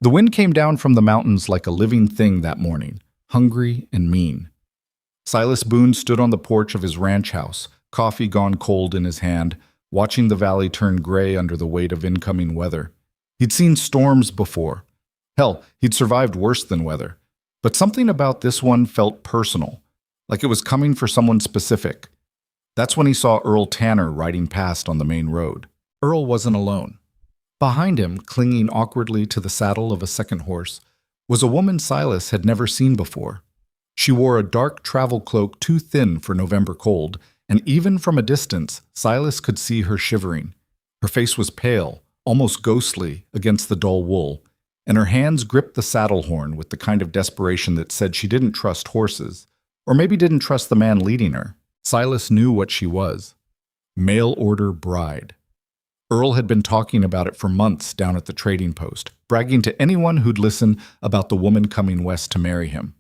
The wind came down from the mountains like a living thing that morning, hungry and mean. Silas Boone stood on the porch of his ranch house, coffee gone cold in his hand, watching the valley turn gray under the weight of incoming weather. He'd seen storms before. Hell, he'd survived worse than weather. But something about this one felt personal, like it was coming for someone specific. That's when he saw Earl Tanner riding past on the main road. Earl wasn't alone. Behind him, clinging awkwardly to the saddle of a second horse, was a woman Silas had never seen before. She wore a dark travel cloak too thin for November cold, and even from a distance, Silas could see her shivering. Her face was pale, almost ghostly, against the dull wool, and her hands gripped the saddle horn with the kind of desperation that said she didn't trust horses, or maybe didn't trust the man leading her. Silas knew what she was. Mail order bride. Earl had been talking about it for months down at the trading post, bragging to anyone who'd listen about the woman coming west to marry him.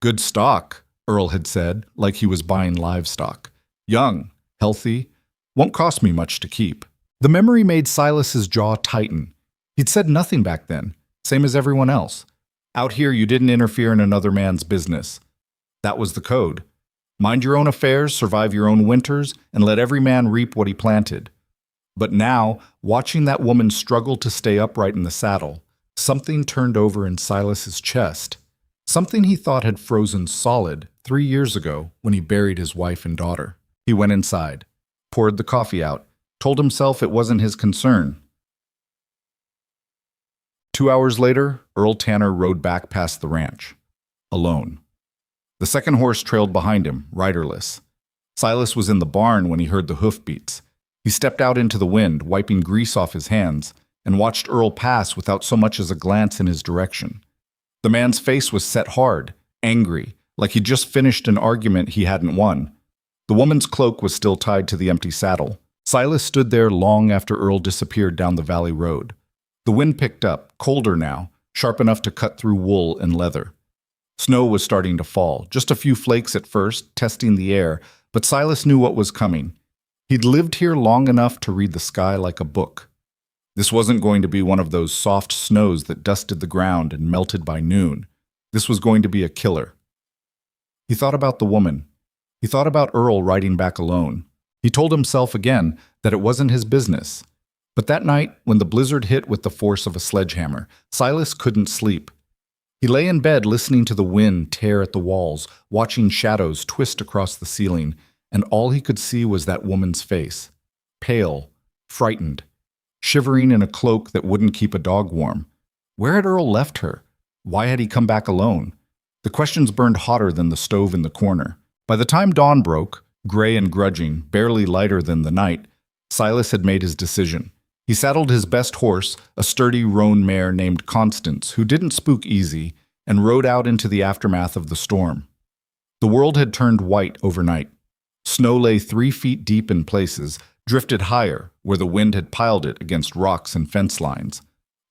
Good stock, Earl had said, like he was buying livestock. Young, healthy, won't cost me much to keep. The memory made Silas's jaw tighten. He'd said nothing back then, same as everyone else. Out here, you didn't interfere in another man's business. That was the code. Mind your own affairs, survive your own winters, and let every man reap what he planted. But now, watching that woman struggle to stay upright in the saddle, something turned over in Silas's chest. Something he thought had frozen solid 3 years ago when he buried his wife and daughter. He went inside, poured the coffee out, told himself it wasn't his concern. 2 hours later, Earl Tanner rode back past the ranch, alone. The second horse trailed behind him, riderless. Silas was in the barn when he heard the hoofbeats. He stepped out into the wind, wiping grease off his hands, and watched Earl pass without so much as a glance in his direction. The man's face was set hard, angry, like he'd just finished an argument he hadn't won. The woman's cloak was still tied to the empty saddle. Silas stood there long after Earl disappeared down the valley road. The wind picked up, colder now, sharp enough to cut through wool and leather. Snow was starting to fall, just a few flakes at first, testing the air, but Silas knew what was coming. He'd lived here long enough to read the sky like a book. This wasn't going to be one of those soft snows that dusted the ground and melted by noon. This was going to be a killer. He thought about the woman. He thought about Earl riding back alone. He told himself again that it wasn't his business. But that night, when the blizzard hit with the force of a sledgehammer, Silas couldn't sleep. He lay in bed listening to the wind tear at the walls, watching shadows twist across the ceiling, and all he could see was that woman's face. Pale, frightened, shivering in a cloak that wouldn't keep a dog warm. Where had Earl left her? Why had he come back alone? The questions burned hotter than the stove in the corner. By the time dawn broke, gray and grudging, barely lighter than the night, Silas had made his decision. He saddled his best horse, a sturdy roan mare named Constance, who didn't spook easy, and rode out into the aftermath of the storm. The world had turned white overnight. Snow lay 3 feet deep in places, drifted higher where the wind had piled it against rocks and fence lines.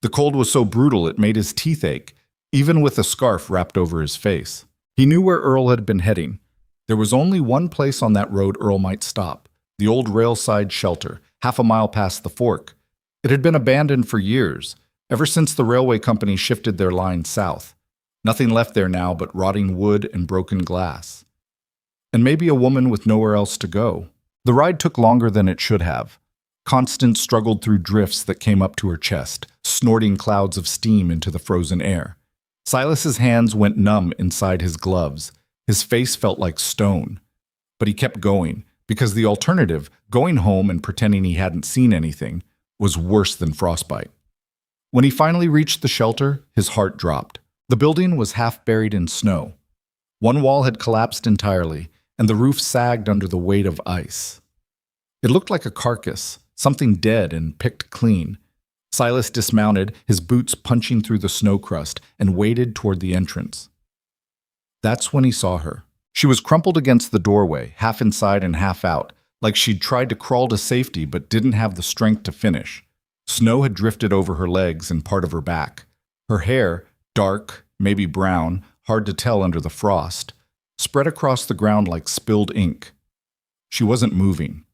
The cold was so brutal it made his teeth ache, even with a scarf wrapped over his face. He knew where Earl had been heading. There was only one place on that road Earl might stop, the old railside shelter, half a mile past the fork. It had been abandoned for years, ever since the railway company shifted their line south. Nothing left there now but rotting wood and broken glass. And maybe a woman with nowhere else to go. The ride took longer than it should have. Constance struggled through drifts that came up to her chest, snorting clouds of steam into the frozen air. Silas's hands went numb inside his gloves. His face felt like stone. But he kept going, because the alternative, going home and pretending he hadn't seen anything, was worse than frostbite. When he finally reached the shelter, his heart dropped. The building was half buried in snow. One wall had collapsed entirely, and the roof sagged under the weight of ice. It looked like a carcass, something dead and picked clean. Silas dismounted, his boots punching through the snow crust, and waded toward the entrance. That's when he saw her. She was crumpled against the doorway, half inside and half out, like she'd tried to crawl to safety but didn't have the strength to finish. Snow had drifted over her legs and part of her back. Her hair, dark, maybe brown, hard to tell under the frost, spread across the ground like spilled ink. She wasn't moving.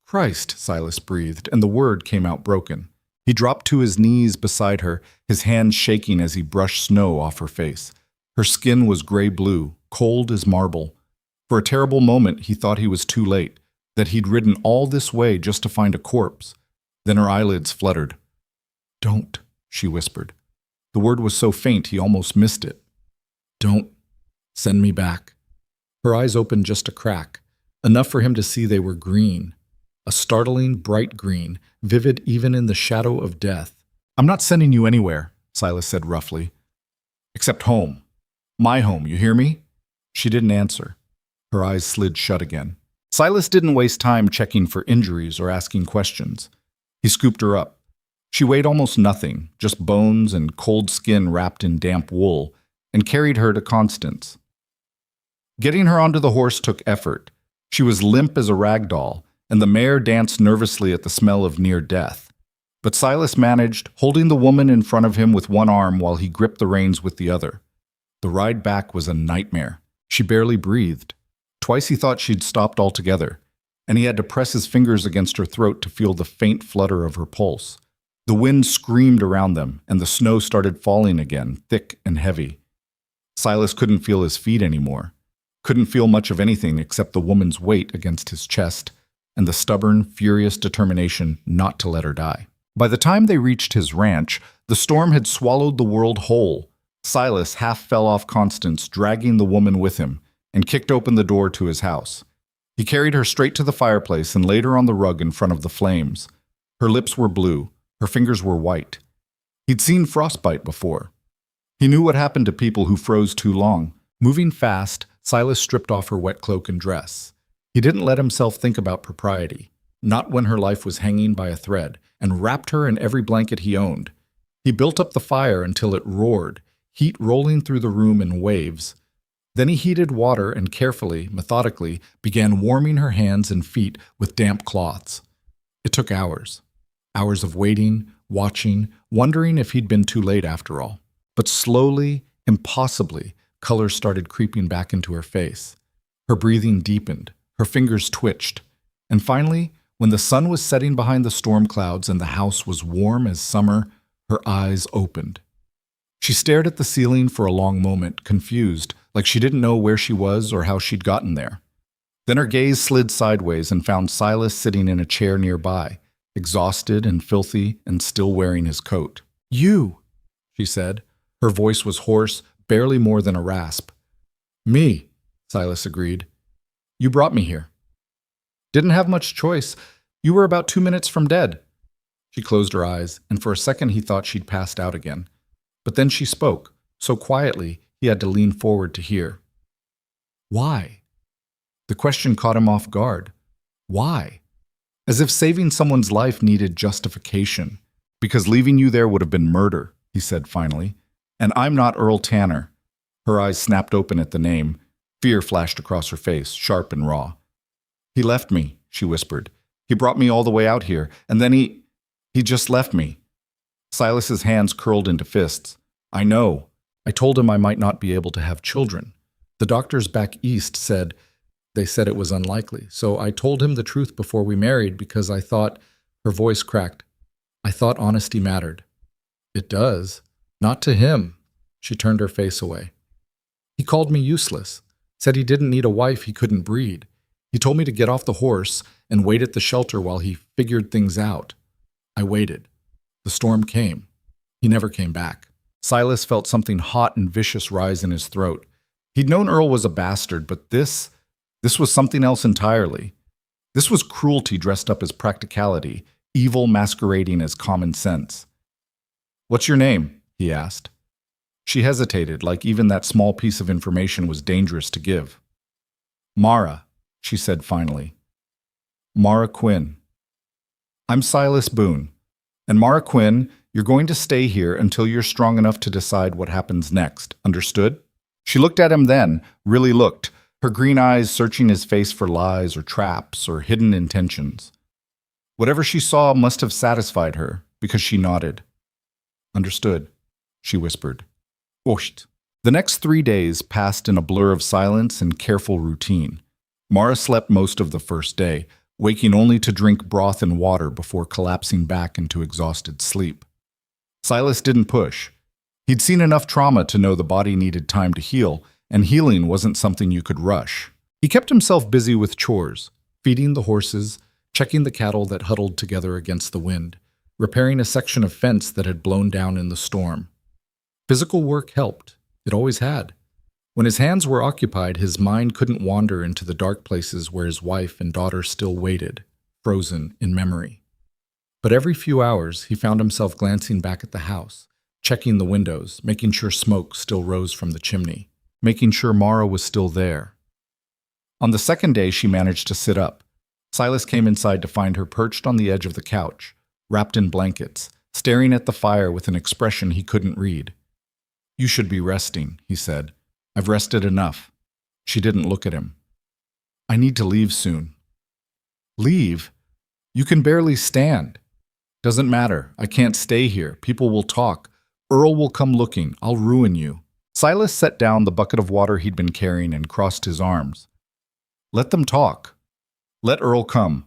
Christ, Silas breathed, and the word came out broken. He dropped to his knees beside her, his hands shaking as he brushed snow off her face. Her skin was gray-blue, cold as marble. For a terrible moment, he thought he was too late, that he'd ridden all this way just to find a corpse. Then her eyelids fluttered. "Don't," she whispered. The word was so faint he almost missed it. "Don't send me back." Her eyes opened just a crack, enough for him to see they were green. A startling, bright green, vivid even in the shadow of death. "I'm not sending you anywhere," Silas said roughly. "Except home. My home, you hear me?" She didn't answer. Her eyes slid shut again. Silas didn't waste time checking for injuries or asking questions. He scooped her up. She weighed almost nothing, just bones and cold skin wrapped in damp wool, and carried her to Constance. Getting her onto the horse took effort. She was limp as a rag doll, and the mare danced nervously at the smell of near death. But Silas managed, holding the woman in front of him with one arm while he gripped the reins with the other. The ride back was a nightmare. She barely breathed. Twice he thought she'd stopped altogether, and he had to press his fingers against her throat to feel the faint flutter of her pulse. The wind screamed around them, and the snow started falling again, thick and heavy. Silas couldn't feel his feet anymore, couldn't feel much of anything except the woman's weight against his chest and the stubborn, furious determination not to let her die. By the time they reached his ranch, the storm had swallowed the world whole. Silas half fell off Constance, dragging the woman with him, and kicked open the door to his house. He carried her straight to the fireplace and laid her on the rug in front of the flames. Her lips were blue, her fingers were white. He'd seen frostbite before. He knew what happened to people who froze too long. Moving fast, Silas stripped off her wet cloak and dress. He didn't let himself think about propriety, not when her life was hanging by a thread, and wrapped her in every blanket he owned. He built up the fire until it roared, heat rolling through the room in waves. Then he heated water and carefully, methodically, began warming her hands and feet with damp cloths. It took hours. Hours of waiting, watching, wondering if he'd been too late after all. But slowly, impossibly, color started creeping back into her face. Her breathing deepened, her fingers twitched. And finally, when the sun was setting behind the storm clouds and the house was warm as summer, her eyes opened. She stared at the ceiling for a long moment, confused, like she didn't know where she was or how she'd gotten there. Then her gaze slid sideways and found Silas sitting in a chair nearby, exhausted and filthy and still wearing his coat. "You," she said. Her voice was hoarse, barely more than a rasp. "Me," Silas agreed. "You brought me here." "Didn't have much choice. You were about 2 minutes from dead." She closed her eyes, and for a second he thought she'd passed out again. But then she spoke, so quietly he had to lean forward to hear. "Why?" The question caught him off guard. Why? As if saving someone's life needed justification. "Because leaving you there would have been murder," he said finally. "And I'm not Earl Tanner." Her eyes snapped open at the name. Fear flashed across her face, sharp and raw. "He left me," she whispered. "He brought me all the way out here, and then he just left me." Silas's hands curled into fists. "I know. I told him I might not be able to have children. The doctors back east said it was unlikely. So I told him the truth before we married because I thought," her voice cracked, "I thought honesty mattered." "It does. Not to him." She turned her face away. "He called me useless, said he didn't need a wife he couldn't breed. He told me to get off the horse and wait at the shelter while he figured things out. I waited. The storm came. He never came back." Silas felt something hot and vicious rise in his throat. He'd known Earl was a bastard, but this was something else entirely. This was cruelty dressed up as practicality, evil masquerading as common sense. "What's your name?" he asked. She hesitated, like even that small piece of information was dangerous to give. "Mara," she said finally. "Mara Quinn." "I'm Silas Boone. And Mara Quinn, you're going to stay here until you're strong enough to decide what happens next. Understood?" She looked at him then, really looked, her green eyes searching his face for lies or traps or hidden intentions. Whatever she saw must have satisfied her, because she nodded. "Understood," she whispered. "Osht." The next 3 days passed in a blur of silence and careful routine. Mara slept most of the first day, waking only to drink broth and water before collapsing back into exhausted sleep. Silas didn't push. He'd seen enough trauma to know the body needed time to heal, and healing wasn't something you could rush. He kept himself busy with chores, feeding the horses, checking the cattle that huddled together against the wind, repairing a section of fence that had blown down in the storm. Physical work helped. It always had. When his hands were occupied, his mind couldn't wander into the dark places where his wife and daughter still waited, frozen in memory. But every few hours, he found himself glancing back at the house, checking the windows, making sure smoke still rose from the chimney, making sure Mara was still there. On the second day, she managed to sit up. Silas came inside to find her perched on the edge of the couch, wrapped in blankets, staring at the fire with an expression he couldn't read. "You should be resting," he said. "I've rested enough." She didn't look at him. "I need to leave soon." "Leave? You can barely stand." "Doesn't matter. I can't stay here. People will talk. Earl will come looking. I'll ruin you." Silas set down the bucket of water he'd been carrying and crossed his arms. "Let them talk. Let Earl come.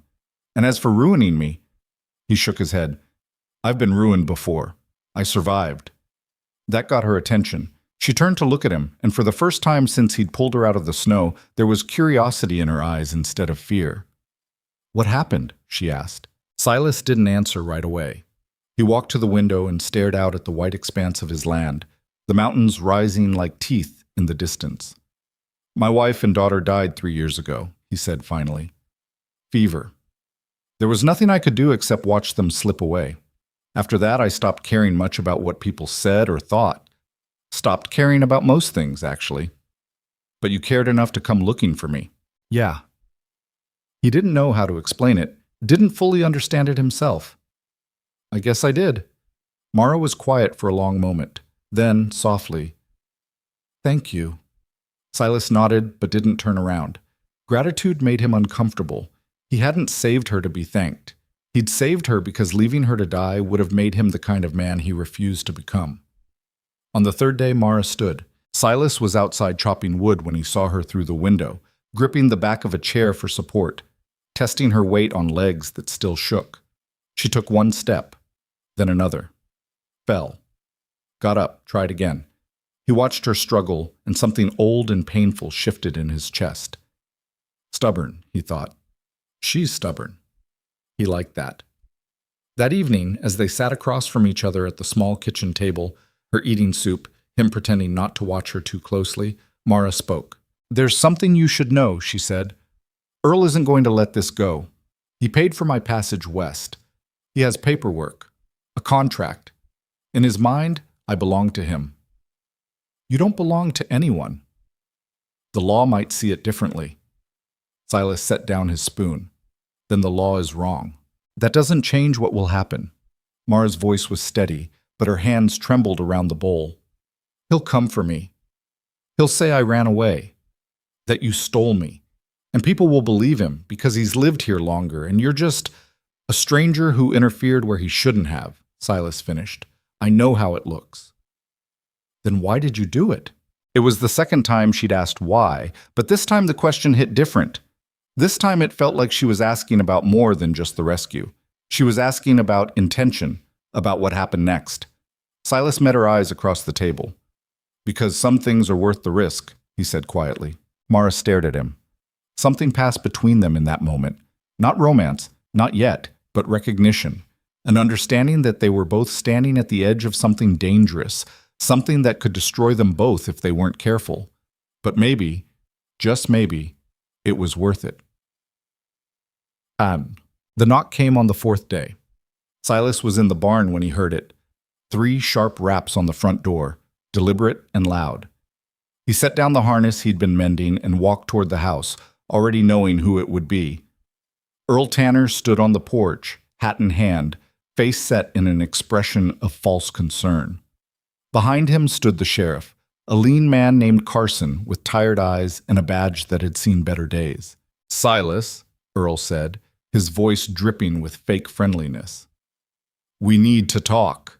And as for ruining me," he shook his head, "I've been ruined before. I survived." That got her attention. She turned to look at him, and for the first time since he'd pulled her out of the snow, there was curiosity in her eyes instead of fear. "What happened?" she asked. Silas didn't answer right away. He walked to the window and stared out at the white expanse of his land, the mountains rising like teeth in the distance. "My wife and daughter died 3 years ago," he said finally. "Fever. There was nothing I could do except watch them slip away. After that, I stopped caring much about what people said or thought. Stopped caring about most things, actually. But you cared enough to come looking for me." "Yeah." He didn't know how to explain it, didn't fully understand it himself. "I guess I did." Mara was quiet for a long moment. Then, softly, "Thank you." Silas nodded but didn't turn around. Gratitude made him uncomfortable. He hadn't saved her to be thanked. He'd saved her because leaving her to die would have made him the kind of man he refused to become. On the third day, Mara stood. Silas was outside chopping wood when he saw her through the window, gripping the back of a chair for support, testing her weight on legs that still shook. She took one step, then another. Fell. Got up, tried again. He watched her struggle, and something old and painful shifted in his chest. Stubborn, he thought. She's stubborn. He liked that. That evening, as they sat across from each other at the small kitchen table, her eating soup, him pretending not to watch her too closely, Mara spoke. "There's something you should know," she said. "Earl isn't going to let this go. He paid for my passage west. He has paperwork, a contract. In his mind, I belong to him." "You don't belong to anyone." "The law might see it differently." Silas set down his spoon. "Then the law is wrong. That doesn't change what will happen." Mara's voice was steady, but her hands trembled around the bowl. "He'll come for me. He'll say I ran away, that you stole me. And people will believe him because he's lived here longer, and you're just a stranger who interfered where he shouldn't have," Silas finished. "I know how it looks." "Then why did you do it?" It was the second time she'd asked why, but this time the question hit different. This time it felt like she was asking about more than just the rescue. She was asking about intention, about what happened next. Silas met her eyes across the table. "Because some things are worth the risk," he said quietly. Mara stared at him. Something passed between them in that moment. Not romance, not yet, but recognition. An understanding that they were both standing at the edge of something dangerous, something that could destroy them both if they weren't careful. But maybe, just maybe, it was worth it. The knock came on the fourth day. Silas was in the barn when he heard it. 3 sharp raps on the front door, deliberate and loud. He set down the harness he'd been mending and walked toward the house, already knowing who it would be. Earl Tanner stood on the porch, hat in hand, face set in an expression of false concern. Behind him stood the sheriff, a lean man named Carson with tired eyes and a badge that had seen better days. "Silas," Earl said, his voice dripping with fake friendliness. "We need to talk."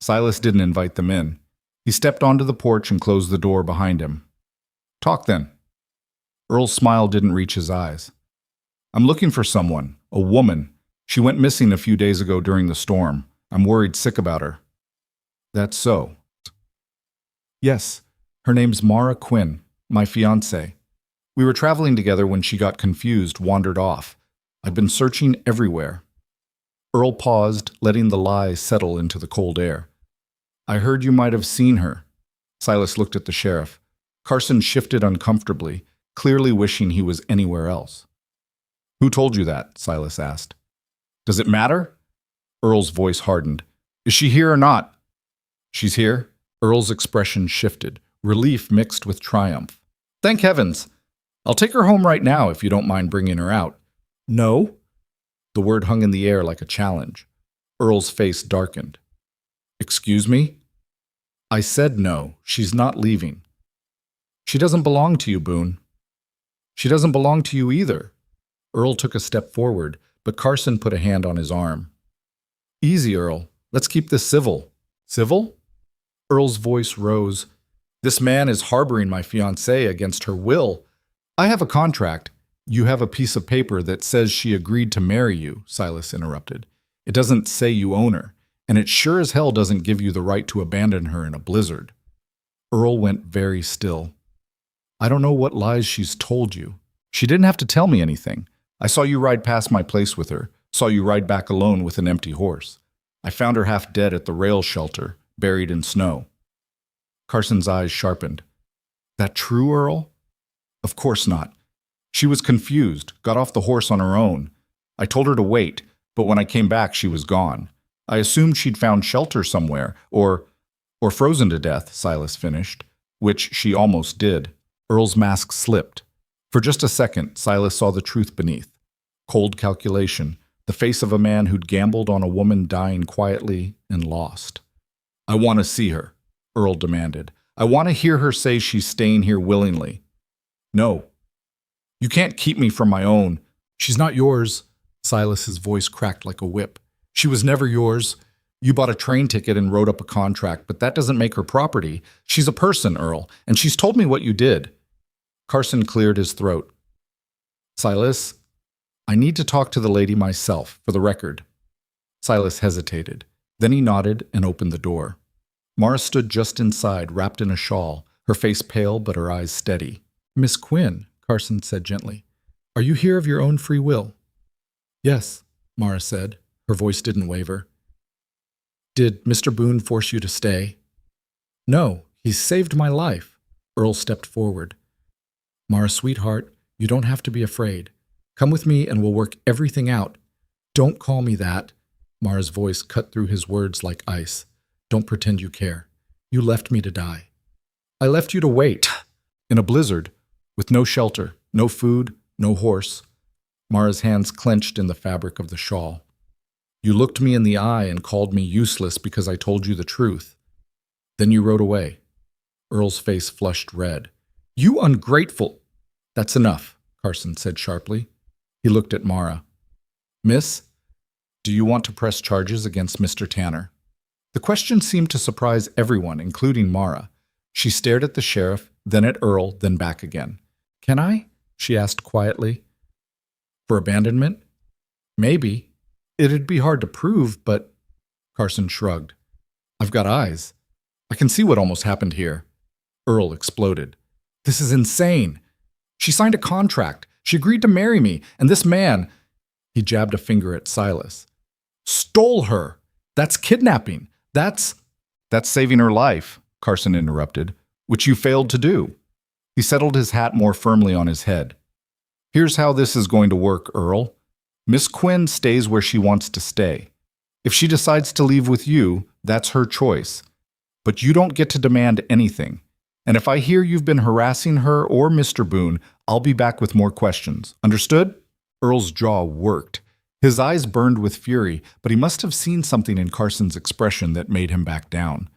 Silas didn't invite them in. He stepped onto the porch and closed the door behind him. "Talk then." Earl's smile didn't reach his eyes. I'm looking for someone, a woman. She went missing a few days ago during the storm. I'm worried sick about her. That's so. Yes, her name's Mara Quinn, my fiancée. We were traveling together when she got confused, wandered off. I've been searching everywhere. Earl paused, letting the lie settle into the cold air. I heard you might have seen her. Silas looked at the sheriff. Carson shifted uncomfortably, clearly wishing he was anywhere else. Who told you that? Silas asked. Does it matter? Earl's voice hardened. Is she here or not? She's here. Earl's expression shifted, relief mixed with triumph. Thank heavens. I'll take her home right now if you don't mind bringing her out. No? The word hung in the air like a challenge. Earl's face darkened. Excuse me? I said no. She's not leaving. She doesn't belong to you, Boone. She doesn't belong to you either. Earl took a step forward, but Carson put a hand on his arm. Easy, Earl. Let's keep this civil. Civil? Earl's voice rose. This man is harboring my fiancée against her will. I have a contract. You have a piece of paper that says she agreed to marry you, Silas interrupted. It doesn't say you own her, and it sure as hell doesn't give you the right to abandon her in a blizzard. Earl went very still. I don't know what lies she's told you. She didn't have to tell me anything. I saw you ride past my place with her, saw you ride back alone with an empty horse. I found her half dead at the rail shelter, buried in snow. Carson's eyes sharpened. That true, Earl? Of course not. She was confused, got off the horse on her own. I told her to wait, but when I came back, she was gone. I assumed she'd found shelter somewhere, or frozen to death, Silas finished, which she almost did. Earl's mask slipped. For just a second, Silas saw the truth beneath. Cold calculation, the face of a man who'd gambled on a woman dying quietly and lost. I want to see her, Earl demanded. I want to hear her say she's staying here willingly. No. You can't keep me from my own. She's not yours. Silas's voice cracked like a whip. She was never yours. You bought a train ticket and wrote up a contract, but that doesn't make her property. She's a person, Earl, and she's told me what you did. Carson cleared his throat. Silas, I need to talk to the lady myself, for the record. Silas hesitated. Then he nodded and opened the door. Mara stood just inside, wrapped in a shawl, her face pale but her eyes steady. Miss Quinn, Carson said gently, are you here of your own free will? Yes, Mara said. Her voice didn't waver. Did Mr. Boone force you to stay? No, he's saved my life. Earl stepped forward. Mara, sweetheart, you don't have to be afraid. Come with me and we'll work everything out. Don't call me that. Mara's voice cut through his words like ice. Don't pretend you care. You left me to die. I left you to wait. In a blizzard, with no shelter, no food, no horse. Mara's hands clenched in the fabric of the shawl. You looked me in the eye and called me useless because I told you the truth. Then you rode away. Earl's face flushed red. You ungrateful! That's enough, Carson said sharply. He looked at Mara. Miss, do you want to press charges against Mr. Tanner? The question seemed to surprise everyone, including Mara. She stared at the sheriff, then at Earl, then back again. Can I? She asked quietly. For abandonment? Maybe. It'd be hard to prove, but... Carson shrugged. I've got eyes. I can see what almost happened here. Earl exploded. This is insane. She signed a contract. She agreed to marry me, and this man... He jabbed a finger at Silas. Stole her. That's kidnapping. That's saving her life, Carson interrupted, which you failed to do. He settled his hat more firmly on his head. Here's how this is going to work, Earl. Miss Quinn stays where she wants to stay. If she decides to leave with you, that's her choice. But you don't get to demand anything. And if I hear you've been harassing her or Mr. Boone, I'll be back with more questions. Understood? Earl's jaw worked. His eyes burned with fury, but he must have seen something in Carson's expression that made him back down.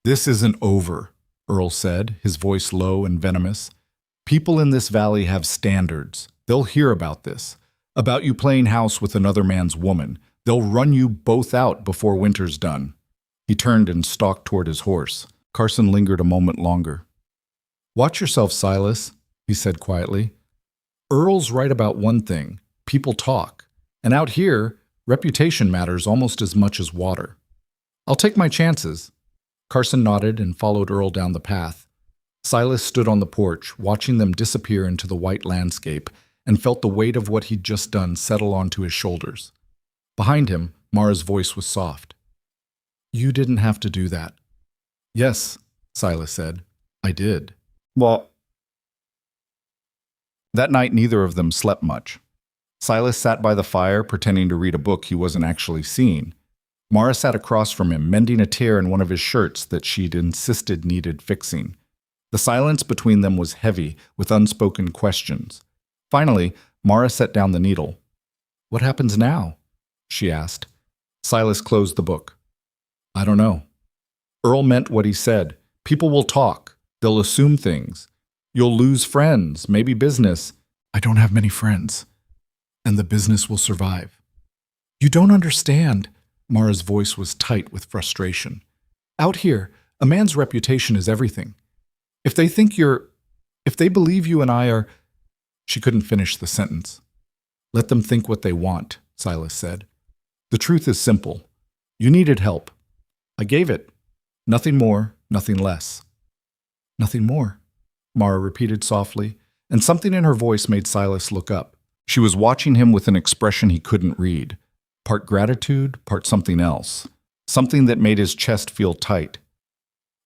This isn't over, Earl said, his voice low and venomous. People in this valley have standards. They'll hear about this, about you playing house with another man's woman. They'll run you both out before winter's done. He turned and stalked toward his horse. Carson lingered a moment longer. Watch yourself, Silas, he said quietly. Earl's right about one thing. People talk. And out here, reputation matters almost as much as water. I'll take my chances. Carson nodded and followed Earl down the path. Silas stood on the porch, watching them disappear into the white landscape, and felt the weight of what he'd just done settle onto his shoulders. Behind him, Mara's voice was soft. You didn't have to do that. Yes, Silas said. I did. Well, that night neither of them slept much. Silas sat by the fire, pretending to read a book he wasn't actually seeing. Mara sat across from him, mending a tear in one of his shirts that she'd insisted needed fixing. The silence between them was heavy, with unspoken questions. Finally, Mara set down the needle. What happens now? She asked. Silas closed the book. I don't know. Earl meant what he said. People will talk. They'll assume things. You'll lose friends, maybe business. I don't have many friends. And the business will survive. You don't understand. Mara's voice was tight with frustration. Out here, a man's reputation is everything. If they believe you and I are... She couldn't finish the sentence. Let them think what they want, Silas said. The truth is simple. You needed help. I gave it. Nothing more, nothing less. Nothing more, Mara repeated softly, and something in her voice made Silas look up. She was watching him with an expression he couldn't read. Part gratitude, part something else. Something that made his chest feel tight.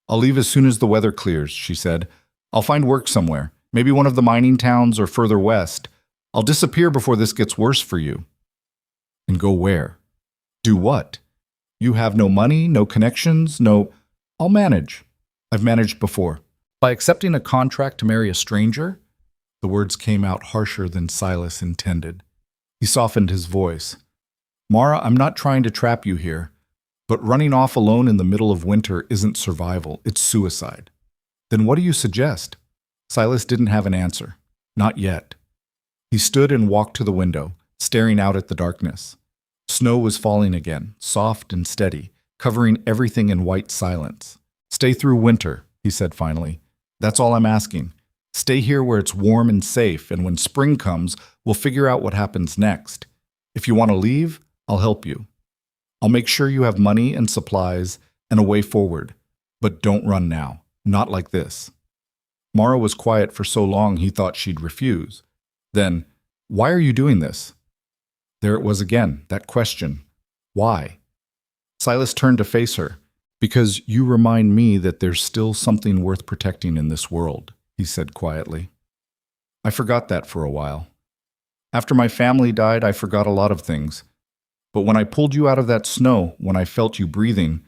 I'll leave as soon as the weather clears, she said. I'll find work somewhere, maybe one of the mining towns or further west. I'll disappear before this gets worse for you. And go where? Do what? You have no money, no connections, no... I'll manage. I've managed before. By accepting a contract to marry a stranger? The words came out harsher than Silas intended. He softened his voice. Mara, I'm not trying to trap you here, but running off alone in the middle of winter isn't survival, it's suicide. Then what do you suggest? Silas didn't have an answer. Not yet. He stood and walked to the window, staring out at the darkness. Snow was falling again, soft and steady, covering everything in white silence. Stay through winter, he said finally. That's all I'm asking. Stay here where it's warm and safe, and when spring comes, we'll figure out what happens next. If you want to leave, I'll help you. I'll make sure you have money and supplies and a way forward. But don't run now. Not like this. Mara was quiet for so long he thought she'd refuse. Then, why are you doing this? There it was again, that question. Why? Silas turned to face her. Because you remind me that there's still something worth protecting in this world, he said quietly. I forgot that for a while. After my family died, I forgot a lot of things. But when I pulled you out of that snow, when I felt you breathing,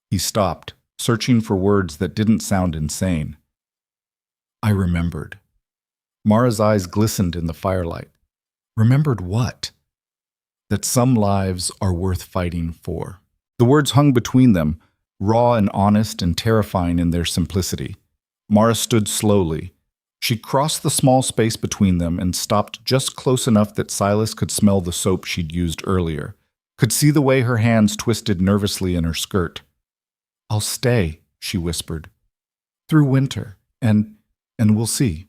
he stopped, searching for words that didn't sound insane. I remembered. Mara's eyes glistened in the firelight. Remembered what? That some lives are worth fighting for. The words hung between them, raw and honest and terrifying in their simplicity. Mara stood slowly. She crossed the small space between them and stopped just close enough that Silas could smell the soap she'd used earlier, could see the way her hands twisted nervously in her skirt. I'll stay, she whispered. Through winter, and we'll see.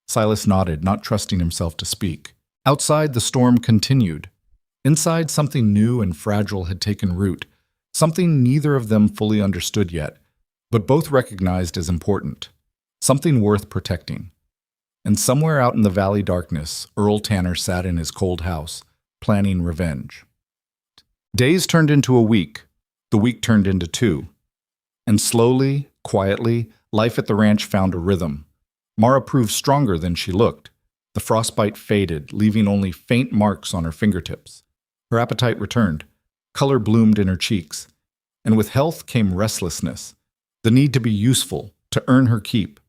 Silas nodded, not trusting himself to speak. Outside, the storm continued. Inside, something new and fragile had taken root, something neither of them fully understood yet, but both recognized as important, something worth protecting. And somewhere out in the valley darkness, Earl Tanner sat in his cold house, planning revenge. Days turned into a week. The week turned into 2. And slowly, quietly, life at the ranch found a rhythm. Mara proved stronger than she looked. The frostbite faded, leaving only faint marks on her fingertips. Her appetite returned. Color bloomed in her cheeks. And with health came restlessness, the need to be useful, to earn her keep.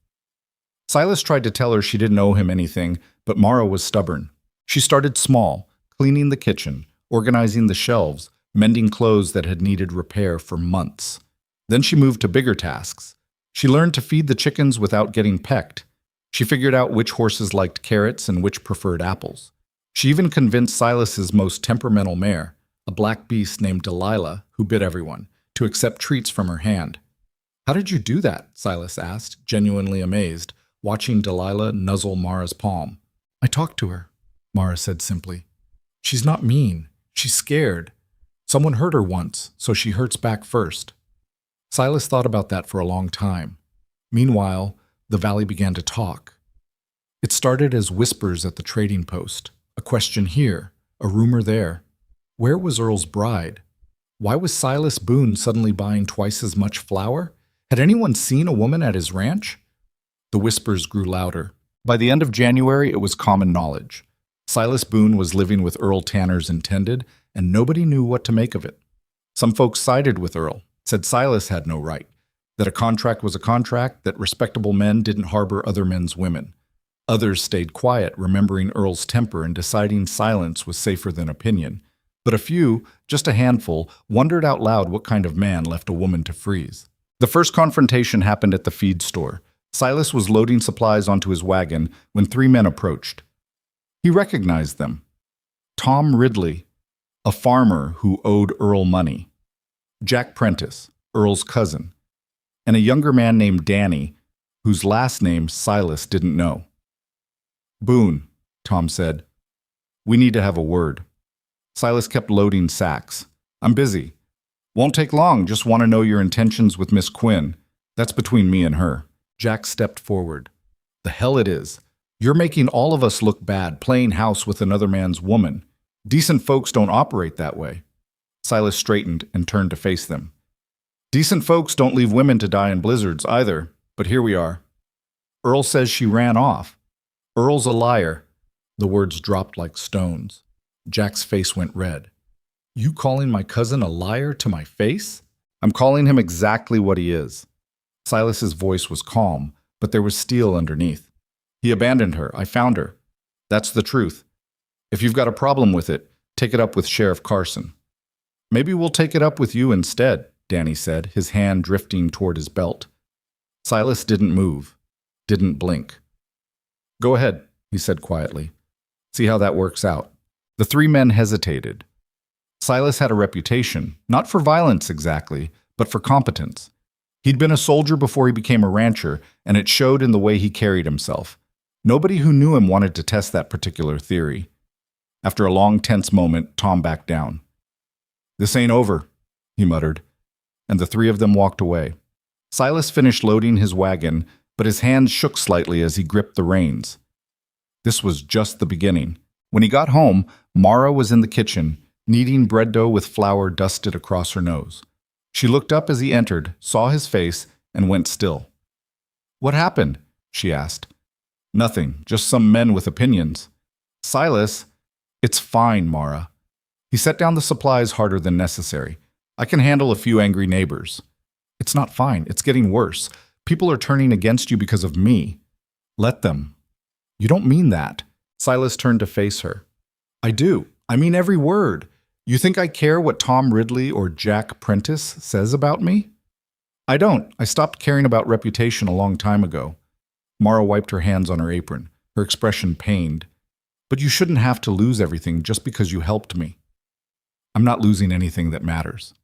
Silas tried to tell her she didn't owe him anything, but Mara was stubborn. She started small, cleaning the kitchen, organizing the shelves, mending clothes that had needed repair for months. Then she moved to bigger tasks. She learned to feed the chickens without getting pecked. She figured out which horses liked carrots and which preferred apples. She even convinced Silas's most temperamental mare, a black beast named Delilah, who bit everyone, to accept treats from her hand. How did you do that? Silas asked, genuinely amazed, watching Delilah nuzzle Mara's palm. I talked to her. Mara said simply. She's not mean. She's scared. Someone hurt her once, so she hurts back first. Silas thought about that for a long time. Meanwhile, the valley began to talk. It started as whispers at the trading post, a question here, a rumor there. Where was Earl's bride? Why was Silas Boone suddenly buying twice as much flour? Had anyone seen a woman at his ranch? The whispers grew louder. By the end of January, it was common knowledge. Silas Boone was living with Earl Tanner's intended, and nobody knew what to make of it. Some folks sided with Earl, said Silas had no right, that a contract was a contract, that respectable men didn't harbor other men's women. Others stayed quiet, remembering Earl's temper and deciding silence was safer than opinion. But a few, just a handful, wondered out loud what kind of man left a woman to freeze. The first confrontation happened at the feed store. Silas was loading supplies onto his wagon when 3 men approached. He recognized them. Tom Ridley, a farmer who owed Earl money. Jack Prentice, Earl's cousin. And a younger man named Danny, whose last name Silas didn't know. "Boone," Tom said. "We need to have a word." Silas kept loading sacks. "I'm busy. Won't take long, just want to know your intentions with Miss Quinn. That's between me and her." Jack stepped forward. "The hell it is. You're making all of us look bad, playing house with another man's woman. Decent folks don't operate that way." Silas straightened and turned to face them. "Decent folks don't leave women to die in blizzards either, but here we are. Earl says she ran off. Earl's a liar." The words dropped like stones. Jack's face went red. "You calling my cousin a liar to my face?" "I'm calling him exactly what he is." Silas's voice was calm, but there was steel underneath. "He abandoned her. I found her. That's the truth. If you've got a problem with it, take it up with Sheriff Carson." "Maybe we'll take it up with you instead," Danny said, his hand drifting toward his belt. Silas didn't move, didn't blink. "Go ahead," he said quietly. "See how that works out." The 3 men hesitated. Silas had a reputation, not for violence exactly, but for competence. He'd been a soldier before he became a rancher, and it showed in the way he carried himself. Nobody who knew him wanted to test that particular theory. After a long, tense moment, Tom backed down. "This ain't over," he muttered, and the 3 of them walked away. Silas finished loading his wagon, but his hands shook slightly as he gripped the reins. This was just the beginning. When he got home, Mara was in the kitchen, kneading bread dough with flour dusted across her nose. She looked up as he entered, saw his face, and went still. "What happened?" she asked. "Nothing, just some men with opinions." "Silas." "It's fine, Mara." He set down the supplies harder than necessary. "I can handle a few angry neighbors." "It's not fine, it's getting worse. People are turning against you because of me." "Let them." "You don't mean that." Silas turned to face her. "I do. I mean every word. You think I care what Tom Ridley or Jack Prentice says about me?" "I don't. I stopped caring about reputation a long time ago." Mara wiped her hands on her apron, her expression pained. "But you shouldn't have to lose everything just because you helped me." "I'm not losing anything that matters.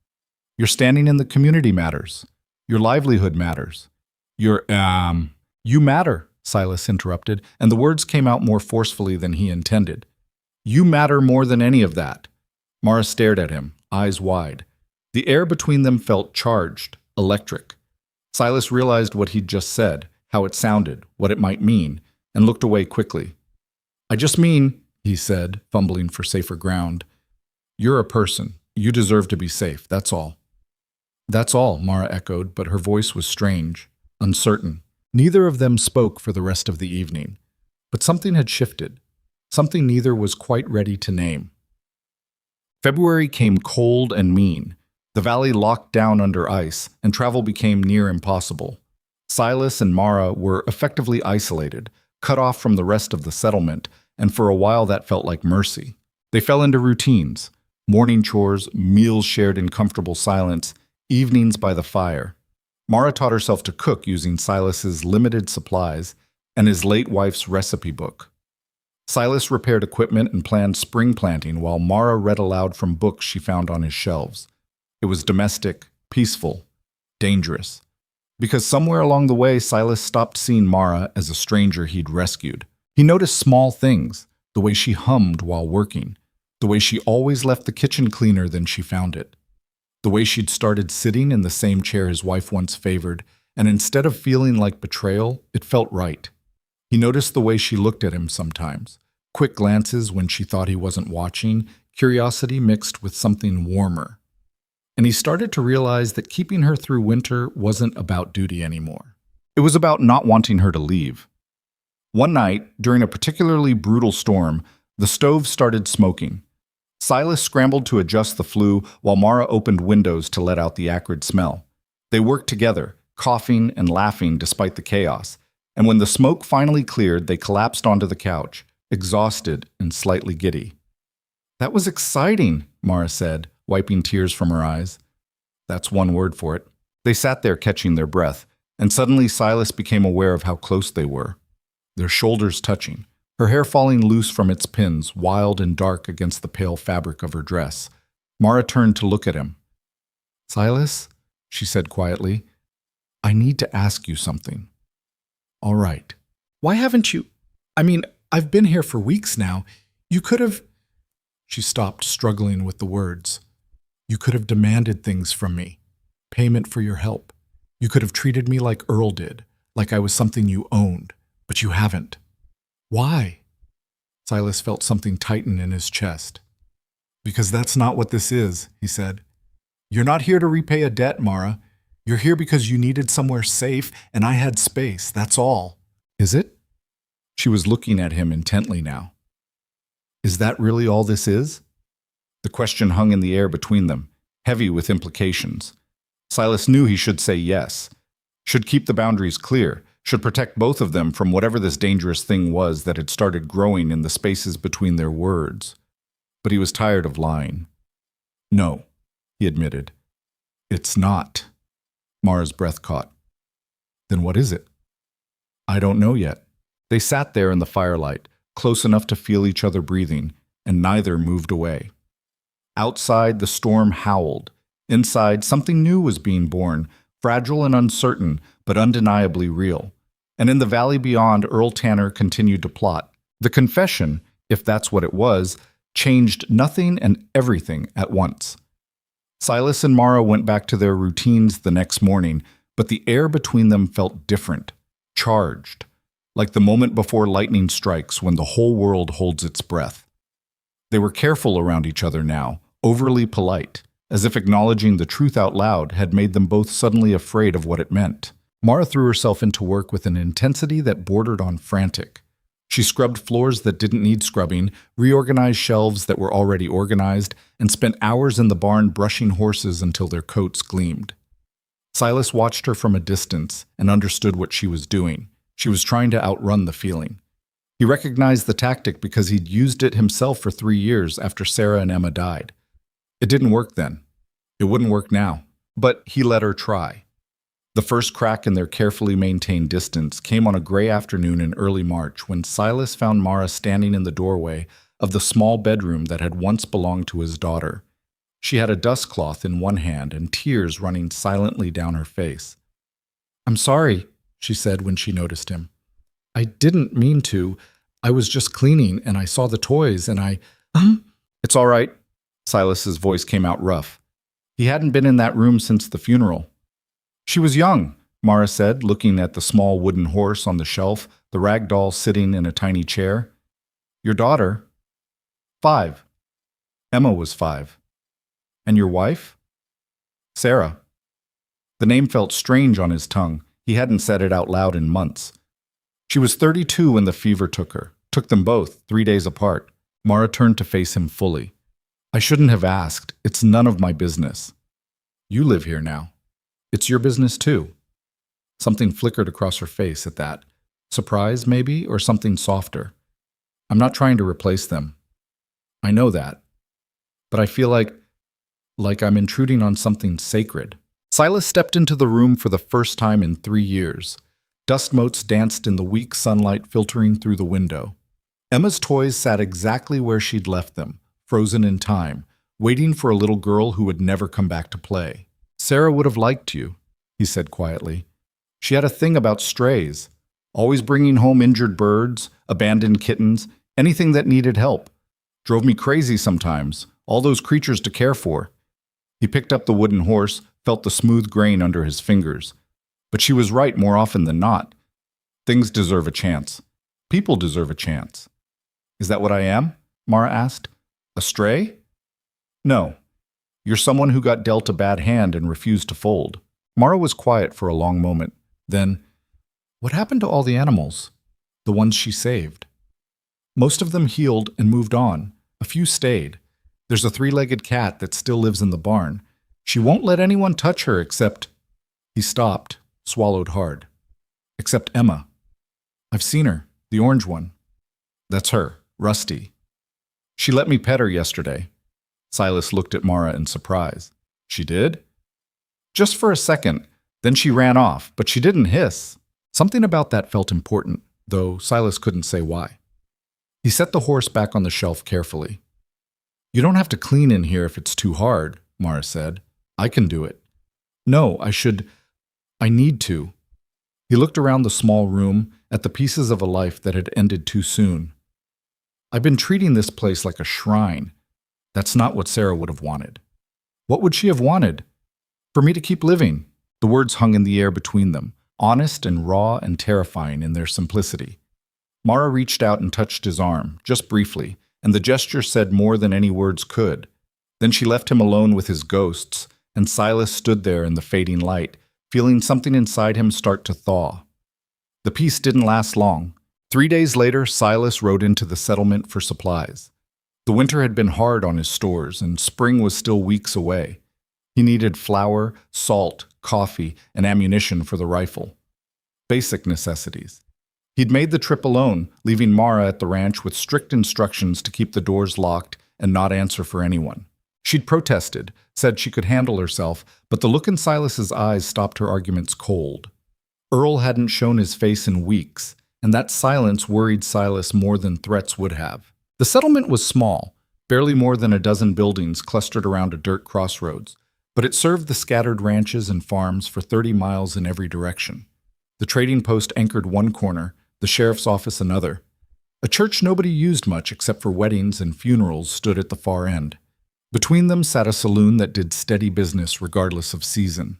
Your standing in the community matters. Your livelihood matters. You matter," Silas interrupted, and the words came out more forcefully than he intended. "You matter more than any of that." Mara stared at him, eyes wide. The air between them felt charged, electric. Silas realized what he'd just said, how it sounded, what it might mean, and looked away quickly. "I just mean," he said, fumbling for safer ground, "you're a person. You deserve to be safe, that's all." "That's all," Mara echoed, but her voice was strange, uncertain. Neither of them spoke for the rest of the evening. But something had shifted, something neither was quite ready to name. February came cold and mean. The valley locked down under ice, and travel became near impossible. Silas and Mara were effectively isolated, cut off from the rest of the settlement, and for a while that felt like mercy. They fell into routines: morning chores, meals shared in comfortable silence, evenings by the fire. Mara taught herself to cook using Silas's limited supplies and his late wife's recipe book. Silas repaired equipment and planned spring planting while Mara read aloud from books she found on his shelves. It was domestic, peaceful, dangerous. Because somewhere along the way, Silas stopped seeing Mara as a stranger he'd rescued. He noticed small things: the way she hummed while working, the way she always left the kitchen cleaner than she found it, the way she'd started sitting in the same chair his wife once favored, and instead of feeling like betrayal, it felt right. He noticed the way she looked at him sometimes, quick glances when she thought he wasn't watching, curiosity mixed with something warmer. And he started to realize that keeping her through winter wasn't about duty anymore. It was about not wanting her to leave. One night, during a particularly brutal storm, the stove started smoking. Silas scrambled to adjust the flue while Mara opened windows to let out the acrid smell. They worked together, coughing and laughing despite the chaos, and when the smoke finally cleared, they collapsed onto the couch, exhausted and slightly giddy. "That was exciting," Mara said, wiping tears from her eyes. That's one word for it. They sat there catching their breath, and suddenly Silas became aware of how close they were. Their shoulders touching, her hair falling loose from its pins, wild and dark against the pale fabric of her dress. Mara turned to look at him. "Silas," she said quietly, "I need to ask you something." "All right. Why haven't you? I've been here for weeks now. You could have—" She stopped, struggling with the words. "You could have demanded things from me. Payment for your help. You could have treated me like Earl did, like I was something you owned, but you haven't. Why?" Silas felt something tighten in his chest. "Because that's not what this is," he said. "You're not here to repay a debt, Mara. You're here because you needed somewhere safe, and I had space, that's all." "Is it?" She was looking at him intently now. "Is that really all this is?" The question hung in the air between them, heavy with implications. Silas knew he should say yes, should keep the boundaries clear, should protect both of them from whatever this dangerous thing was that had started growing in the spaces between their words. But he was tired of lying. "No," he admitted. "It's not." Mara's breath caught. "Then what is it?" "I don't know yet." They sat there in the firelight, close enough to feel each other breathing, and neither moved away. Outside, the storm howled. Inside, something new was being born, fragile and uncertain, but undeniably real. And in the valley beyond, Earl Tanner continued to plot. The confession, if that's what it was, changed nothing and everything at once. Silas and Mara went back to their routines the next morning, but the air between them felt different, charged, like the moment before lightning strikes when the whole world holds its breath. They were careful around each other now, overly polite, as if acknowledging the truth out loud had made them both suddenly afraid of what it meant. Mara threw herself into work with an intensity that bordered on frantic. She scrubbed floors that didn't need scrubbing, reorganized shelves that were already organized, and spent hours in the barn brushing horses until their coats gleamed. Silas watched her from a distance and understood what she was doing. She was trying to outrun the feeling. He recognized the tactic because he'd used it himself for 3 years after Sarah and Emma died. It didn't work then. It wouldn't work now. But he let her try. The first crack in their carefully maintained distance came on a gray afternoon in early March when Silas found Mara standing in the doorway of the small bedroom that had once belonged to his daughter. She had a dust cloth in one hand and tears running silently down her face. "I'm sorry," she said when she noticed him. "I didn't mean to. I was just cleaning and I saw the toys and I—" "It's all right." Silas's voice came out rough. He hadn't been in that room since the funeral. "She was young," Mara said, looking at the small wooden horse on the shelf, the rag doll sitting in a tiny chair. "Your daughter?" "5. Emma was 5. "And your wife?" "Sarah." The name felt strange on his tongue. He hadn't said it out loud in months. "She was 32 when the fever took her. Took them both, 3 days apart." Mara turned to face him fully. "I shouldn't have asked. It's none of my business. You live here now. It's your business too." Something flickered across her face at that. Surprise, maybe, or something softer. "I'm not trying to replace them. I know that. But I feel like I'm intruding on something sacred." Silas stepped into the room for the first time in 3 years. Dust motes danced in the weak sunlight filtering through the window. Emma's toys sat exactly where she'd left them, frozen in time, waiting for a little girl who would never come back to play. "Sarah would have liked you," he said quietly. "She had a thing about strays, always bringing home injured birds, abandoned kittens, Anything that needed help. Drove me crazy sometimes, all those creatures to care for. He picked up the wooden horse, felt the smooth grain under his fingers. But she was right more often than not. Things deserve a chance. People deserve a chance. Is that what I am? Mara asked. A stray? No. You're someone who got dealt a bad hand and refused to fold. Mara was quiet for a long moment. Then, what happened to all the animals? The ones she saved? Most of them healed and moved on. A few stayed. There's a three-legged cat that still lives in the barn. She won't let anyone touch her except... He stopped, swallowed hard. Except Emma. I've seen her, the orange one. That's her, Rusty. She let me pet her yesterday. Silas looked at Mara in surprise. She did? Just for a second. Then she ran off, but she didn't hiss. Something about that felt important, though Silas couldn't say why. He set the horse back on the shelf carefully. You don't have to clean in here if it's too hard, Mara said. I can do it. No, I need to. He looked around the small room at the pieces of a life that had ended too soon. I've been treating this place like a shrine. That's not what Sarah would have wanted. What would she have wanted? For me to keep living. The words hung in the air between them, honest and raw and terrifying in their simplicity. Mara reached out and touched his arm, just briefly, and the gesture said more than any words could. Then she left him alone with his ghosts, and Silas stood there in the fading light, feeling something inside him start to thaw. The peace didn't last long. 3 days later, Silas rode into the settlement for supplies. The winter had been hard on his stores, and spring was still weeks away. He needed flour, salt, coffee, and ammunition for the rifle. Basic necessities. He'd made the trip alone, leaving Mara at the ranch with strict instructions to keep the doors locked and not answer for anyone. She'd protested, said she could handle herself, but the look in Silas's eyes stopped her arguments cold. Earl hadn't shown his face in weeks, and that silence worried Silas more than threats would have. The settlement was small, barely more than a dozen buildings clustered around a dirt crossroads, but it served the scattered ranches and farms for 30 miles in every direction. The trading post anchored one corner, the sheriff's office another. A church nobody used much except for weddings and funerals stood at the far end. Between them sat a saloon that did steady business regardless of season.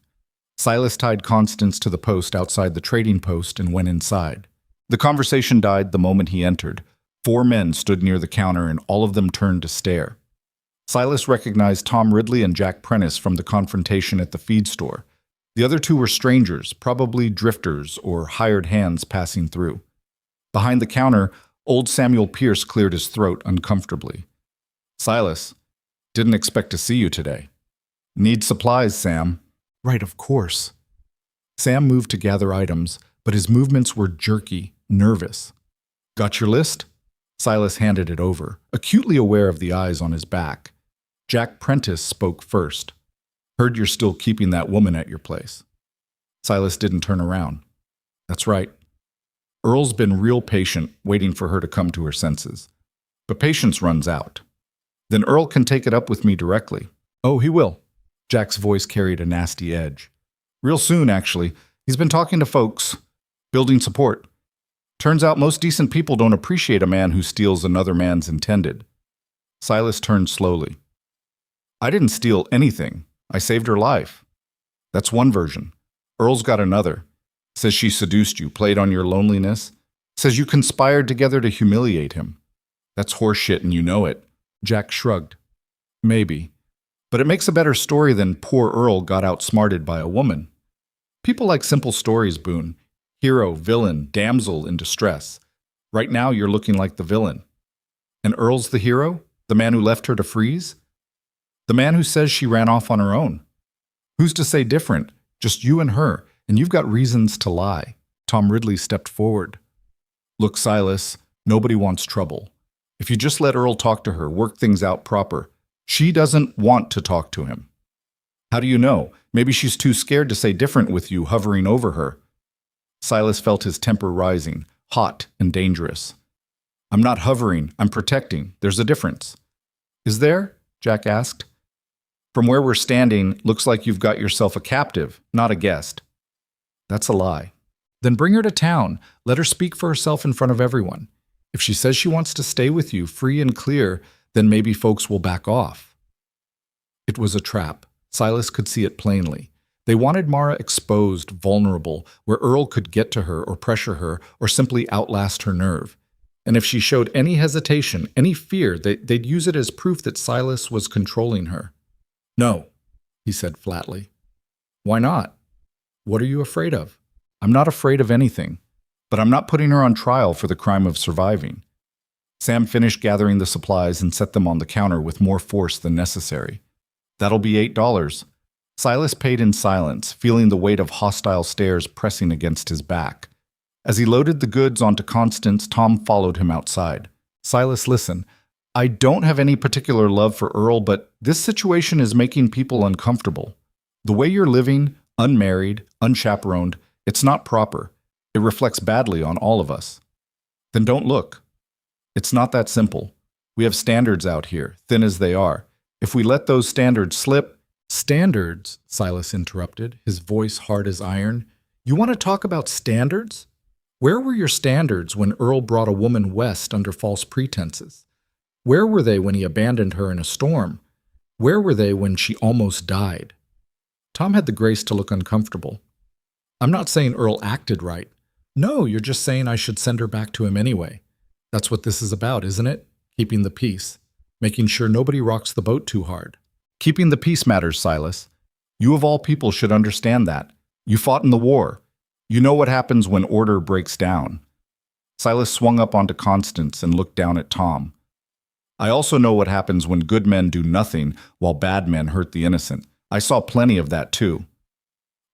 Silas tied Constance to the post outside the trading post and went inside. The conversation died the moment he entered. 4 men stood near the counter and all of them turned to stare. Silas recognized Tom Ridley and Jack Prentice from the confrontation at the feed store. The other 2 were strangers, probably drifters or hired hands passing through. Behind the counter, old Samuel Pierce cleared his throat uncomfortably. Silas, didn't expect to see you today. Need supplies, Sam. Right, of course. Sam moved to gather items, but his movements were jerky, nervous. Got your list? Silas handed it over, acutely aware of the eyes on his back. Jack Prentice spoke first. Heard you're still keeping that woman at your place. Silas didn't turn around. That's right. Earl's been real patient, waiting for her to come to her senses. But patience runs out. Then Earl can take it up with me directly. Oh, he will. Jack's voice carried a nasty edge. Real soon, actually. He's been talking to folks, building support. Turns out most decent people don't appreciate a man who steals another man's intended. Silas turned slowly. I didn't steal anything. I saved her life. That's one version. Earl's got another. Says she seduced you, played on your loneliness. Says you conspired together to humiliate him. That's horseshit and you know it. Jack shrugged. Maybe. But it makes a better story than poor Earl got outsmarted by a woman. People like simple stories, Boone. Hero, villain, damsel in distress. Right now you're looking like the villain. And Earl's the hero? The man who left her to freeze? The man who says she ran off on her own. Who's to say different? Just you and her, and you've got reasons to lie. Tom Ridley stepped forward. Look, Silas, nobody wants trouble. If you just let Earl talk to her, work things out proper, she doesn't want to talk to him. How do you know? Maybe she's too scared to say different with you hovering over her. Silas felt his temper rising, hot and dangerous. I'm not hovering, I'm protecting. There's a difference. Is there? Jack asked. From where we're standing, looks like you've got yourself a captive, not a guest. That's a lie. Then bring her to town. Let her speak for herself in front of everyone. If she says she wants to stay with you free and clear, then maybe folks will back off. It was a trap. Silas could see it plainly. They wanted Mara exposed, vulnerable, where Earl could get to her or pressure her or simply outlast her nerve. And if she showed any hesitation, any fear, they'd use it as proof that Silas was controlling her. No, he said flatly. Why not? What are you afraid of? I'm not afraid of anything, but I'm not putting her on trial for the crime of surviving. Sam finished gathering the supplies and set them on the counter with more force than necessary. That'll be $8. Silas paid in silence, feeling the weight of hostile stares pressing against his back. As he loaded the goods onto Constance, Tom followed him outside. Silas, listen, I don't have any particular love for Earl, but this situation is making people uncomfortable. The way you're living, unmarried, unchaperoned, it's not proper. It reflects badly on all of us. Then don't look. It's not that simple. We have standards out here, thin as they are. If we let those standards slip— Standards, Silas interrupted, his voice hard as iron. You want to talk about standards? Where were your standards when Earl brought a woman west under false pretenses? Where were they when he abandoned her in a storm? Where were they when she almost died? Tom had the grace to look uncomfortable. I'm not saying Earl acted right. No, you're just saying I should send her back to him anyway. That's what this is about, isn't it? Keeping the peace. Making sure nobody rocks the boat too hard. Keeping the peace matters, Silas. You of all people should understand that. You fought in the war. You know what happens when order breaks down. Silas swung up onto Constance and looked down at Tom. I also know what happens when good men do nothing while bad men hurt the innocent. I saw plenty of that too.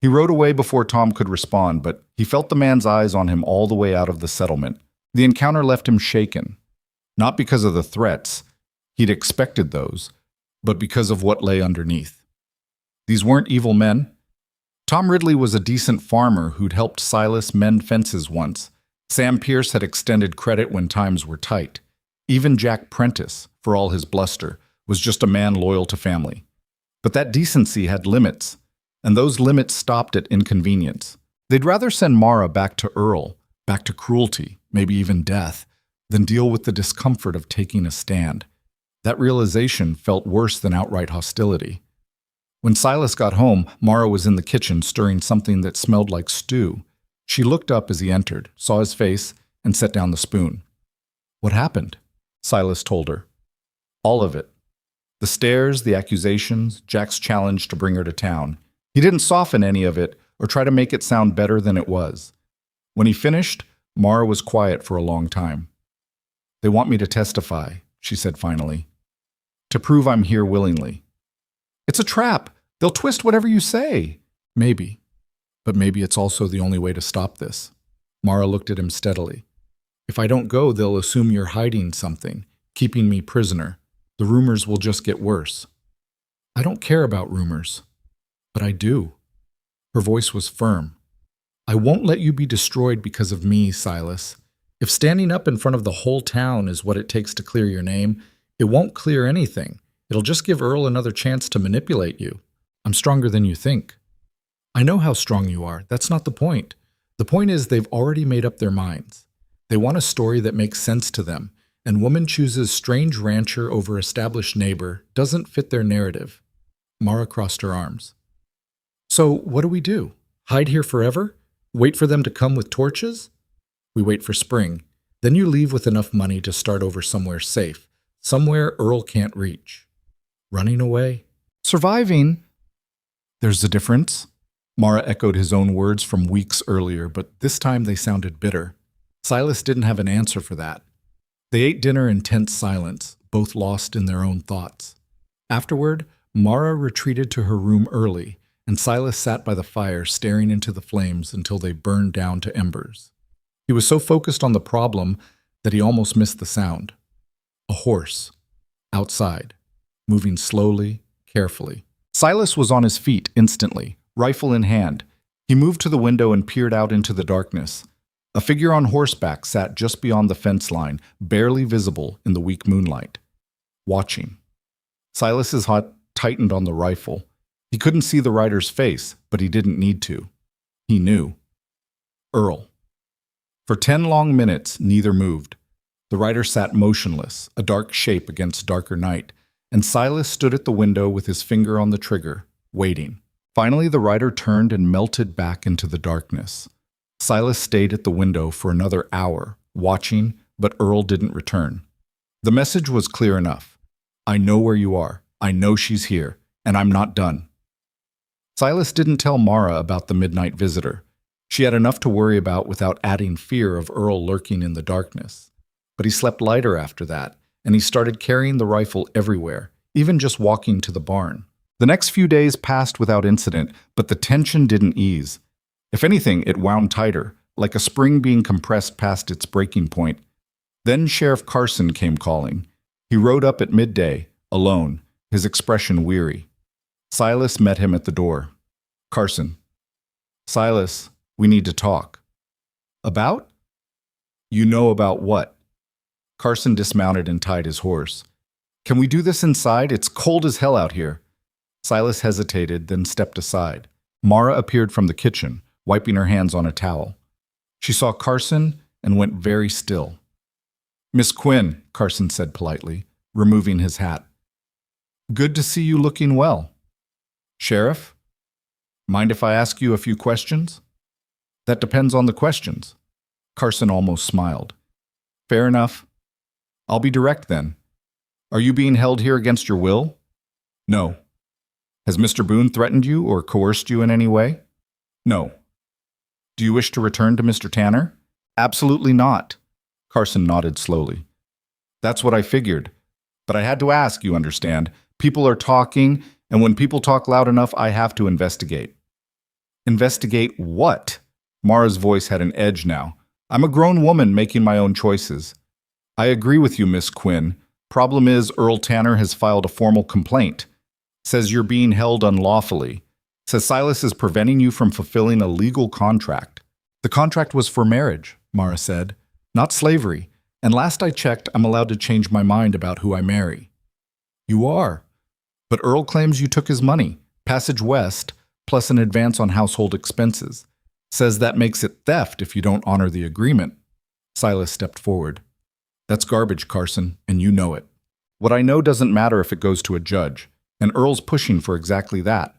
He rode away before Tom could respond, but he felt the man's eyes on him all the way out of the settlement. The encounter left him shaken. Not because of the threats. He'd expected those. But because of what lay underneath. These weren't evil men. Tom Ridley was a decent farmer who'd helped Silas mend fences once. Sam Pierce had extended credit when times were tight. Even Jack Prentice, for all his bluster, was just a man loyal to family. But that decency had limits, and those limits stopped at inconvenience. They'd rather send Mara back to Earl, back to cruelty, maybe even death, than deal with the discomfort of taking a stand. That realization felt worse than outright hostility. When Silas got home, Mara was in the kitchen stirring something that smelled like stew. She looked up as he entered, saw his face, and set down the spoon. What happened? Silas told her. All of it. The stares, the accusations, Jack's challenge to bring her to town. He didn't soften any of it or try to make it sound better than it was. When he finished, Mara was quiet for a long time. They want me to testify, she said finally. To prove I'm here willingly. It's a trap. They'll twist whatever you say. Maybe. But maybe it's also the only way to stop this. Mara looked at him steadily. If I don't go, they'll assume you're hiding something, keeping me prisoner. The rumors will just get worse. I don't care about rumors. But I do. Her voice was firm. I won't let you be destroyed because of me, Silas. If standing up in front of the whole town is what it takes to clear your name, it won't clear anything. It'll just give Earl another chance to manipulate you. I'm stronger than you think. I know how strong you are. That's not the point. The point is they've already made up their minds. They want a story that makes sense to them, and woman chooses strange rancher over established neighbor doesn't fit their narrative. Mara crossed her arms. So what do? Hide here forever? Wait for them to come with torches? We wait for spring. Then you leave with enough money to start over somewhere safe. Somewhere Earl can't reach. Running away? Surviving? There's a difference. Mara echoed his own words from weeks earlier, but this time they sounded bitter. Silas didn't have an answer for that. They ate dinner in tense silence, both lost in their own thoughts. Afterward, Mara retreated to her room early, and Silas sat by the fire staring into the flames until they burned down to embers. He was so focused on the problem that he almost missed the sound. A horse. Outside. Moving slowly, carefully. Silas was on his feet instantly, rifle in hand. He moved to the window and peered out into the darkness. A figure on horseback sat just beyond the fence line, barely visible in the weak moonlight. Watching. Silas's heart tightened on the rifle. He couldn't see the rider's face, but he didn't need to. He knew. Earl. For 10 long minutes, neither moved. The rider sat motionless, a dark shape against darker night, and Silas stood at the window with his finger on the trigger, waiting. Finally, the rider turned and melted back into the darkness. Silas stayed at the window for another hour, watching, but Earl didn't return. The message was clear enough. I know where you are. I know she's here, and I'm not done. Silas didn't tell Mara about the midnight visitor. She had enough to worry about without adding fear of Earl lurking in the darkness. But he slept lighter after that, and he started carrying the rifle everywhere, even just walking to the barn. The next few days passed without incident, but the tension didn't ease. If anything, it wound tighter, like a spring being compressed past its breaking point. Then Sheriff Carson came calling. He rode up at midday, alone, his expression weary. Silas met him at the door. Carson. Silas, we need to talk. About? You know about what? Carson dismounted and tied his horse. Can we do this inside? It's cold as hell out here. Silas hesitated, then stepped aside. Mara appeared from the kitchen, wiping her hands on a towel. She saw Carson and went very still. Miss Quinn, Carson said politely, removing his hat. Good to see you looking well. Sheriff? Mind if I ask you a few questions? That depends on the questions. Carson almost smiled. Fair enough. I'll be direct then. Are you being held here against your will? No. Has Mr. Boone threatened you or coerced you in any way? No. Do you wish to return to Mr. Tanner? Absolutely not. Carson nodded slowly. That's what I figured. But I had to ask, you understand. People are talking, and when people talk loud enough, I have to investigate. Investigate what? Mara's voice had an edge now. I'm a grown woman making my own choices. I agree with you, Miss Quinn. Problem is, Earl Tanner has filed a formal complaint. Says you're being held unlawfully. Says Silas is preventing you from fulfilling a legal contract. The contract was for marriage, Mara said, not slavery. And last I checked, I'm allowed to change my mind about who I marry. You are. But Earl claims you took his money, passage west, plus an advance on household expenses. Says that makes it theft if you don't honor the agreement. Silas stepped forward. That's garbage, Carson, and you know it. What I know doesn't matter if it goes to a judge, and Earl's pushing for exactly that.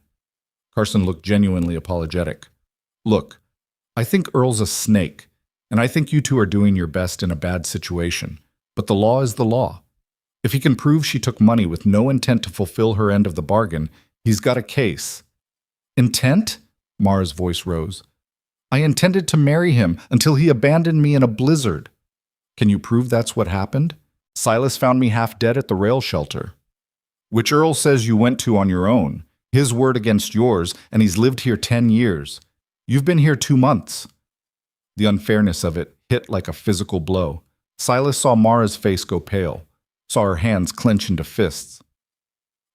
Carson looked genuinely apologetic. Look, I think Earl's a snake, and I think you two are doing your best in a bad situation, but the law is the law. If he can prove she took money with no intent to fulfill her end of the bargain, he's got a case. Intent? Mara's voice rose. I intended to marry him until he abandoned me in a blizzard. Can you prove that's what happened? Silas found me half dead at the rail shelter, which Earl says you went to on your own. His word against yours, and he's lived here 10 years. You've been here 2 months. The unfairness of it hit like a physical blow. Silas saw Mara's face go pale, saw her hands clench into fists.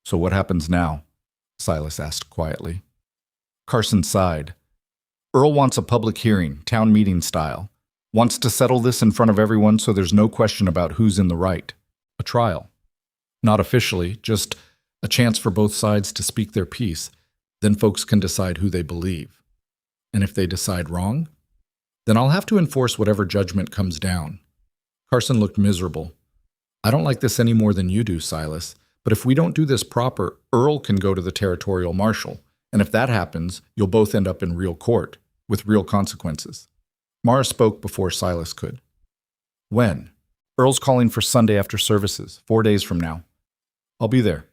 So what happens now? Silas asked quietly. Carson sighed. Earl wants a public hearing, town meeting style. Wants to settle this in front of everyone so there's no question about who's in the right. A trial. Not officially, just a chance for both sides to speak their piece. Then folks can decide who they believe. And if they decide wrong, then I'll have to enforce whatever judgment comes down. Carson looked miserable. I don't like this any more than you do, Silas, but if we don't do this proper, Earl can go to the territorial marshal, and if that happens, you'll both end up in real court, with real consequences. Mara spoke before Silas could. When? Earl's calling for Sunday after services, 4 days from now. I'll be there.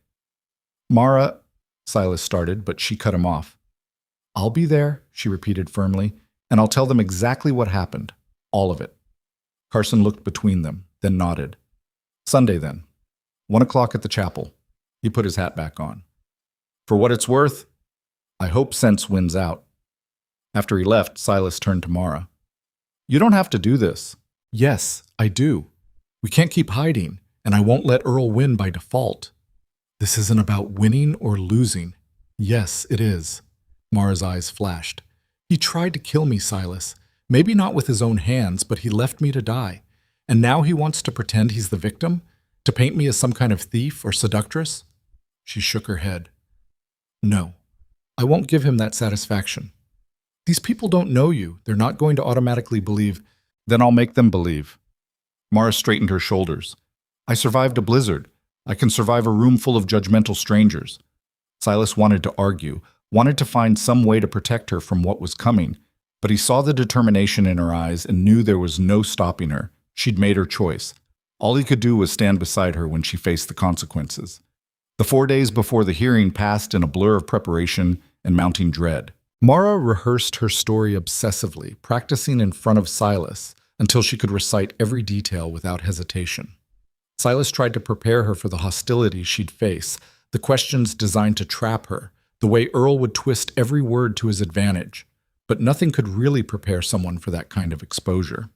Mara, Silas started, but she cut him off. I'll be there, she repeated firmly, and I'll tell them exactly what happened, all of it. Carson looked between them, then nodded. Sunday, then. 1 o'clock at the chapel. He put his hat back on. For what it's worth, I hope sense wins out. After he left, Silas turned to Mara. You don't have to do this. Yes, I do. We can't keep hiding, and I won't let Earl win by default. This isn't about winning or losing. Yes, it is. Mara's eyes flashed. He tried to kill me, Silas. Maybe not with his own hands, but he left me to die. And now he wants to pretend he's the victim? To paint me as some kind of thief or seductress? She shook her head. No, I won't give him that satisfaction. These people don't know you. They're not going to automatically believe. Then I'll make them believe. Mara straightened her shoulders. I survived a blizzard. I can survive a room full of judgmental strangers. Silas wanted to argue, wanted to find some way to protect her from what was coming, but he saw the determination in her eyes and knew there was no stopping her. She'd made her choice. All he could do was stand beside her when she faced the consequences. The 4 days before the hearing passed in a blur of preparation and mounting dread. Mara rehearsed her story obsessively, practicing in front of Silas until she could recite every detail without hesitation. Silas tried to prepare her for the hostility she'd face, the questions designed to trap her, the way Earl would twist every word to his advantage. But nothing could really prepare someone for that kind of exposure.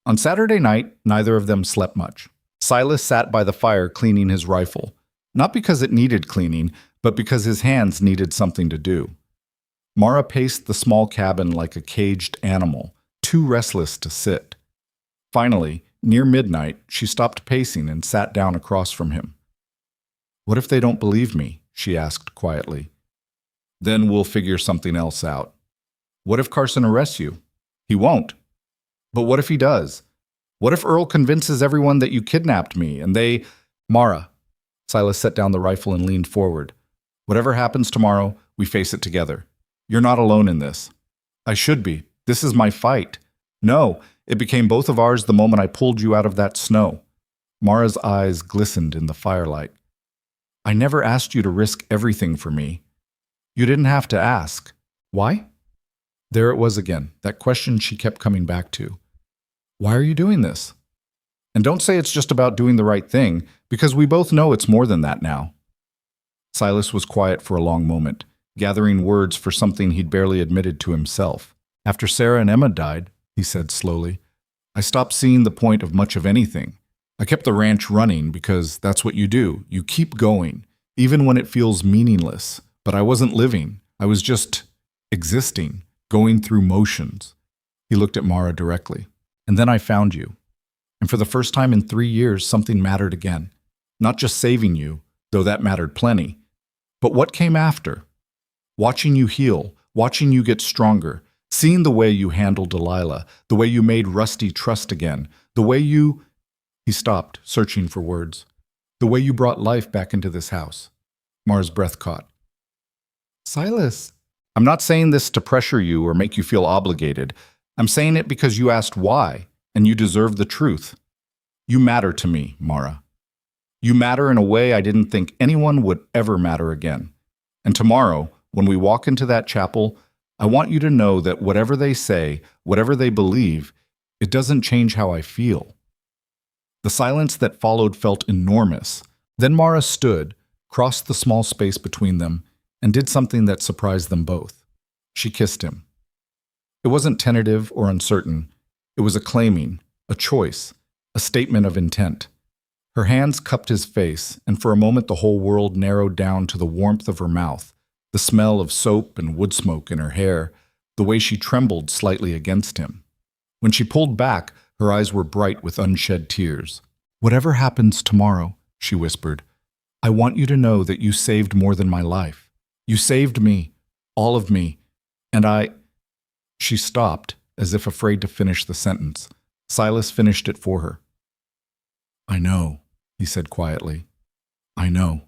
On Saturday night, neither of them slept much. Silas sat by the fire cleaning his rifle, not because it needed cleaning, but because his hands needed something to do. Mara paced the small cabin like a caged animal, too restless to sit. Finally, near midnight, she stopped pacing and sat down across from him. "What if they don't believe me?" she asked quietly. "Then we'll figure something else out." "What if Carson arrests you?" "He won't." "But what if he does? What if Earl convinces everyone that you kidnapped me and they—" "Mara." Silas set down the rifle and leaned forward. "Whatever happens tomorrow, we face it together. You're not alone in this." "I should be. This is my fight." "No, it became both of ours the moment I pulled you out of that snow." Mara's eyes glistened in the firelight. "I never asked you to risk everything for me." "You didn't have to ask." "Why?" There it was again, that question she kept coming back to. "Why are you doing this?" "And don't say it's just about doing the right thing, because we both know it's more than that now." Silas was quiet for a long moment, gathering words for something he'd barely admitted to himself. "After Sarah and Emma died," he said slowly, "I stopped seeing the point of much of anything. I kept the ranch running because that's what you do. You keep going, even when it feels meaningless. But I wasn't living. I was just existing, going through motions." He looked at Mara directly. "And then I found you. And for the first time in 3 years, something mattered again. Not just saving you, though that mattered plenty, but what came after. Watching you heal, watching you get stronger, seeing the way you handled Delilah, the way you made Rusty trust again, the way you—" He stopped, searching for words. "The way you brought life back into this house." Mara's breath caught. "Silas." "I'm not saying this to pressure you or make you feel obligated. I'm saying it because you asked why, and you deserve the truth. You matter to me, Mara. You matter in a way I didn't think anyone would ever matter again. And tomorrow, when we walk into that chapel, I want you to know that whatever they say, whatever they believe, it doesn't change how I feel." The silence that followed felt enormous. Then Mara stood, crossed the small space between them, and did something that surprised them both. She kissed him. It wasn't tentative or uncertain. It was a claiming, a choice, a statement of intent. Her hands cupped his face, and for a moment the whole world narrowed down to the warmth of her mouth, the smell of soap and wood smoke in her hair, the way she trembled slightly against him. When she pulled back, her eyes were bright with unshed tears. "Whatever happens tomorrow," she whispered, "I want you to know that you saved more than my life. You saved me, all of me, and I—" She stopped, as if afraid to finish the sentence. Silas finished it for her. "I know," he said quietly. "I know."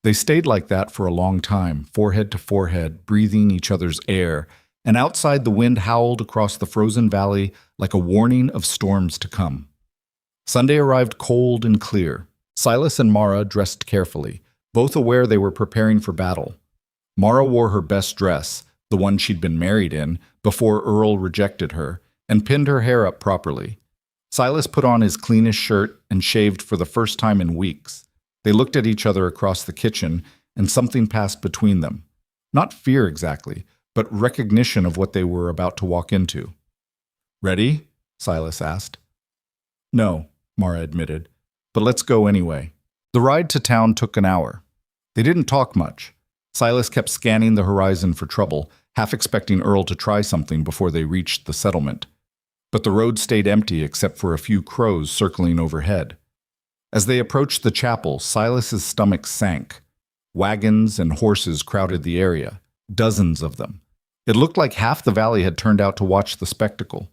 They stayed like that for a long time, forehead to forehead, breathing each other's air, and outside the wind howled across the frozen valley like a warning of storms to come. Sunday arrived cold and clear. Silas and Mara dressed carefully, both aware they were preparing for battle. Mara wore her best dress, the one she'd been married in, before Earl rejected her, and pinned her hair up properly. Silas put on his cleanest shirt and shaved for the first time in weeks. They looked at each other across the kitchen, and something passed between them. Not fear exactly, but recognition of what they were about to walk into. "Ready?" Silas asked. "No," Mara admitted, "but let's go anyway." The ride to town took an hour. They didn't talk much. Silas kept scanning the horizon for trouble, half expecting Earl to try something before they reached the settlement. But the road stayed empty except for a few crows circling overhead. As they approached the chapel, Silas's stomach sank. Wagons and horses crowded the area, dozens of them. It looked like half the valley had turned out to watch the spectacle.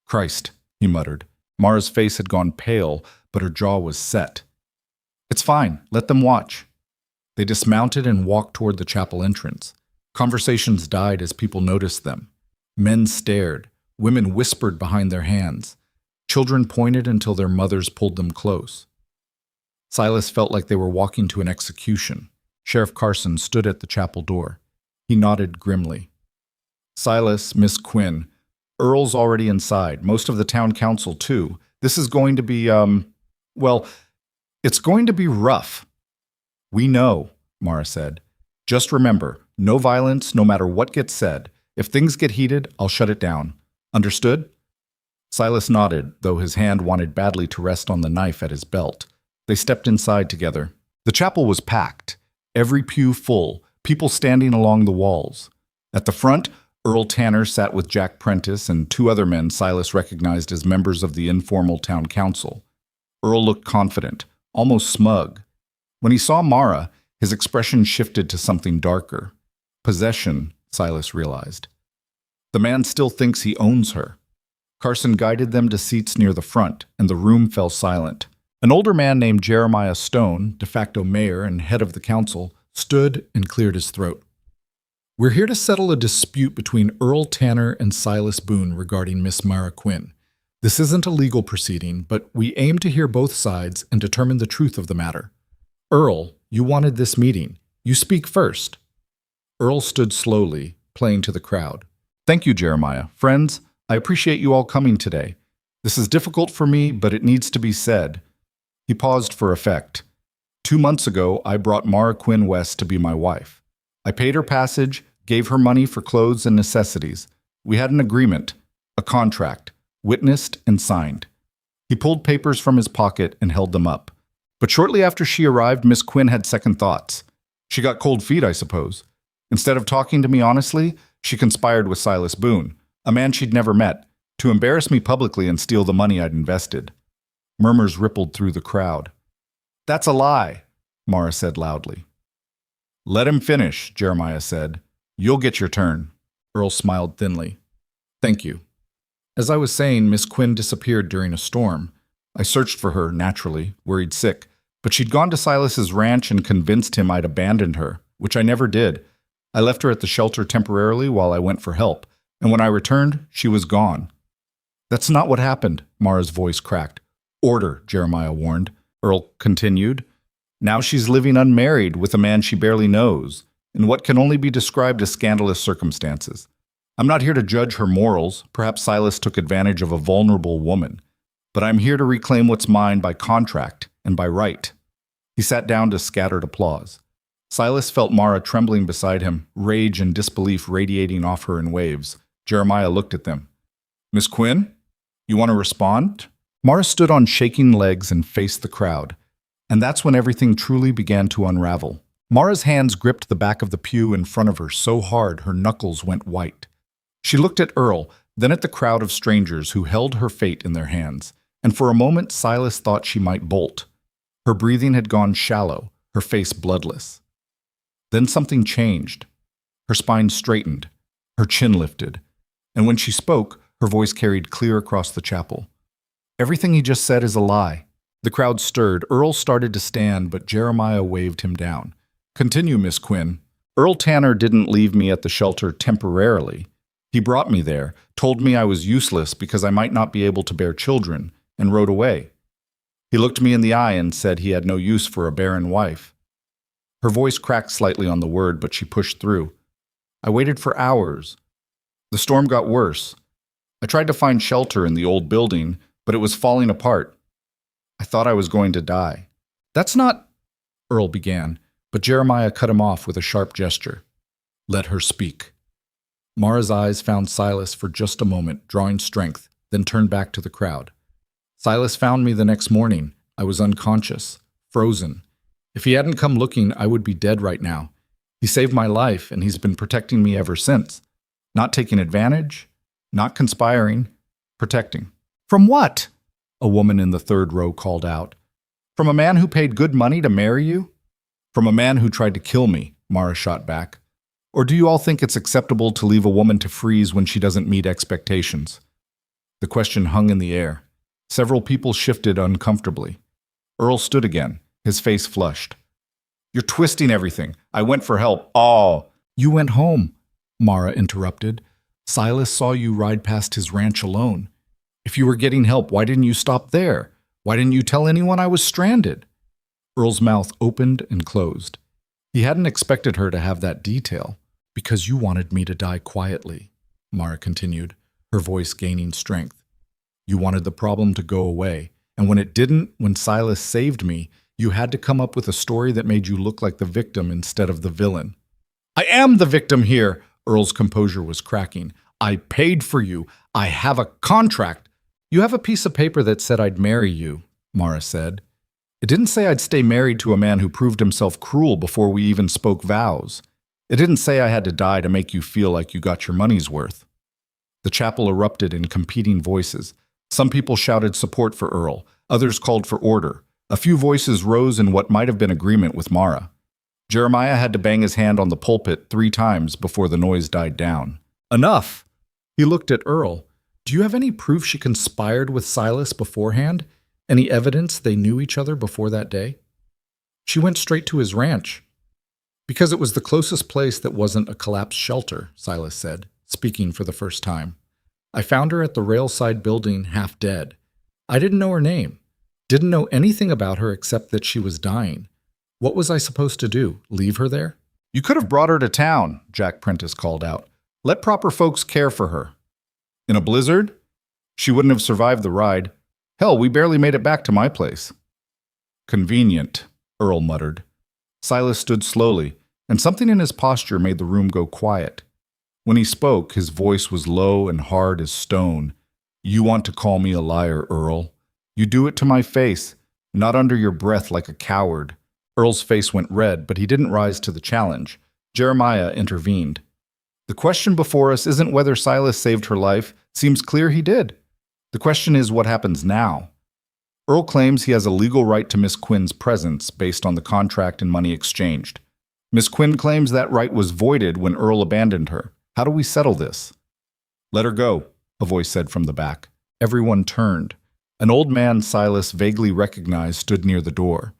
"Christ," he muttered. Mara's face had gone pale, but her jaw was set. "It's fine. Let them watch." They dismounted and walked toward the chapel entrance. Conversations died as people noticed them. Men stared. Women whispered behind their hands. Children pointed until their mothers pulled them close. Silas felt like they were walking to an execution. Sheriff Carson stood at the chapel door. He nodded grimly. "Silas, Miss Quinn, Earl's already inside. Most of the town council, too. This is going to be, well, it's going to be rough." "We know," Mara said. "Just remember, no violence, no matter what gets said. If things get heated, I'll shut it down. Understood?" Silas nodded, though his hand wanted badly to rest on the knife at his belt. They stepped inside together. The chapel was packed, every pew full, people standing along the walls. At the front, Earl Tanner sat with Jack Prentice and two other men Silas recognized as members of the informal town council. Earl looked confident, almost smug. When he saw Mara, his expression shifted to something darker. Possession, Silas realized. The man still thinks he owns her. Carson guided them to seats near the front, and the room fell silent. An older man named Jeremiah Stone, de facto mayor and head of the council, stood and cleared his throat. "We're here to settle a dispute between Earl Tanner and Silas Boone regarding Miss Mara Quinn. This isn't a legal proceeding, but we aim to hear both sides and determine the truth of the matter. Earl, you wanted this meeting. You speak first." Earl stood slowly, playing to the crowd. "Thank you, Jeremiah. Friends, I appreciate you all coming today. This is difficult for me, but it needs to be said." He paused for effect. 2 months ago, I brought Mara Quinn west to be my wife. I paid her passage, gave her money for clothes and necessities. We had an agreement, a contract, witnessed and signed. He pulled papers from his pocket and held them up. But shortly after she arrived, Miss Quinn had second thoughts. She got cold feet, I suppose. Instead of talking to me honestly, she conspired with Silas Boone, a man she'd never met, to embarrass me publicly and steal the money I'd invested. Murmurs rippled through the crowd. "That's a lie," Mara said loudly. "Let him finish," Jeremiah said. "You'll get your turn." Earl smiled thinly. "Thank you. As I was saying, Miss Quinn disappeared during a storm. I searched for her, naturally, worried sick, but she'd gone to Silas's ranch and convinced him I'd abandoned her, which I never did. I left her at the shelter temporarily while I went for help, and when I returned, she was gone." "That's not what happened," Mara's voice cracked. "Order," Jeremiah warned. Earl continued. "Now she's living unmarried with a man she barely knows, in what can only be described as scandalous circumstances. I'm not here to judge her morals. Perhaps Silas took advantage of a vulnerable woman. But I'm here to reclaim what's mine by contract and by right." He sat down to scattered applause. Silas felt Mara trembling beside him, rage and disbelief radiating off her in waves. Jeremiah looked at them. "Miss Quinn, you want to respond?" Mara stood on shaking legs and faced the crowd. And that's when everything truly began to unravel. Mara's hands gripped the back of the pew in front of her so hard her knuckles went white. She looked at Earl, then at the crowd of strangers who held her fate in their hands, and for a moment Silas thought she might bolt. Her breathing had gone shallow, her face bloodless. Then something changed. Her spine straightened, her chin lifted, and when she spoke, her voice carried clear across the chapel. "Everything he just said is a lie." The crowd stirred. Earl started to stand, but Jeremiah waved him down. "Continue, Miss Quinn. Earl Tanner didn't leave me at the shelter temporarily. He brought me there, told me I was useless because I might not be able to bear children, and rode away. He looked me in the eye and said he had no use for a barren wife." Her voice cracked slightly on the word, but she pushed through. "I waited for hours. The storm got worse. I tried to find shelter in the old building, but it was falling apart. I thought I was going to die." "That's not—" Earl began, but Jeremiah cut him off with a sharp gesture. "Let her speak." Mara's eyes found Silas for just a moment, drawing strength, then turned back to the crowd. "Silas found me the next morning. I was unconscious, frozen. If he hadn't come looking, I would be dead right now. He saved my life, and he's been protecting me ever since. Not taking advantage, not conspiring, protecting." "From what?" a woman in the third row called out. "From a man who paid good money to marry you?" "From a man who tried to kill me," Mara shot back. "Or do you all think it's acceptable to leave a woman to freeze when she doesn't meet expectations?" The question hung in the air. Several people shifted uncomfortably. Earl stood again, his face flushed. You're twisting everything. I went for help. Oh, you went home, Mara interrupted. Silas saw you ride past his ranch alone. If you were getting help, why didn't you stop there? Why didn't you tell anyone I was stranded? Earl's mouth opened and closed. He hadn't expected her to have that detail. Because you wanted me to die quietly, Mara continued, her voice gaining strength. You wanted the problem to go away, and when it didn't, when Silas saved me, you had to come up with a story that made you look like the victim instead of the villain. I am the victim here, Earl's composure was cracking. I paid for you. I have a contract. You have a piece of paper that said I'd marry you, Mara said. It didn't say I'd stay married to a man who proved himself cruel before we even spoke vows. It didn't say I had to die to make you feel like you got your money's worth. The chapel erupted in competing voices. Some people shouted support for Earl. Others called for order. A few voices rose in what might have been agreement with Mara. Jeremiah had to bang his hand on the pulpit 3 times before the noise died down. Enough! He looked at Earl. Do you have any proof she conspired with Silas beforehand? Any evidence they knew each other before that day? She went straight to his ranch. Because it was the closest place that wasn't a collapsed shelter, Silas said, speaking for the first time. I found her at the railside building half dead. I didn't know her name. Didn't know anything about her except that she was dying. What was I supposed to do? Leave her there? You could have brought her to town, Jack Prentice called out. Let proper folks care for her. In a blizzard? She wouldn't have survived the ride. Hell, we barely made it back to my place. Convenient, Earl muttered. Silas stood slowly, and something in his posture made the room go quiet. When he spoke, his voice was low and hard as stone. You want to call me a liar, Earl. You do it to my face, not under your breath like a coward. Earl's face went red, but he didn't rise to the challenge. Jeremiah intervened. The question before us isn't whether Silas saved her life. Seems clear he did. The question is what happens now. Earl claims he has a legal right to Miss Quinn's presence based on the contract and money exchanged. Miss Quinn claims that right was voided when Earl abandoned her. How do we settle this? Let her go, a voice said from the back. Everyone turned. An old man Silas vaguely recognized stood near the door.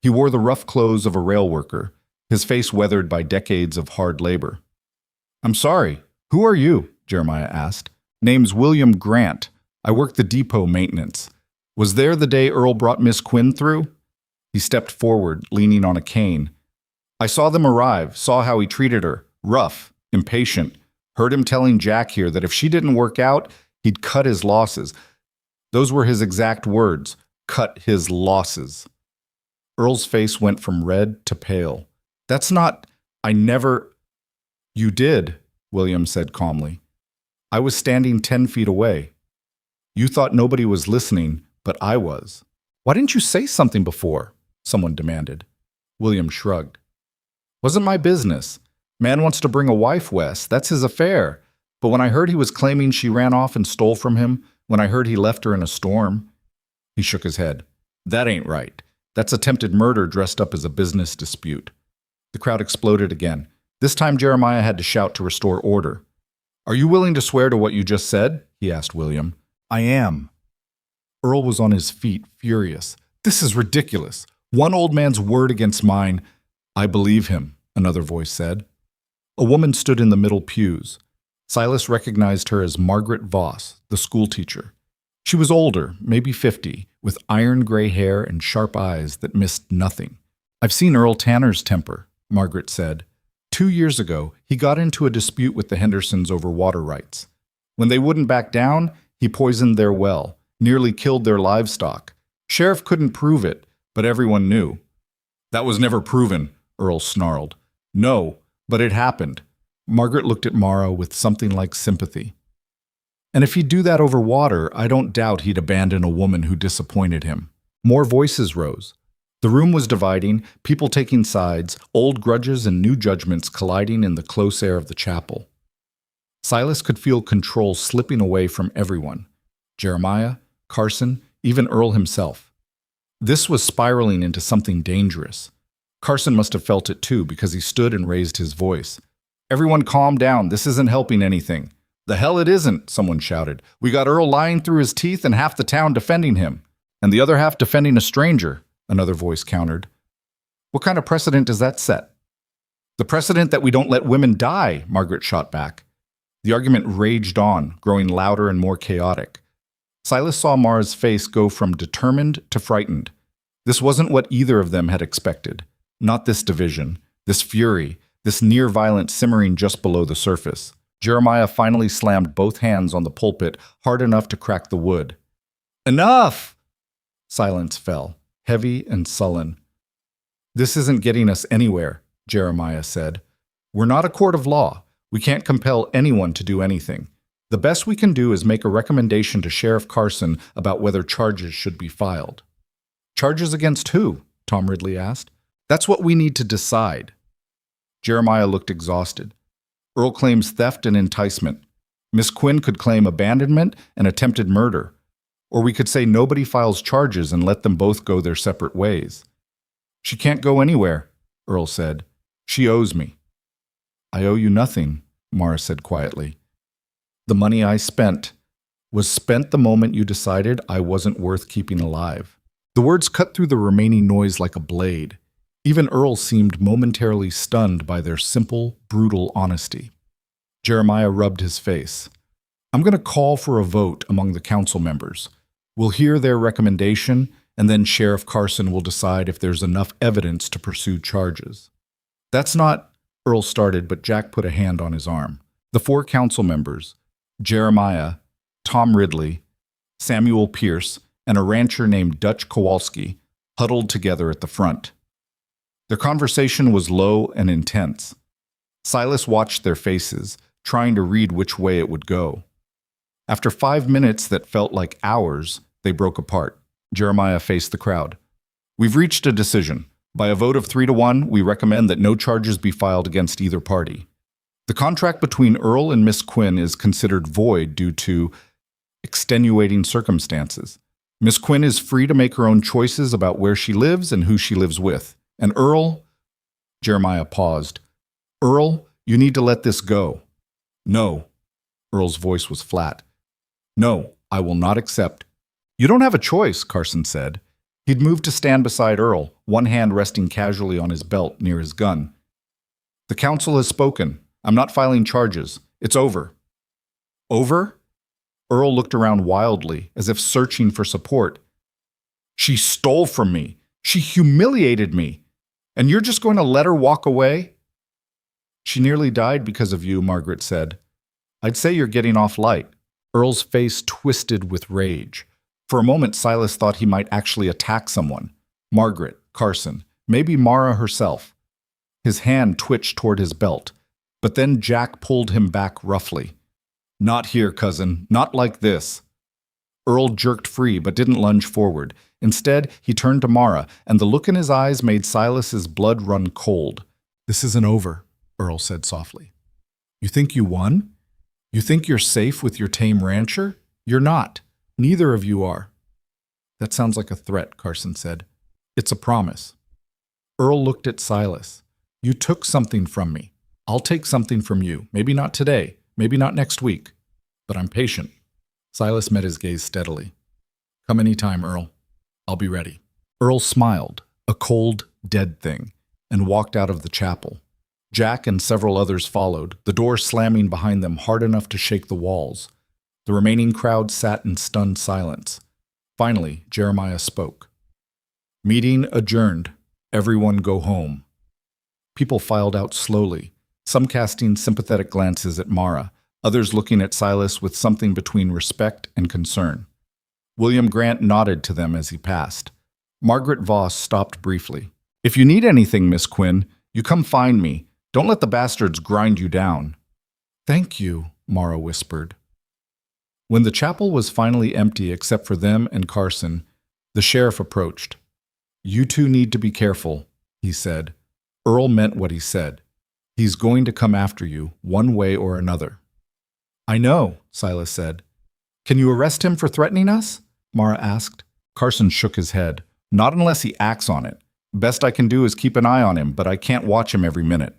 He wore the rough clothes of a rail worker, his face weathered by decades of hard labor. I'm sorry, who are you? Jeremiah asked. Name's William Grant. I work the depot maintenance. Was there the day Earl brought Miss Quinn through? He stepped forward, leaning on a cane. I saw them arrive, saw how he treated her, rough, impatient. Heard him telling Jack here that if she didn't work out, he'd cut his losses. Those were his exact words, cut his losses. Earl's face went from red to pale. That's not, I never... You did, William said calmly. I was standing 10 feet away. You thought nobody was listening, but I was. Why didn't you say something before? Someone demanded. William shrugged. Wasn't my business. Man wants to bring a wife west. That's his affair. But when I heard he was claiming she ran off and stole from him, when I heard he left her in a storm, he shook his head. That ain't right. That's attempted murder dressed up as a business dispute. The crowd exploded again. This time Jeremiah had to shout to restore order. Are you willing to swear to what you just said? He asked William. I am. Earl was on his feet, furious. This is ridiculous. One old man's word against mine. I believe him, another voice said. A woman stood in the middle pews. Silas recognized her as Margaret Voss, the schoolteacher. She was older, maybe 50, with iron gray hair and sharp eyes that missed nothing. I've seen Earl Tanner's temper, Margaret said. 2 years ago, he got into a dispute with the Hendersons over water rights. When they wouldn't back down, he poisoned their well, nearly killed their livestock. Sheriff couldn't prove it, but everyone knew. That was never proven, Earl snarled. No, but it happened. Margaret looked at Mara with something like sympathy. And if he'd do that over water, I don't doubt he'd abandon a woman who disappointed him. More voices rose. The room was dividing, people taking sides, old grudges and new judgments colliding in the close air of the chapel. Silas could feel control slipping away from everyone. Jeremiah, Carson, even Earl himself. This was spiraling into something dangerous. Carson must have felt it too because he stood and raised his voice. Everyone calm down, this isn't helping anything. The hell it isn't, someone shouted. We got Earl lying through his teeth and half the town defending him. And the other half defending a stranger, another voice countered. What kind of precedent does that set? The precedent that we don't let women die, Margaret shot back. The argument raged on, growing louder and more chaotic. Silas saw Mara's face go from determined to frightened. This wasn't what either of them had expected. Not this division, this fury, this near-violence simmering just below the surface. Jeremiah finally slammed both hands on the pulpit hard enough to crack the wood. Enough! Silence fell, heavy and sullen. This isn't getting us anywhere, Jeremiah said. We're not a court of law. We can't compel anyone to do anything. The best we can do is make a recommendation to Sheriff Carson about whether charges should be filed. Charges against who? Tom Ridley asked. That's what we need to decide. Jeremiah looked exhausted. Earl claims theft and enticement. Miss Quinn could claim abandonment and attempted murder. Or we could say nobody files charges and let them both go their separate ways. She can't go anywhere, Earl said. She owes me. I owe you nothing, Mara said quietly. The money I spent was spent the moment you decided I wasn't worth keeping alive. The words cut through the remaining noise like a blade. Even Earl seemed momentarily stunned by their simple, brutal honesty. Jeremiah rubbed his face. I'm going to call for a vote among the council members. We'll hear their recommendation, and then Sheriff Carson will decide if there's enough evidence to pursue charges. That's not, Earl started, but Jack put a hand on his arm. The 4 council members, Jeremiah, Tom Ridley, Samuel Pierce, and a rancher named Dutch Kowalski, huddled together at the front. Their conversation was low and intense. Silas watched their faces, trying to read which way it would go. After 5 minutes that felt like hours, they broke apart. Jeremiah faced the crowd. We've reached a decision. By a vote of 3-1, we recommend that no charges be filed against either party. The contract between Earl and Miss Quinn is considered void due to extenuating circumstances. Miss Quinn is free to make her own choices about where she lives and who she lives with. And Earl, Jeremiah paused. Earl, you need to let this go. No. Earl's voice was flat. No, I will not accept. You don't have a choice, Carson said. He'd moved to stand beside Earl, one hand resting casually on his belt near his gun. The council has spoken. I'm not filing charges. It's over. Over? Earl looked around wildly, as if searching for support. She stole from me. She humiliated me. And you're just going to let her walk away? She nearly died because of you, Margaret said. I'd say you're getting off light. Earl's face twisted with rage. For a moment, Silas thought he might actually attack someone. Margaret, Carson, maybe Mara herself. His hand twitched toward his belt, but then Jack pulled him back roughly. Not here, cousin. Not like this. Earl jerked free, but didn't lunge forward. Instead, he turned to Mara, and the look in his eyes made Silas's blood run cold. This isn't over, Earl said softly. You think you won? You think you're safe with your tame rancher? You're not. Neither of you are. That sounds like a threat, Carson said. It's a promise. Earl looked at Silas. You took something from me. I'll take something from you. Maybe not today. Maybe not next week. But I'm patient. Silas met his gaze steadily. Come any time, Earl. I'll be ready. Earl smiled, a cold, dead thing, and walked out of the chapel. Jack and several others followed, the door slamming behind them hard enough to shake the walls. The remaining crowd sat in stunned silence. Finally, Jeremiah spoke. Meeting adjourned. Everyone go home. People filed out slowly, some casting sympathetic glances at Mara, others looking at Silas with something between respect and concern. William Grant nodded to them as he passed. Margaret Voss stopped briefly. If you need anything, Miss Quinn, you come find me. Don't let the bastards grind you down. Thank you, Mara whispered. When the chapel was finally empty except for them and Carson, the sheriff approached. You two need to be careful, he said. Earl meant what he said. He's going to come after you, one way or another. I know, Silas said. Can you arrest him for threatening us? Mara asked. Carson shook his head. Not unless he acts on it. Best I can do is keep an eye on him, but I can't watch him every minute.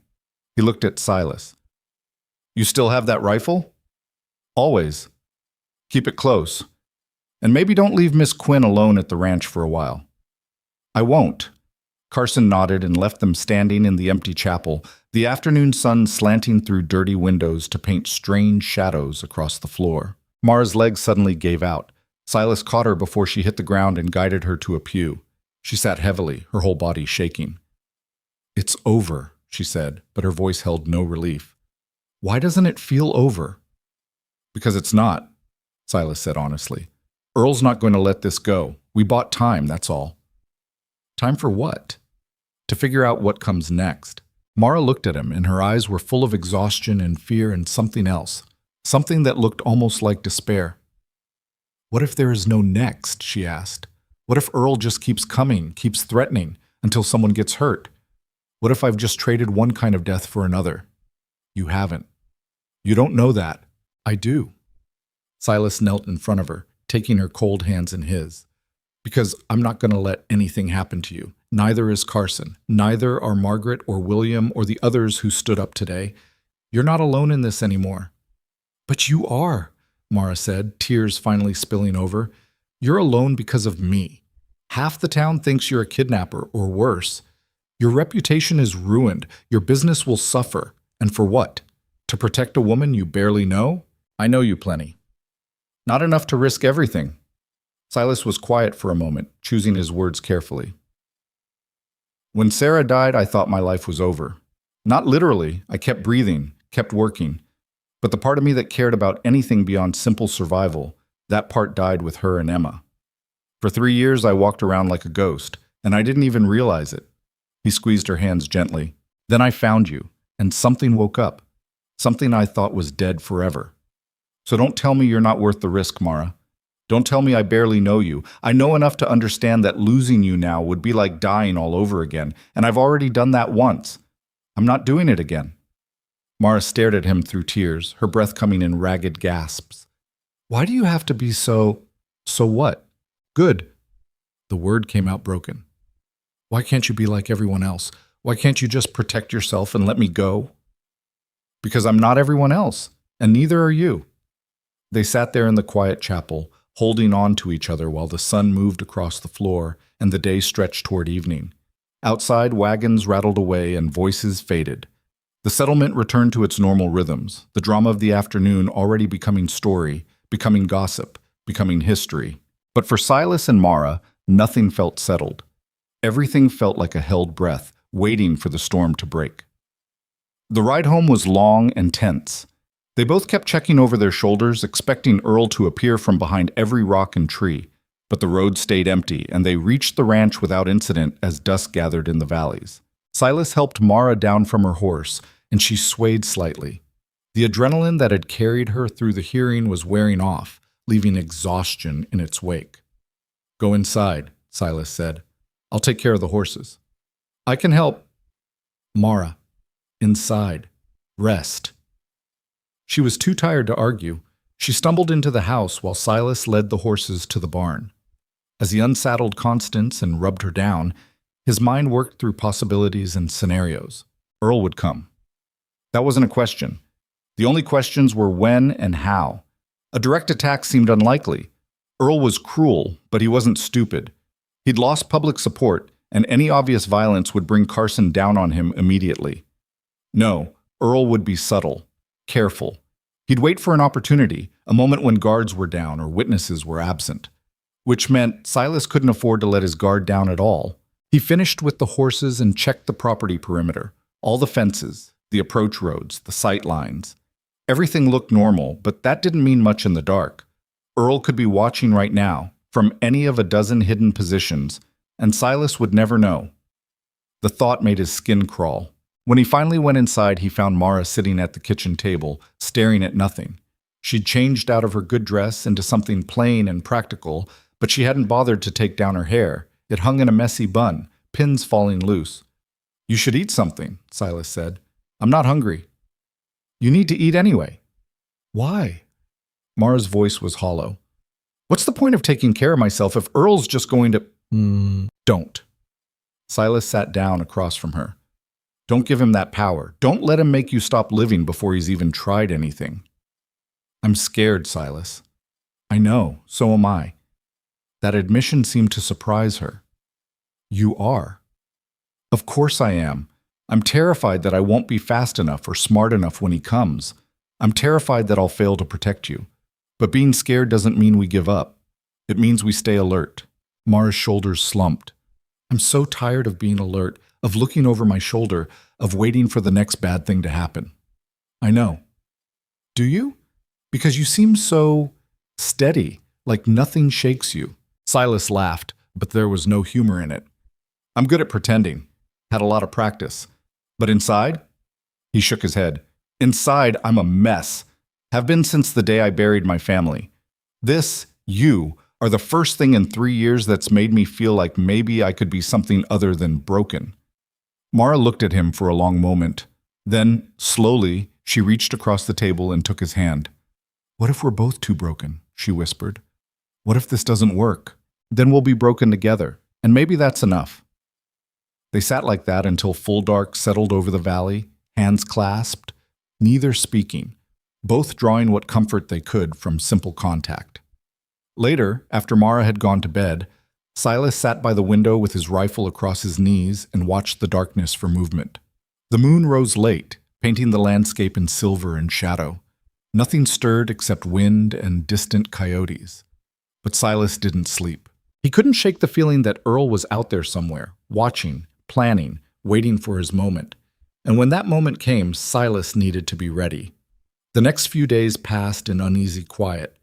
He looked at Silas. You still have that rifle? Always. Keep it close. And maybe don't leave Miss Quinn alone at the ranch for a while. I won't. Carson nodded and left them standing in the empty chapel, the afternoon sun slanting through dirty windows to paint strange shadows across the floor. Mara's legs suddenly gave out. Silas caught her before she hit the ground and guided her to a pew. She sat heavily, her whole body shaking. "It's over," she said, but her voice held no relief. "Why doesn't it feel over?" "Because it's not," Silas said honestly. "Earl's not going to let this go. We bought time, that's all." Time for what? To figure out what comes next. Mara looked at him, and her eyes were full of exhaustion and fear and something else, something that looked almost like despair. "What if there is no next?" she asked. "What if Earl just keeps coming, keeps threatening, until someone gets hurt? What if I've just traded one kind of death for another?" "You haven't. You don't know that." "I do." Silas knelt in front of her, taking her cold hands in his. "Because I'm not going to let anything happen to you. Neither is Carson. Neither are Margaret or William or the others who stood up today. You're not alone in this anymore." "But you are," Mara said, tears finally spilling over. "You're alone because of me. Half the town thinks you're a kidnapper, or worse. Your reputation is ruined. Your business will suffer. And for what? To protect a woman you barely know? I know you plenty. Not enough to risk everything." Silas was quiet for a moment, choosing his words carefully. "When Sarah died, I thought my life was over. Not literally. I kept breathing, kept working. But the part of me that cared about anything beyond simple survival, that part died with her and Emma. For 3 years, I walked around like a ghost, and I didn't even realize it." He squeezed her hands gently. "Then I found you, and something woke up. Something I thought was dead forever. So don't tell me you're not worth the risk, Mara. Don't tell me I barely know you. I know enough to understand that losing you now would be like dying all over again, and I've already done that once. I'm not doing it again." Mara stared at him through tears, her breath coming in ragged gasps. "Why do you have to be so what? Good?" The word came out broken. "Why can't you be like everyone else? Why can't you just protect yourself and let me go?" "Because I'm not everyone else, and neither are you." They sat there in the quiet chapel, holding on to each other while the sun moved across the floor and the day stretched toward evening. Outside, wagons rattled away and voices faded. The settlement returned to its normal rhythms, the drama of the afternoon already becoming story, becoming gossip, becoming history. But for Silas and Mara, nothing felt settled. Everything felt like a held breath, waiting for the storm to break. The ride home was long and tense. They both kept checking over their shoulders, expecting Earl to appear from behind every rock and tree. But the road stayed empty, and they reached the ranch without incident as dusk gathered in the valleys. Silas helped Mara down from her horse, and she swayed slightly. The adrenaline that had carried her through the hearing was wearing off, leaving exhaustion in its wake. "Go inside," Silas said. "I'll take care of the horses." "I can help." "Mara, inside. Rest." She was too tired to argue. She stumbled into the house while Silas led the horses to the barn. As he unsaddled Constance and rubbed her down, his mind worked through possibilities and scenarios. Earl would come. That wasn't a question. The only questions were when and how. A direct attack seemed unlikely. Earl was cruel, but he wasn't stupid. He'd lost public support, and any obvious violence would bring Carson down on him immediately. No, Earl would be subtle. Careful. He'd wait for an opportunity, a moment when guards were down or witnesses were absent. Which meant Silas couldn't afford to let his guard down at all. He finished with the horses and checked the property perimeter, all the fences, the approach roads, the sight lines. Everything looked normal, but that didn't mean much in the dark. Earl could be watching right now, from any of a dozen hidden positions, and Silas would never know. The thought made his skin crawl. When he finally went inside, he found Mara sitting at the kitchen table, staring at nothing. She'd changed out of her good dress into something plain and practical, but she hadn't bothered to take down her hair. It hung in a messy bun, pins falling loose. "You should eat something," Silas said. "I'm not hungry." "You need to eat anyway." "Why?" Mara's voice was hollow. "What's the point of taking care of myself if Earl's just going to—" "Don't." Silas sat down across from her. "Don't give him that power. Don't let him make you stop living before he's even tried anything." I'm scared, Silas. I know, so am I. That admission seemed to surprise her. You are. Of course I am. I'm terrified that I won't be fast enough or smart enough when he comes. I'm terrified that I'll fail to protect you. But being scared doesn't mean we give up. It means we stay alert. Mara's shoulders slumped. I'm so tired of being alert, of looking over my shoulder, of waiting for the next bad thing to happen. I know. Do you? Because you seem so steady, like nothing shakes you. Silas laughed, but there was no humor in it. I'm good at pretending. Had a lot of practice. But inside? He shook his head. Inside, I'm a mess. Have been since the day I buried my family. You, are the first thing in 3 years that's made me feel like maybe I could be something other than broken. Mara looked at him for a long moment. Then, slowly, she reached across the table and took his hand. What if we're both too broken? She whispered. What if this doesn't work? Then we'll be broken together, and maybe that's enough. They sat like that until full dark settled over the valley, hands clasped, neither speaking, both drawing what comfort they could from simple contact. Later, after Mara had gone to bed, Silas sat by the window with his rifle across his knees and watched the darkness for movement. The moon rose late, painting the landscape in silver and shadow. Nothing stirred except wind and distant coyotes. But Silas didn't sleep. He couldn't shake the feeling that Earl was out there somewhere, watching, planning, waiting for his moment. And when that moment came, Silas needed to be ready. The next few days passed in uneasy quiet.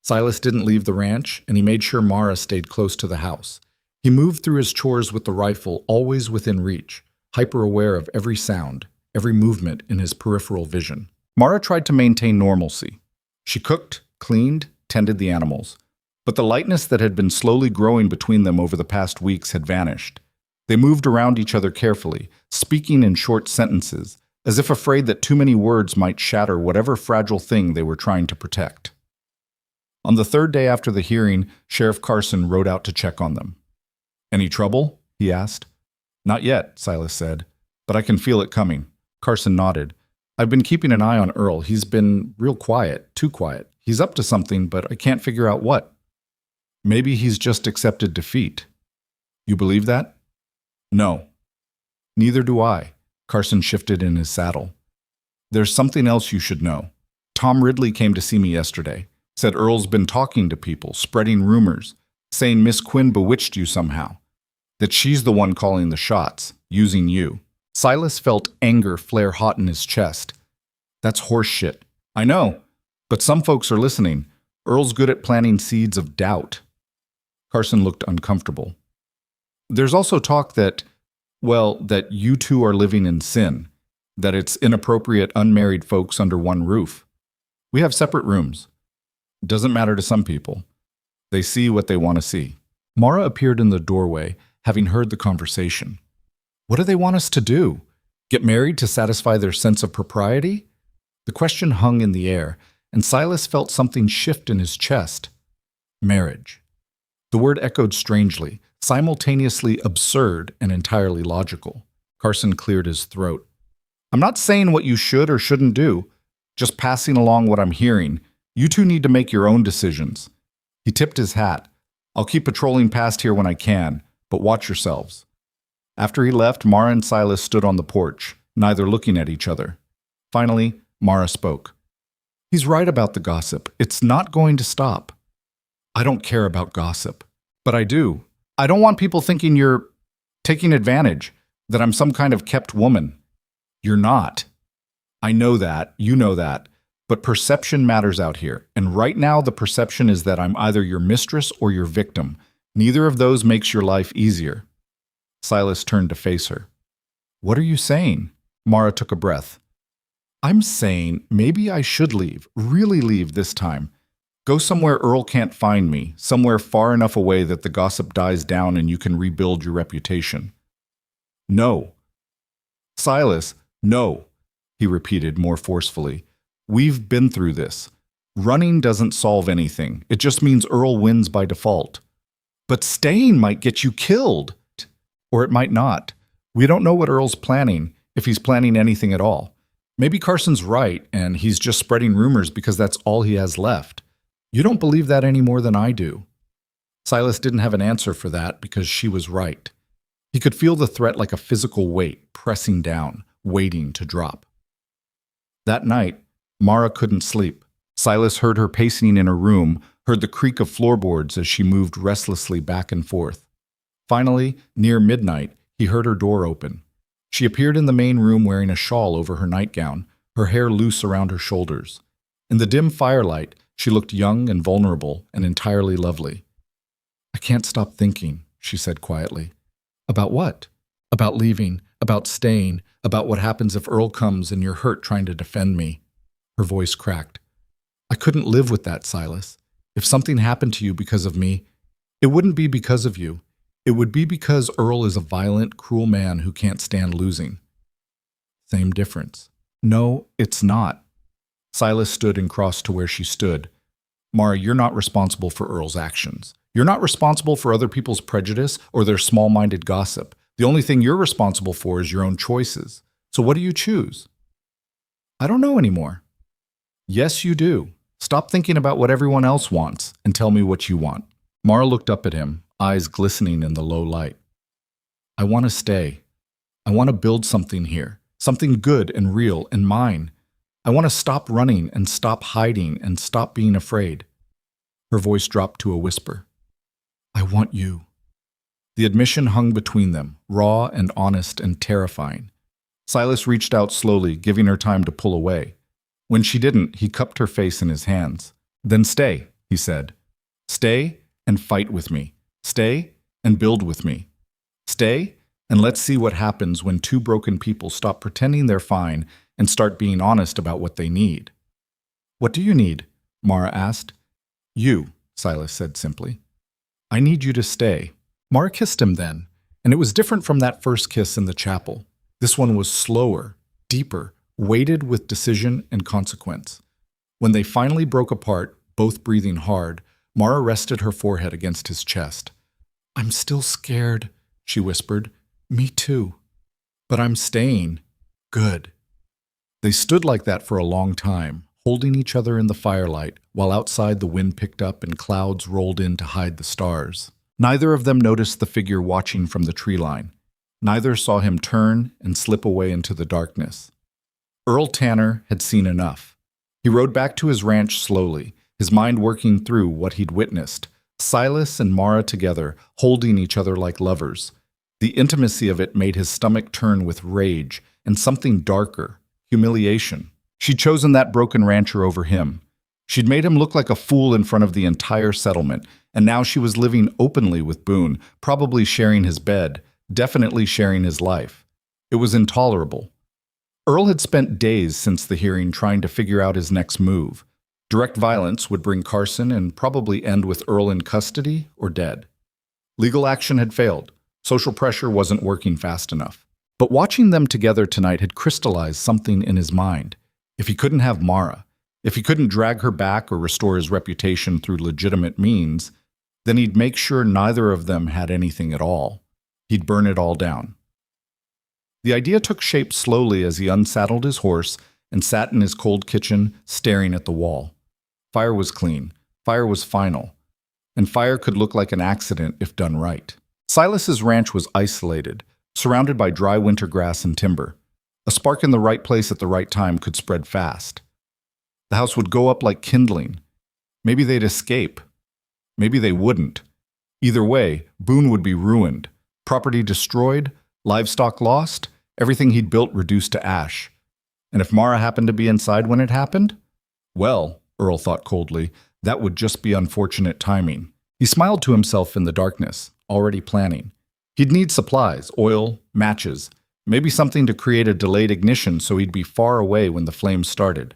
Silas didn't leave the ranch, and he made sure Mara stayed close to the house. He moved through his chores with the rifle always within reach, hyper-aware of every sound, every movement in his peripheral vision. Mara tried to maintain normalcy. She cooked, cleaned, tended the animals. But the lightness that had been slowly growing between them over the past weeks had vanished. They moved around each other carefully, speaking in short sentences, as if afraid that too many words might shatter whatever fragile thing they were trying to protect. On the third day after the hearing, Sheriff Carson rode out to check on them. Any trouble? He asked. Not yet, Silas said, but I can feel it coming. Carson nodded. I've been keeping an eye on Earl. He's been real quiet, too quiet. He's up to something, but I can't figure out what. Maybe he's just accepted defeat. You believe that? No. Neither do I. Carson shifted in his saddle. There's something else you should know. Tom Ridley came to see me yesterday. Said Earl's been talking to people, spreading rumors, saying Miss Quinn bewitched you somehow. That she's the one calling the shots, using you. Silas felt anger flare hot in his chest. That's horse shit. I know, but some folks are listening. Earl's good at planting seeds of doubt. Carson looked uncomfortable. There's also talk that you two are living in sin, that it's inappropriate unmarried folks under one roof. We have separate rooms. Doesn't matter to some people. They see what they want to see. Mara appeared in the doorway, having heard the conversation. What do they want us to do? Get married to satisfy their sense of propriety? The question hung in the air, and Silas felt something shift in his chest. Marriage. The word echoed strangely, simultaneously absurd and entirely logical. Carson cleared his throat. I'm not saying what you should or shouldn't do, just passing along what I'm hearing. You two need to make your own decisions. He tipped his hat. I'll keep patrolling past here when I can, but watch yourselves. After he left, Mara and Silas stood on the porch, neither looking at each other. Finally, Mara spoke. He's right about the gossip. It's not going to stop. I don't care about gossip, but I do. I don't want people thinking you're taking advantage, that I'm some kind of kept woman. You're not. I know that, you know that. But perception matters out here, and right now the perception is that I'm either your mistress or your victim. Neither of those makes your life easier. Silas turned to face her. What are you saying? Mara took a breath. I'm saying maybe I should leave, really leave this time. Go somewhere Earl can't find me, somewhere far enough away that the gossip dies down and you can rebuild your reputation. No. Silas, no, he repeated more forcefully. We've been through this. Running doesn't solve anything. It just means Earl wins by default. But staying might get you killed. Or it might not. We don't know what Earl's planning, if he's planning anything at all. Maybe Carson's right, and he's just spreading rumors because that's all he has left. You don't believe that any more than I do. Silas didn't have an answer for that because she was right. He could feel the threat like a physical weight pressing down, waiting to drop. That night, Mara couldn't sleep. Silas heard her pacing in her room, heard the creak of floorboards as she moved restlessly back and forth. Finally, near midnight, he heard her door open. She appeared in the main room wearing a shawl over her nightgown, her hair loose around her shoulders. In the dim firelight, she looked young and vulnerable and entirely lovely. "I can't stop thinking," she said quietly. "About what?" "About leaving, about staying, about what happens if Earl comes and you're hurt trying to defend me." Her voice cracked. "I couldn't live with that, Silas. If something happened to you because of me, it wouldn't be because of you. It would be because Earl is a violent, cruel man who can't stand losing." Same difference. "No, it's not." Silas stood and crossed to where she stood. "Mara, you're not responsible for Earl's actions. You're not responsible for other people's prejudice or their small-minded gossip. The only thing you're responsible for is your own choices. So what do you choose?" "I don't know anymore." "Yes, you do. Stop thinking about what everyone else wants and tell me what you want." Mara looked up at him, eyes glistening in the low light. "I want to stay. I want to build something here, something good and real and mine. I want to stop running and stop hiding and stop being afraid." Her voice dropped to a whisper. "I want you." The admission hung between them, raw and honest and terrifying. Silas reached out slowly, giving her time to pull away. When she didn't, he cupped her face in his hands. "Then stay," he said. "Stay and fight with me. Stay and build with me. Stay and let's see what happens when two broken people stop pretending they're fine and start being honest about what they need." "What do you need?" Mara asked. "You," Silas said simply. "I need you to stay." Mara kissed him then, and it was different from that first kiss in the chapel. This one was slower, deeper, weighted with decision and consequence. When they finally broke apart, both breathing hard, Mara rested her forehead against his chest. "I'm still scared," she whispered. "Me too. But I'm staying. Good." They stood like that for a long time, holding each other in the firelight, while outside the wind picked up and clouds rolled in to hide the stars. Neither of them noticed the figure watching from the tree line. Neither saw him turn and slip away into the darkness. Earl Tanner had seen enough. He rode back to his ranch slowly, his mind working through what he'd witnessed. Silas and Mara together, holding each other like lovers. The intimacy of it made his stomach turn with rage and something darker, humiliation. She'd chosen that broken rancher over him. She'd made him look like a fool in front of the entire settlement, and now she was living openly with Boone, probably sharing his bed, definitely sharing his life. It was intolerable. Earl had spent days since the hearing trying to figure out his next move. Direct violence would bring Carson and probably end with Earl in custody or dead. Legal action had failed. Social pressure wasn't working fast enough. But watching them together tonight had crystallized something in his mind. If he couldn't have Mara, if he couldn't drag her back or restore his reputation through legitimate means, then he'd make sure neither of them had anything at all. He'd burn it all down. The idea took shape slowly as he unsaddled his horse and sat in his cold kitchen, staring at the wall. Fire was clean, fire was final, and fire could look like an accident if done right. Silas's ranch was isolated, surrounded by dry winter grass and timber. A spark in the right place at the right time could spread fast. The house would go up like kindling. Maybe they'd escape. Maybe they wouldn't. Either way, Boone would be ruined, property destroyed, livestock lost, everything he'd built reduced to ash. And if Mara happened to be inside when it happened? Well, Earl thought coldly, that would just be unfortunate timing. He smiled to himself in the darkness, already planning. He'd need supplies, oil, matches, maybe something to create a delayed ignition so he'd be far away when the flames started.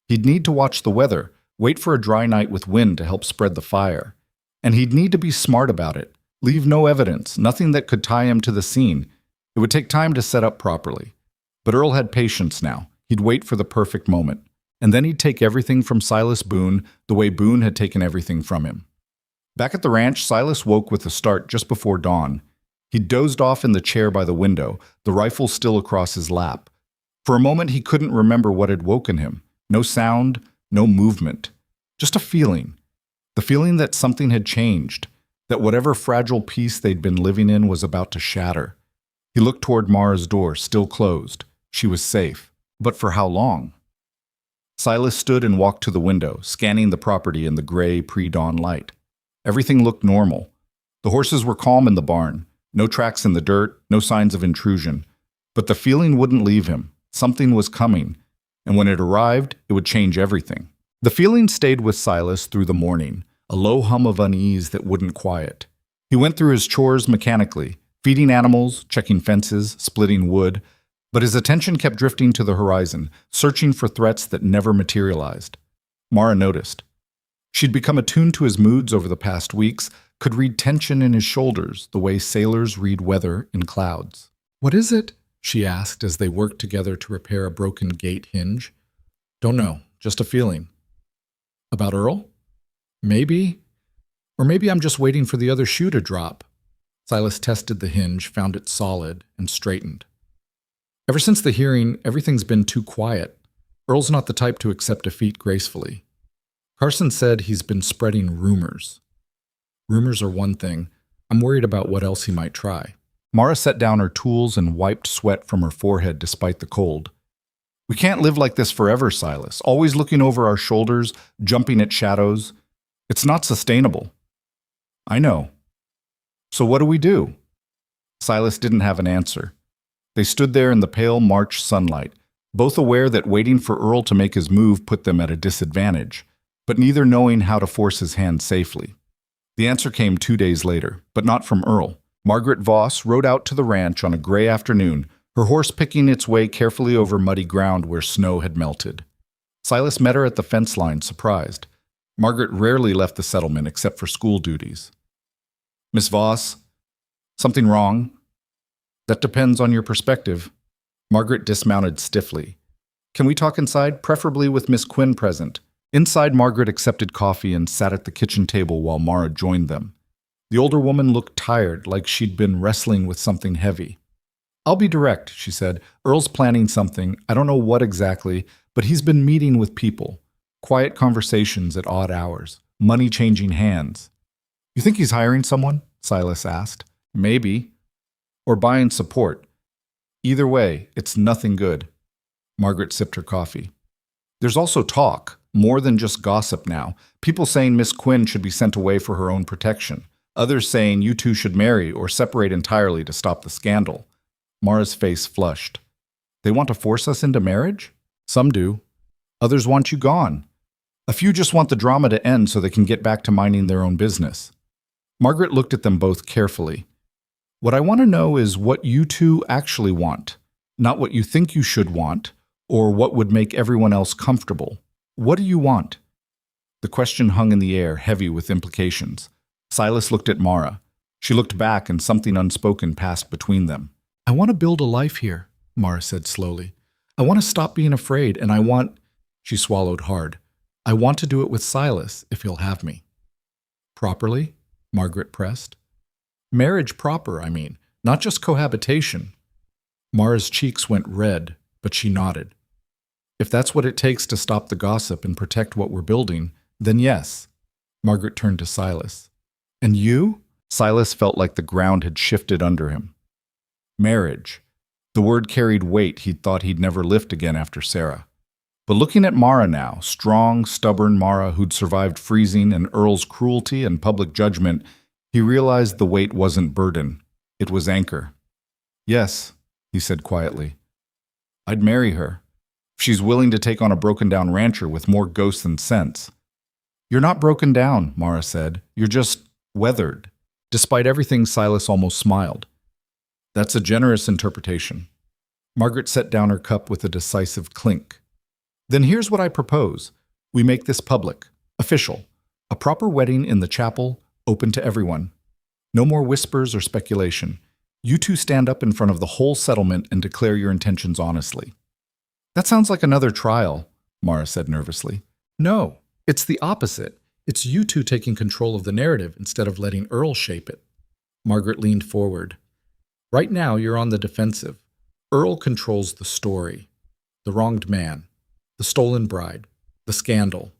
He'd need to watch the weather, wait for a dry night with wind to help spread the fire. And he'd need to be smart about it, leave no evidence, nothing that could tie him to the scene. It would take time to set up properly. But Earl had patience now. He'd wait for the perfect moment. And then he'd take everything from Silas Boone the way Boone had taken everything from him. Back at the ranch, Silas woke with a start just before dawn. He'd dozed off in the chair by the window, the rifle still across his lap. For a moment, he couldn't remember what had woken him. No sound, no movement. Just a feeling. The feeling that something had changed, that whatever fragile peace they'd been living in was about to shatter. He looked toward Mara's door, still closed. She was safe. But for how long? Silas stood and walked to the window, scanning the property in the gray pre-dawn light. Everything looked normal. The horses were calm in the barn. No tracks in the dirt, no signs of intrusion. But the feeling wouldn't leave him. Something was coming, and when it arrived, it would change everything. The feeling stayed with Silas through the morning, a low hum of unease that wouldn't quiet. He went through his chores mechanically, feeding animals, checking fences, splitting wood, but his attention kept drifting to the horizon, searching for threats that never materialized. Mara noticed. She'd become attuned to his moods over the past weeks, could read tension in his shoulders, the way sailors read weather in clouds. "What is it?" she asked as they worked together to repair a broken gate hinge. "Don't know, just a feeling." "About Earl?" "Maybe. Or maybe I'm just waiting for the other shoe to drop." Silas tested the hinge, found it solid, and straightened. "Ever since the hearing, everything's been too quiet. Earl's not the type to accept defeat gracefully. Carson said he's been spreading rumors." "Rumors are one thing. I'm worried about what else he might try." Mara set down her tools and wiped sweat from her forehead despite the cold. "We can't live like this forever, Silas, always looking over our shoulders, jumping at shadows. It's not sustainable." "I know. So what do we do?" Silas didn't have an answer. They stood there in the pale March sunlight, both aware that waiting for Earl to make his move put them at a disadvantage, but neither knowing how to force his hand safely. The answer came 2 days later, but not from Earl. Margaret Voss rode out to the ranch on a gray afternoon, her horse picking its way carefully over muddy ground where snow had melted. Silas met her at the fence line, surprised. Margaret rarely left the settlement except for school duties. "Miss Voss, something wrong?" "That depends on your perspective." Margaret dismounted stiffly. "Can we talk inside, preferably with Miss Quinn present?" Inside, Margaret accepted coffee and sat at the kitchen table while Mara joined them. The older woman looked tired, like she'd been wrestling with something heavy. "I'll be direct," she said. "Earl's planning something. I don't know what exactly, but he's been meeting with people. Quiet conversations at odd hours. Money changing hands." "You think he's hiring someone?" Silas asked. "Maybe. Or buying support. Either way, it's nothing good." Margaret sipped her coffee. "There's also talk, more than just gossip now. People saying Miss Quinn should be sent away for her own protection. Others saying you two should marry or separate entirely to stop the scandal." Mara's face flushed. "They want to force us into marriage?" "Some do. Others want you gone. A few just want the drama to end so they can get back to minding their own business." Margaret looked at them both carefully. "What I want to know is what you two actually want, not what you think you should want, or what would make everyone else comfortable. What do you want?" The question hung in the air, heavy with implications. Silas looked at Mara. She looked back, and something unspoken passed between them. "I want to build a life here," Mara said slowly. "I want to stop being afraid, and I want—" She swallowed hard. "I want to do it with Silas, if he'll have me." "Properly?" Margaret pressed. "Marriage proper, I mean, not just cohabitation." Mara's cheeks went red, but she nodded. "If that's what it takes to stop the gossip and protect what we're building, then yes." Margaret turned to Silas. "And you?" Silas felt like the ground had shifted under him. Marriage. The word carried weight he'd thought he'd never lift again after Sarah. But looking at Mara now, strong, stubborn Mara who'd survived freezing and Earl's cruelty and public judgment, he realized the weight wasn't burden. It was anchor. "Yes," he said quietly. "I'd marry her. If she's willing to take on a broken-down rancher with more ghosts than sense." "You're not broken down," Mara said. "You're just weathered." Despite everything, Silas almost smiled. "That's a generous interpretation." Margaret set down her cup with a decisive clink. "Then here's what I propose. We make this public, official. A proper wedding in the chapel, open to everyone. No more whispers or speculation. You two stand up in front of the whole settlement and declare your intentions honestly." "That sounds like another trial," Mara said nervously. "No, it's the opposite. It's you two taking control of the narrative instead of letting Earl shape it." Margaret leaned forward. "Right now, you're on the defensive. Earl controls the story. the wronged man, the stolen bride, the scandal.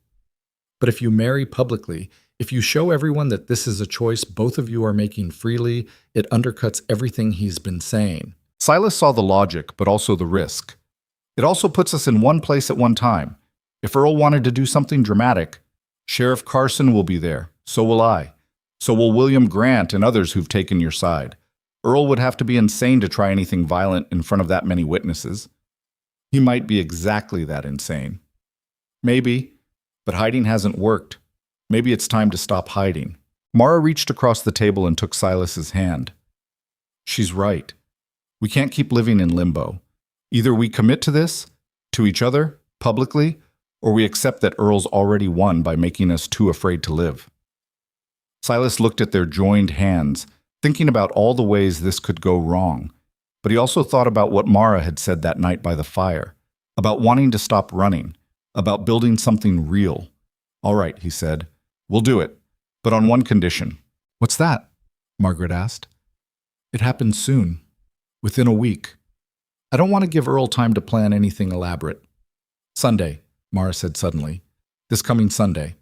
But if you marry publicly, if you show everyone that this is a choice both of you are making freely, it undercuts everything he's been saying. Silas saw the logic, but also the risk. It also puts us in one place at one time. If Earl wanted to do something dramatic, Sheriff Carson will be there. So will I. So will William Grant and others who've taken your side. Earl would have to be insane to try anything violent in front of that many witnesses. He might be exactly that insane. Maybe, but hiding hasn't worked. Maybe it's time to stop hiding. Mara reached across the table and took Silas's hand. She's right. We can't keep living in limbo. Either we commit to this, to each other, publicly, or we accept that Earl's already won by making us too afraid to live. Silas looked at their joined hands, thinking about all the ways this could go wrong. But he also thought about what Mara had said that night by the fire, about wanting to stop running, about building something real. All right, he said, we'll do it, but on one condition. What's that? Margaret asked. It happens soon, within a week. I don't want to give Earl time to plan anything elaborate. Sunday, Mara said suddenly. This coming Sunday.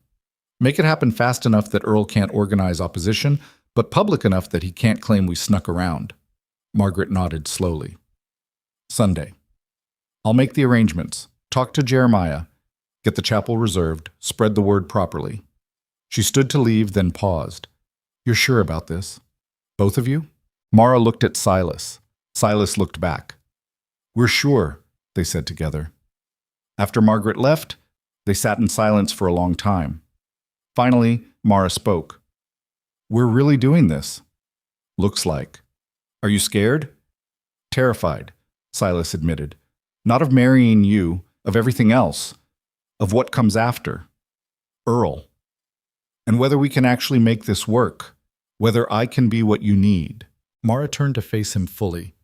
Make it happen fast enough that Earl can't organize opposition, but public enough that he can't claim we snuck around. Margaret nodded slowly. Sunday. I'll make the arrangements, talk to Jeremiah, get the chapel reserved, spread the word properly. She stood to leave, then paused. You're sure about this? Both of you? Mara looked at Silas. Silas looked back. We're sure, they said together. After Margaret left, they sat in silence for a long time. Finally, Mara spoke. We're really doing this. Looks like. Are you scared? Terrified, Silas admitted. Not of marrying you, of everything else, of what comes after. Earl. And whether we can actually make this work, whether I can be what you need. Mara turned to face him fully.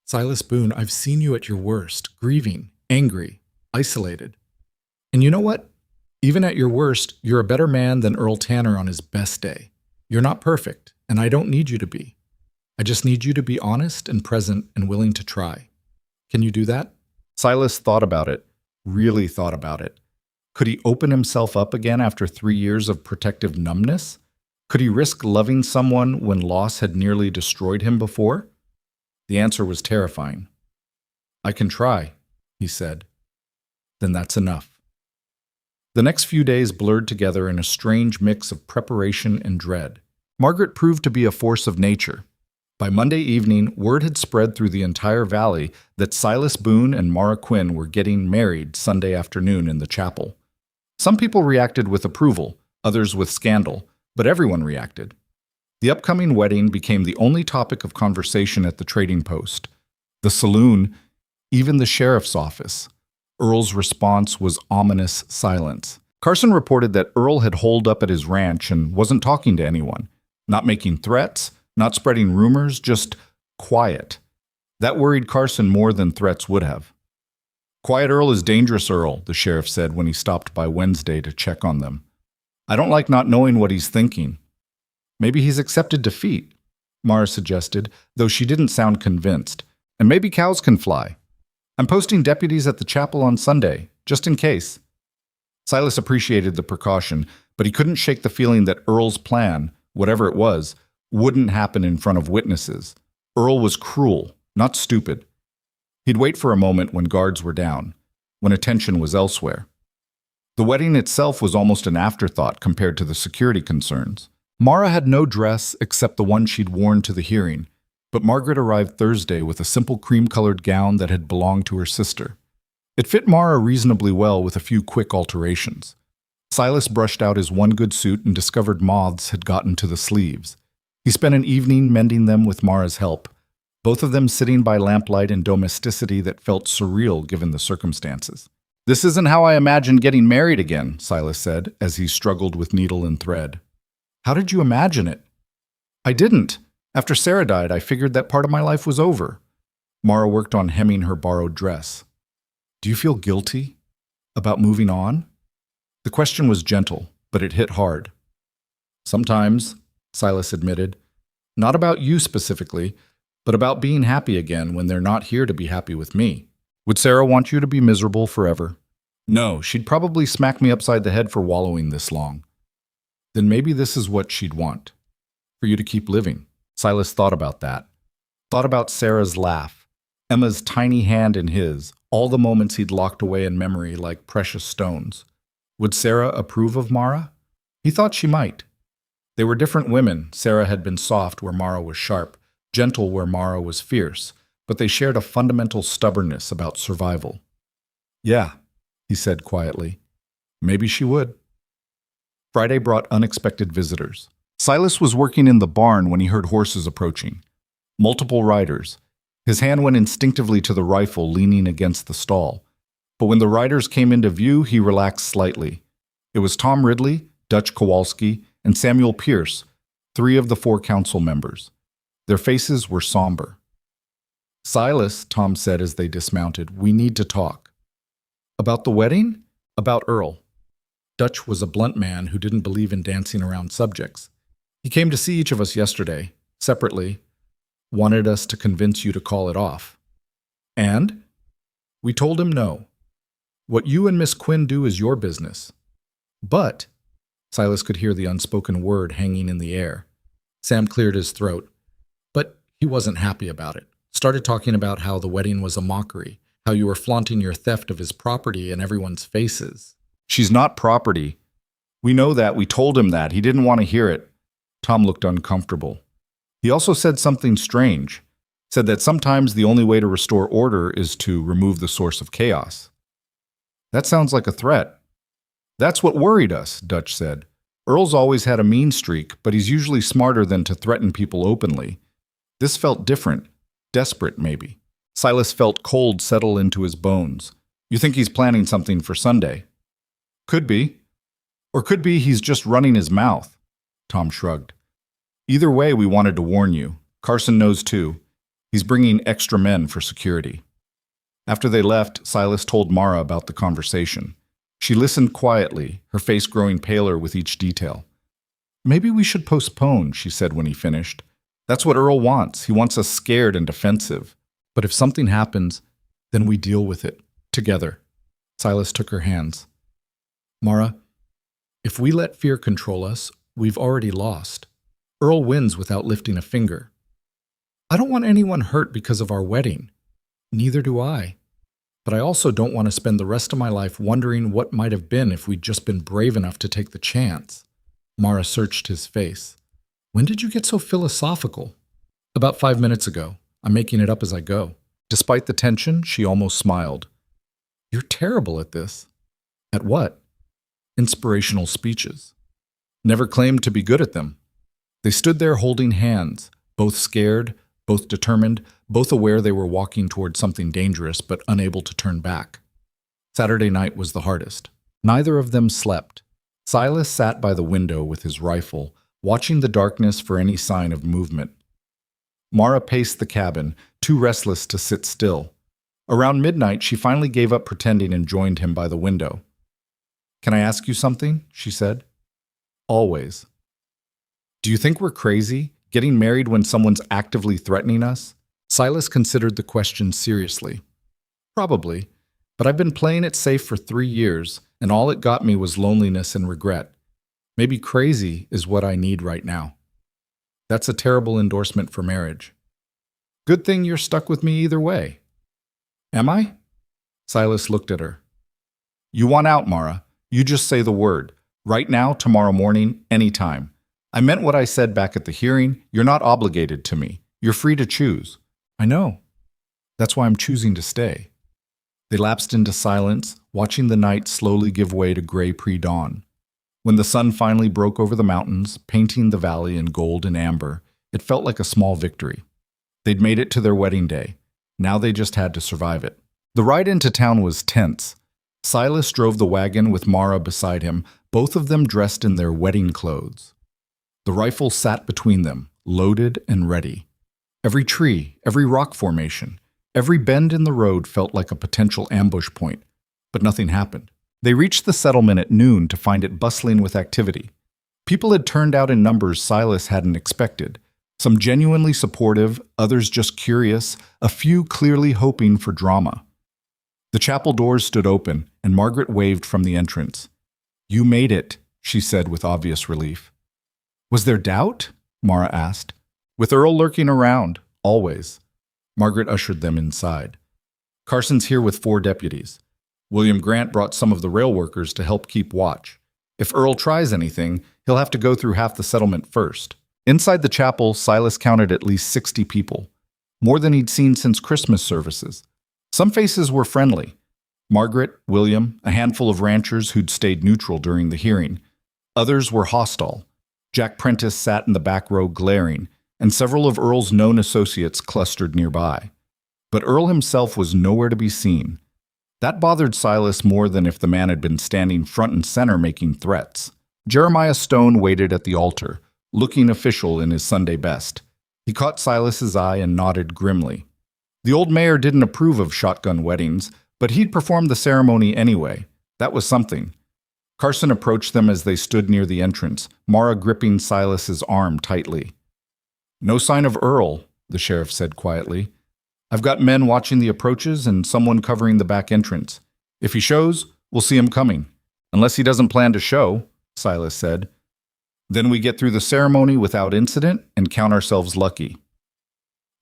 Silas Boone, I've seen you at your worst, grieving, angry, isolated. And you know what? Even at your worst, you're a better man than Earl Tanner on his best day. You're not perfect, and I don't need you to be. I just need you to be honest and present and willing to try. Can you do that? Silas thought about it, really thought about it. Could he open himself up again after 3 years of protective numbness? Could he risk loving someone when loss had nearly destroyed him before? The answer was terrifying. I can try, he said. Then that's enough. The next few days blurred together in a strange mix of preparation and dread. Margaret proved to be a force of nature. By Monday evening, word had spread through the entire valley that Silas Boone and Mara Quinn were getting married Sunday afternoon in the chapel. Some people reacted with approval, others with scandal, but everyone reacted. The upcoming wedding became the only topic of conversation at the trading post, the saloon, even the sheriff's office. Earl's response was ominous silence. Carson reported that Earl had holed up at his ranch and wasn't talking to anyone, not making threats, not spreading rumors, just quiet. That worried Carson more than threats would have. Quiet Earl is dangerous, Earl, the sheriff said when he stopped by Wednesday to check on them. I don't like not knowing what he's thinking. Maybe he's accepted defeat, Mara suggested, though she didn't sound convinced. And maybe cows can fly. I'm posting deputies at the chapel on Sunday, just in case. Silas appreciated the precaution, but he couldn't shake the feeling that Earl's plan, whatever it was, wouldn't happen in front of witnesses. Earl was cruel, not stupid. He'd wait for a moment when guards were down, when attention was elsewhere. The wedding itself was almost an afterthought compared to the security concerns. Mara had no dress except the one she'd worn to the hearing, but Margaret arrived Thursday with a simple cream-colored gown that had belonged to her sister. It fit Mara reasonably well with a few quick alterations. Silas brushed out his one good suit and discovered moths had gotten to the sleeves. He spent an evening mending them with Mara's help, both of them sitting by lamplight in domesticity that felt surreal given the circumstances. This isn't how I imagined getting married again, Silas said, as he struggled with needle and thread. How did you imagine it? I didn't. After Sarah died, I figured that part of my life was over. Mara worked on hemming her borrowed dress. Do you feel guilty about moving on? The question was gentle, but it hit hard. Sometimes, Silas admitted. Not about you specifically, but about being happy again when they're not here to be happy with me. Would Sarah want you to be miserable forever? No, she'd probably smack me upside the head for wallowing this long. Then maybe this is what she'd want. For you to keep living. Silas thought about that. Thought about Sarah's laugh, Emma's tiny hand in his, all the moments he'd locked away in memory like precious stones. Would Sarah approve of Mara? He thought she might. They were different women. Sarah had been soft where Mara was sharp, gentle where Mara was fierce, but they shared a fundamental stubbornness about survival. Yeah, he said quietly. Maybe she would. Friday brought unexpected visitors. Silas was working in the barn when he heard horses approaching. Multiple riders. His hand went instinctively to the rifle leaning against the stall. But when the riders came into view, he relaxed slightly. It was Tom Ridley, Dutch Kowalski, and Samuel Pierce, 3 of the 4 council members. Their faces were somber. Silas, Tom said as they dismounted, we need to talk. About the wedding? About Earl. Dutch was a blunt man who didn't believe in dancing around subjects. He came to see each of us yesterday, separately, wanted us to convince you to call it off. And? We told him no. What you and Miss Quinn do is your business. But, Silas could hear the unspoken word hanging in the air. Sam cleared his throat. But he wasn't happy about it. Started talking about how the wedding was a mockery, how you were flaunting your theft of his property in everyone's faces. She's not property. We know that. We told him that. He didn't want to hear it. Tom looked uncomfortable. He also said something strange. Said that sometimes the only way to restore order is to remove the source of chaos. That sounds like a threat. That's what worried us, Dutch said. Earl's always had a mean streak, but he's usually smarter than to threaten people openly. This felt different. Desperate, maybe. Silas felt cold settle into his bones. You think he's planning something for Sunday? Could be. Or could be he's just running his mouth. Tom shrugged. Either way, we wanted to warn you. Carson knows too. He's bringing extra men for security. After they left, Silas told Mara about the conversation. She listened quietly, her face growing paler with each detail. Maybe we should postpone, she said when he finished. That's what Earl wants. He wants us scared and defensive. But if something happens, then we deal with it, together. Silas took her hands. Mara, if we let fear control us, we've already lost. Earl wins without lifting a finger. I don't want anyone hurt because of our wedding. Neither do I. But I also don't want to spend the rest of my life wondering what might have been if we'd just been brave enough to take the chance. Mara searched his face. When did you get so philosophical? About 5 minutes ago. I'm making it up as I go. Despite the tension, she almost smiled. You're terrible at this. At what? Inspirational speeches. Never claimed to be good at them. They stood there holding hands, both scared, both determined, both aware they were walking toward something dangerous but unable to turn back. Saturday night was the hardest. Neither of them slept. Silas sat by the window with his rifle, watching the darkness for any sign of movement. Mara paced the cabin, too restless to sit still. Around midnight, she finally gave up pretending and joined him by the window. Can I ask you something? She said. Always. Do you think we're crazy, getting married when someone's actively threatening us? Silas considered the question seriously. Probably, but I've been playing it safe for 3 years, and all it got me was loneliness and regret. Maybe crazy is what I need right now. That's a terrible endorsement for marriage. Good thing you're stuck with me either way. Am I? Silas looked at her. You want out, Mara. You just say the word. Right now, tomorrow morning, anytime. I meant what I said back at the hearing. You're not obligated to me. You're free to choose. I know. That's why I'm choosing to stay. They lapsed into silence, watching the night slowly give way to gray pre-dawn. When the sun finally broke over the mountains, painting the valley in gold and amber, it felt like a small victory. They'd made it to their wedding day. Now they just had to survive it. The ride into town was tense. Silas drove the wagon with Mara beside him, both of them dressed in their wedding clothes. The rifle sat between them, loaded and ready. Every tree, every rock formation, every bend in the road felt like a potential ambush point, but nothing happened. They reached the settlement at noon to find it bustling with activity. People had turned out in numbers Silas hadn't expected. Some genuinely supportive, others just curious, a few clearly hoping for drama. The chapel doors stood open, and Margaret waved from the entrance. "You made it," she said with obvious relief. "Was there doubt?" Mara asked. "With Earl lurking around, always." Margaret ushered them inside. "Carson's here with 4 deputies. William Grant brought some of the rail workers to help keep watch. If Earl tries anything, he'll have to go through half the settlement first." Inside the chapel, Silas counted at least 60 people, more than he'd seen since Christmas services. Some faces were friendly. Margaret, William, a handful of ranchers who'd stayed neutral during the hearing. Others were hostile. Jack Prentice sat in the back row glaring, and several of Earl's known associates clustered nearby. But Earl himself was nowhere to be seen. That bothered Silas more than if the man had been standing front and center making threats. Jeremiah Stone waited at the altar, looking official in his Sunday best. He caught Silas's eye and nodded grimly. The old mayor didn't approve of shotgun weddings, but he'd performed the ceremony anyway. That was something. Carson approached them as they stood near the entrance, Mara gripping Silas's arm tightly. "No sign of Earl," the sheriff said quietly. "I've got men watching the approaches and someone covering the back entrance. If he shows, we'll see him coming. Unless he doesn't plan to show," Silas said. "Then we get through the ceremony without incident and count ourselves lucky."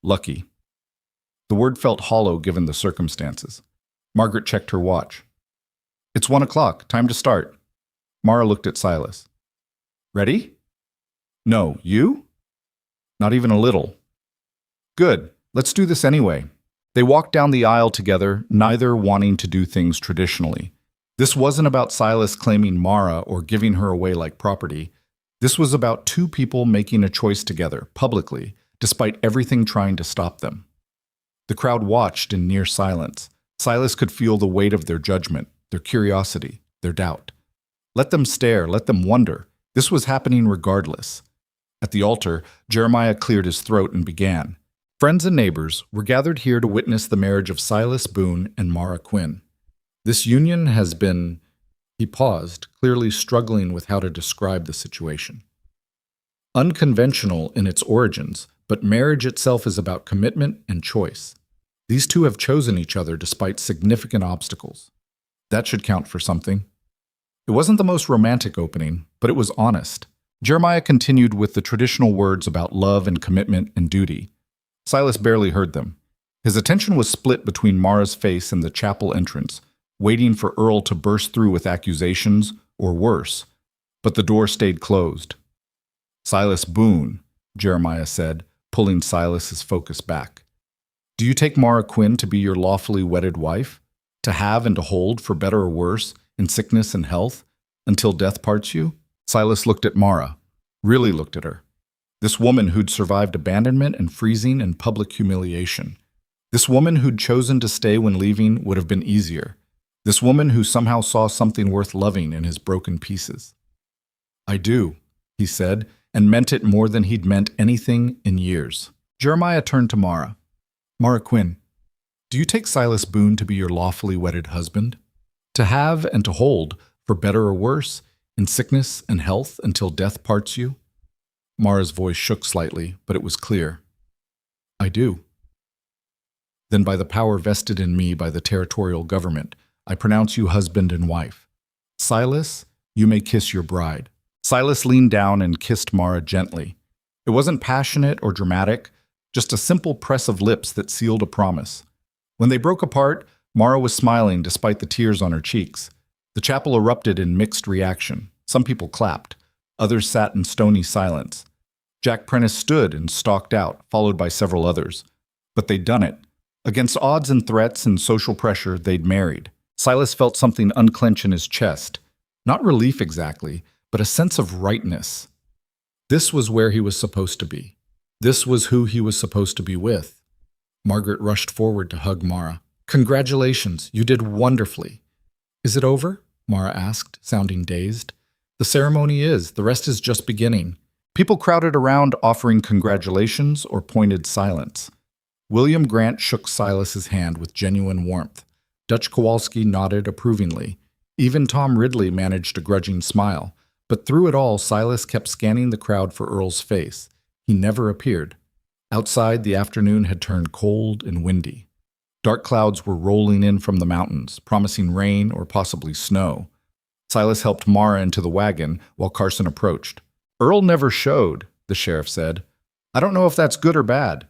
Lucky. The word felt hollow given the circumstances. Margaret checked her watch. "It's 1 o'clock. Time to start." Mara looked at Silas. "Ready?" "No. You?" "Not even a little." "Good. Let's do this anyway." They walked down the aisle together, neither wanting to do things traditionally. This wasn't about Silas claiming Mara or giving her away like property. This was about 2 people making a choice together, publicly, despite everything trying to stop them. The crowd watched in near silence. Silas could feel the weight of their judgment, their curiosity, their doubt. Let them stare, let them wonder. This was happening regardless. At the altar, Jeremiah cleared his throat and began. "Friends and neighbors, we're gathered here to witness the marriage of Silas Boone and Mara Quinn. This union has been..." He paused, clearly struggling with how to describe the situation. "Unconventional in its origins, but marriage itself is about commitment and choice. These 2 have chosen each other despite significant obstacles. That should count for something." It wasn't the most romantic opening, but it was honest. Jeremiah continued with the traditional words about love and commitment and duty. Silas barely heard them. His attention was split between Mara's face and the chapel entrance, waiting for Earl to burst through with accusations, or worse. But the door stayed closed. "Silas Boone," Jeremiah said, pulling Silas's focus back. "Do you take Mara Quinn to be your lawfully wedded wife? To have and to hold, for better or worse, in sickness and health, until death parts you?" Silas looked at Mara, really looked at her. This woman who'd survived abandonment and freezing and public humiliation. This woman who'd chosen to stay when leaving would have been easier. This woman who somehow saw something worth loving in his broken pieces. "I do," he said, and meant it more than he'd meant anything in years. Jeremiah turned to Mara. "Mara Quinn, do you take Silas Boone to be your lawfully wedded husband? To have and to hold, for better or worse, in sickness and health until death parts you?" Mara's voice shook slightly, but it was clear. "I do." "Then by the power vested in me by the territorial government, I pronounce you husband and wife. Silas, you may kiss your bride." Silas leaned down and kissed Mara gently. It wasn't passionate or dramatic, just a simple press of lips that sealed a promise. When they broke apart, Mara was smiling despite the tears on her cheeks. The chapel erupted in mixed reaction. Some people clapped. Others sat in stony silence. Jack Prentice stood and stalked out, followed by several others. But they'd done it. Against odds and threats and social pressure, they'd married. Silas felt something unclench in his chest. Not relief exactly, but a sense of rightness. This was where he was supposed to be. This was who he was supposed to be with. Margaret rushed forward to hug Mara. "Congratulations, you did wonderfully." "Is it over?" Mara asked, sounding dazed. "The ceremony is. The rest is just beginning." People crowded around offering congratulations or pointed silence. William Grant shook Silas's hand with genuine warmth. Dutch Kowalski nodded approvingly. Even Tom Ridley managed a grudging smile. But through it all, Silas kept scanning the crowd for Earl's face. He never appeared. Outside, the afternoon had turned cold and windy. Dark clouds were rolling in from the mountains, promising rain or possibly snow. Silas helped Mara into the wagon while Carson approached. "Earl never showed," the sheriff said. "I don't know if that's good or bad."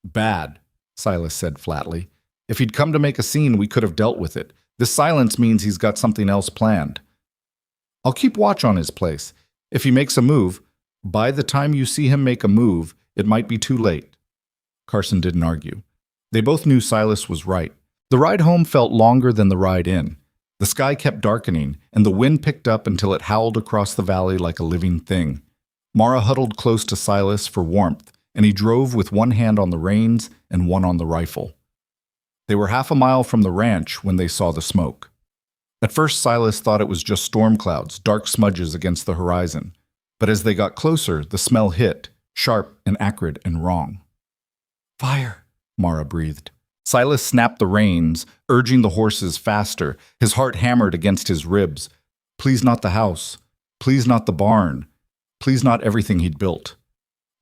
"Bad," Silas said flatly. "If he'd come to make a scene, we could have dealt with it. This silence means he's got something else planned. I'll keep watch on his place. If he makes a move, by the time you see him make a move, it might be too late." Carson didn't argue. They both knew Silas was right. The ride home felt longer than the ride in. The sky kept darkening, and the wind picked up until it howled across the valley like a living thing. Mara huddled close to Silas for warmth, and he drove with one hand on the reins and one on the rifle. They were half a mile from the ranch when they saw the smoke. At first, Silas thought it was just storm clouds, dark smudges against the horizon. But as they got closer, the smell hit, sharp and acrid and wrong. "Fire," Mara breathed. Silas snapped the reins, urging the horses faster. His heart hammered against his ribs. Please not the house. Please not the barn. Please not everything he'd built.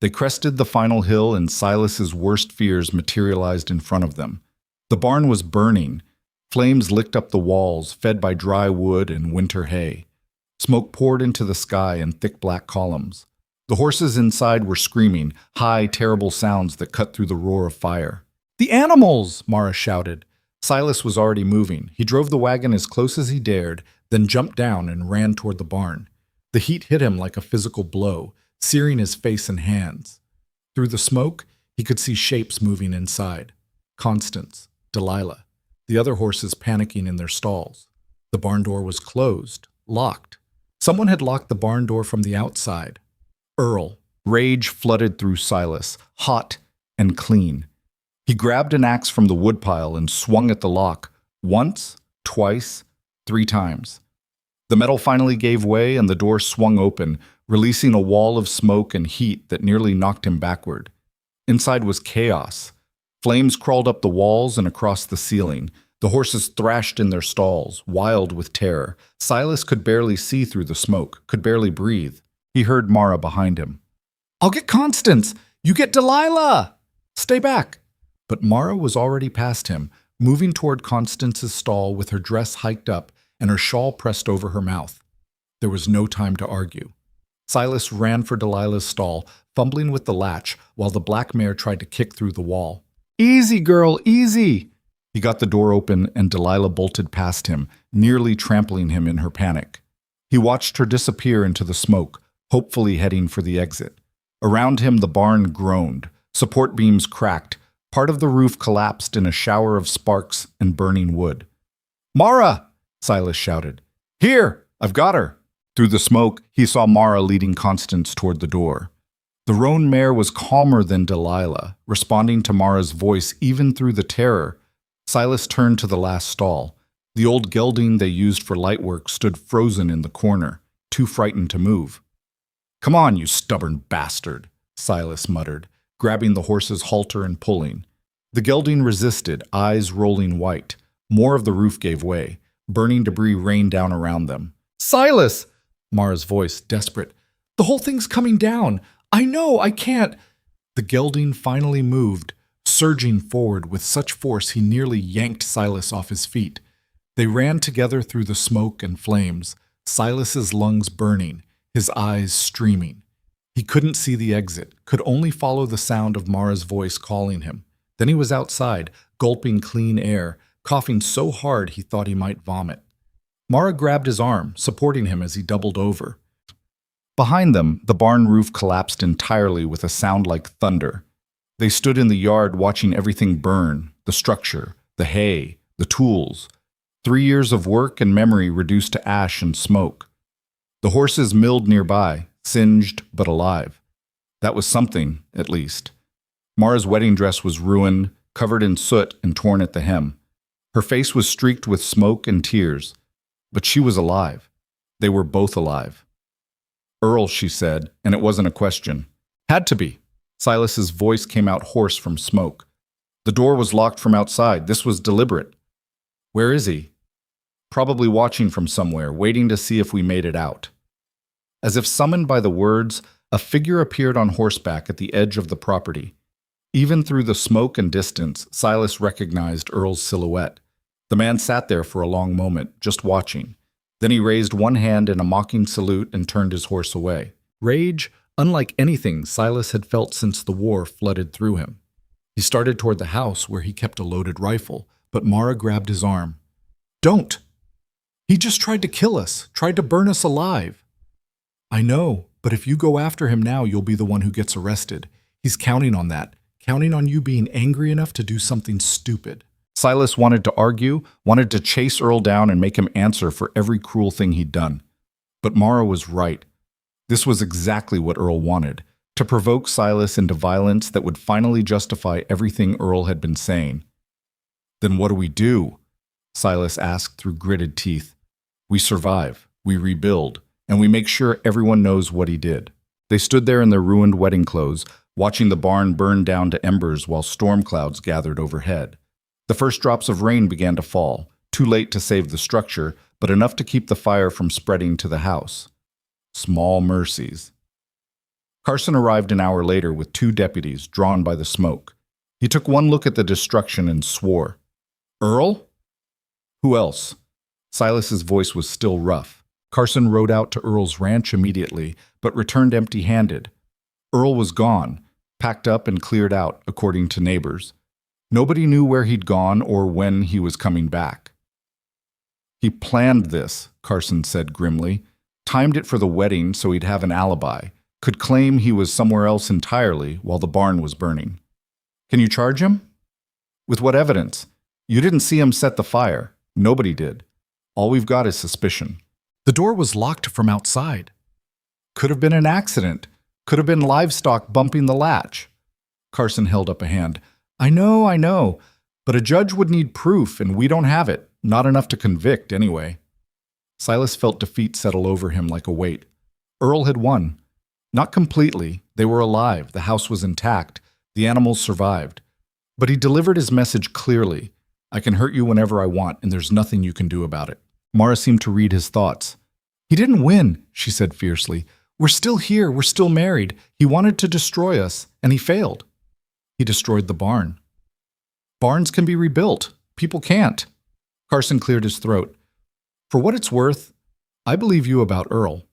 They crested the final hill, and Silas's worst fears materialized in front of them. The barn was burning. Flames licked up the walls, fed by dry wood and winter hay. Smoke poured into the sky in thick black columns. The horses inside were screaming, high, terrible sounds that cut through the roar of fire. "The animals!" Mara shouted. Silas was already moving. He drove the wagon as close as he dared, then jumped down and ran toward the barn. The heat hit him like a physical blow, searing his face and hands. Through the smoke, he could see shapes moving inside. Constance, Delilah, the other horses panicking in their stalls. The barn door was closed, locked. Someone had locked the barn door from the outside. Earl. Rage flooded through Silas, hot and clean. He grabbed an axe from the woodpile and swung at the lock, once, twice, 3 times. The metal finally gave way and the door swung open, releasing a wall of smoke and heat that nearly knocked him backward. Inside was chaos. Flames crawled up the walls and across the ceiling. The horses thrashed in their stalls, wild with terror. Silas could barely see through the smoke, could barely breathe. He heard Mara behind him. "I'll get Constance! You get Delilah! Stay back!" But Mara was already past him, moving toward Constance's stall with her dress hiked up and her shawl pressed over her mouth. There was no time to argue. Silas ran for Delilah's stall, fumbling with the latch while the black mare tried to kick through the wall. "Easy, girl, easy!" He got the door open and Delilah bolted past him, nearly trampling him in her panic. He watched her disappear into the smoke, hopefully heading for the exit. Around him, the barn groaned. Support beams cracked. Part of the roof collapsed in a shower of sparks and burning wood. "Mara!" Silas shouted. "Here! I've got her!" Through the smoke, he saw Mara leading Constance toward the door. The roan mare was calmer than Delilah, responding to Mara's voice even through the terror. Silas turned to the last stall. The old gelding they used for light work stood frozen in the corner, too frightened to move. "Come on, you stubborn bastard," Silas muttered, grabbing the horse's halter and pulling. The gelding resisted, eyes rolling white. More of the roof gave way. Burning debris rained down around them. "Silas!" Mara's voice, desperate. "The whole thing's coming down. I know, I can't." The gelding finally moved, surging forward with such force he nearly yanked Silas off his feet. They ran together through the smoke and flames, Silas's lungs burning, his eyes streaming. He couldn't see the exit, could only follow the sound of Mara's voice calling him. Then he was outside, gulping clean air, coughing so hard he thought he might vomit. Mara grabbed his arm, supporting him as he doubled over. Behind them, the barn roof collapsed entirely with a sound like thunder. They stood in the yard watching everything burn, the structure, the hay, the tools. 3 years of work and memory reduced to ash and smoke. The horses milled nearby, singed but alive. That was something, at least. Mara's wedding dress was ruined, covered in soot and torn at the hem. Her face was streaked with smoke and tears. But she was alive. They were both alive. "Earl," she said, and it wasn't a question. "Had to be." Silas's voice came out hoarse from smoke. "The door was locked from outside. This was deliberate." "Where is he?" "Probably watching from somewhere, waiting to see if we made it out." As if summoned by the words, a figure appeared on horseback at the edge of the property. Even through the smoke and distance, Silas recognized Earl's silhouette. The man sat there for a long moment, just watching. Then he raised one hand in a mocking salute and turned his horse away. Rage, unlike anything Silas had felt since the war, flooded through him. He started toward the house where he kept a loaded rifle, but Mara grabbed his arm. "Don't! He just tried to kill us, tried to burn us alive." "I know, but if you go after him now, you'll be the one who gets arrested. He's counting on that, counting on you being angry enough to do something stupid." Silas wanted to argue, wanted to chase Earl down and make him answer for every cruel thing he'd done. But Mara was right. This was exactly what Earl wanted, to provoke Silas into violence that would finally justify everything Earl had been saying. "Then what do we do?" Silas asked through gritted teeth. "We survive, we rebuild, and we make sure everyone knows what he did." They stood there in their ruined wedding clothes, watching the barn burn down to embers while storm clouds gathered overhead. The first drops of rain began to fall, too late to save the structure, but enough to keep the fire from spreading to the house. Small mercies. Carson arrived an hour later with 2 deputies, drawn by the smoke. He took one look at the destruction and swore. "Earl?" "Who else?" Silas's voice was still rough. Carson rode out to Earl's ranch immediately, but returned empty-handed. Earl was gone, packed up and cleared out, according to neighbors. Nobody knew where he'd gone or when he was coming back. "He planned this," Carson said grimly. "Timed it for the wedding so he'd have an alibi. Could claim he was somewhere else entirely while the barn was burning." "Can you charge him?" "With what evidence? You didn't see him set the fire. Nobody did. All we've got is suspicion." "The door was locked from outside." "Could have been an accident. Could have been livestock bumping the latch." Carson held up a hand. I know, but a judge would need proof, and we don't have it. Not enough to convict, anyway." Silas felt defeat settle over him like a weight. Earl had won. Not completely. They were alive. The house was intact. The animals survived. But he delivered his message clearly. "I can hurt you whenever I want, and there's nothing you can do about it." Mara seemed to read his thoughts. "He didn't win," she said fiercely. "We're still here. We're still married. He wanted to destroy us, and he failed. He destroyed the barn. Barns can be rebuilt. People can't." Carson cleared his throat. "For what it's worth, I believe you about Earl.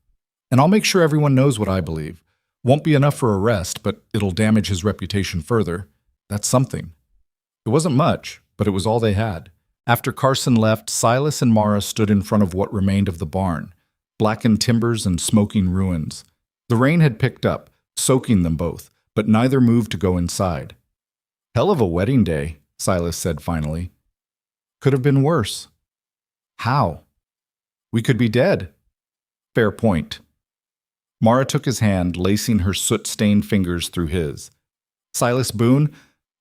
And I'll make sure everyone knows what I believe. Won't be enough for arrest, but it'll damage his reputation further. That's something." It wasn't much, but it was all they had. After Carson left, Silas and Mara stood in front of what remained of the barn, blackened timbers and smoking ruins. The rain had picked up, soaking them both, but neither moved to go inside. "Hell of a wedding day," Silas said finally. "Could have been worse." "How?" "We could be dead." "Fair point." Mara took his hand, lacing her soot-stained fingers through his. "Silas Boone,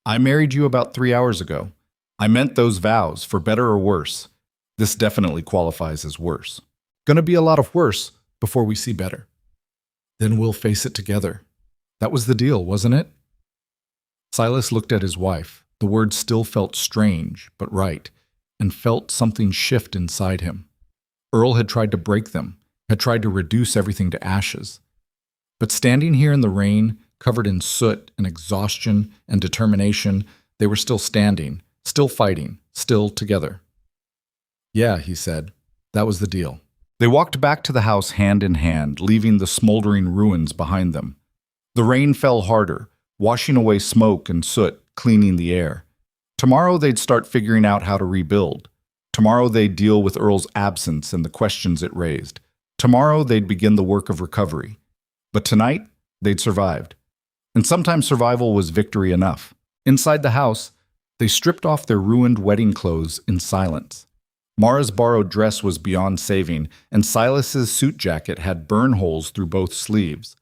I married you about 3 hours ago. I meant those vows, for better or worse. This definitely qualifies as worse. Gonna be a lot of worse before we see better. Then we'll face it together. That was the deal, wasn't it?" Silas looked at his wife. The words still felt strange, but right, and felt something shift inside him. Earl had tried to break them, had tried to reduce everything to ashes. But standing here in the rain, covered in soot and exhaustion and determination, they were still standing, still fighting, still together. "Yeah," he said, "that was the deal." They walked back to the house hand in hand, leaving the smoldering ruins behind them. The rain fell harder, washing away smoke and soot, cleaning the air. Tomorrow they'd start figuring out how to rebuild. Tomorrow they'd deal with Earl's absence and the questions it raised. Tomorrow they'd begin the work of recovery. But tonight, they'd survived. And sometimes survival was victory enough. Inside the house, they stripped off their ruined wedding clothes in silence. Mara's borrowed dress was beyond saving, and Silas's suit jacket had burn holes through both sleeves.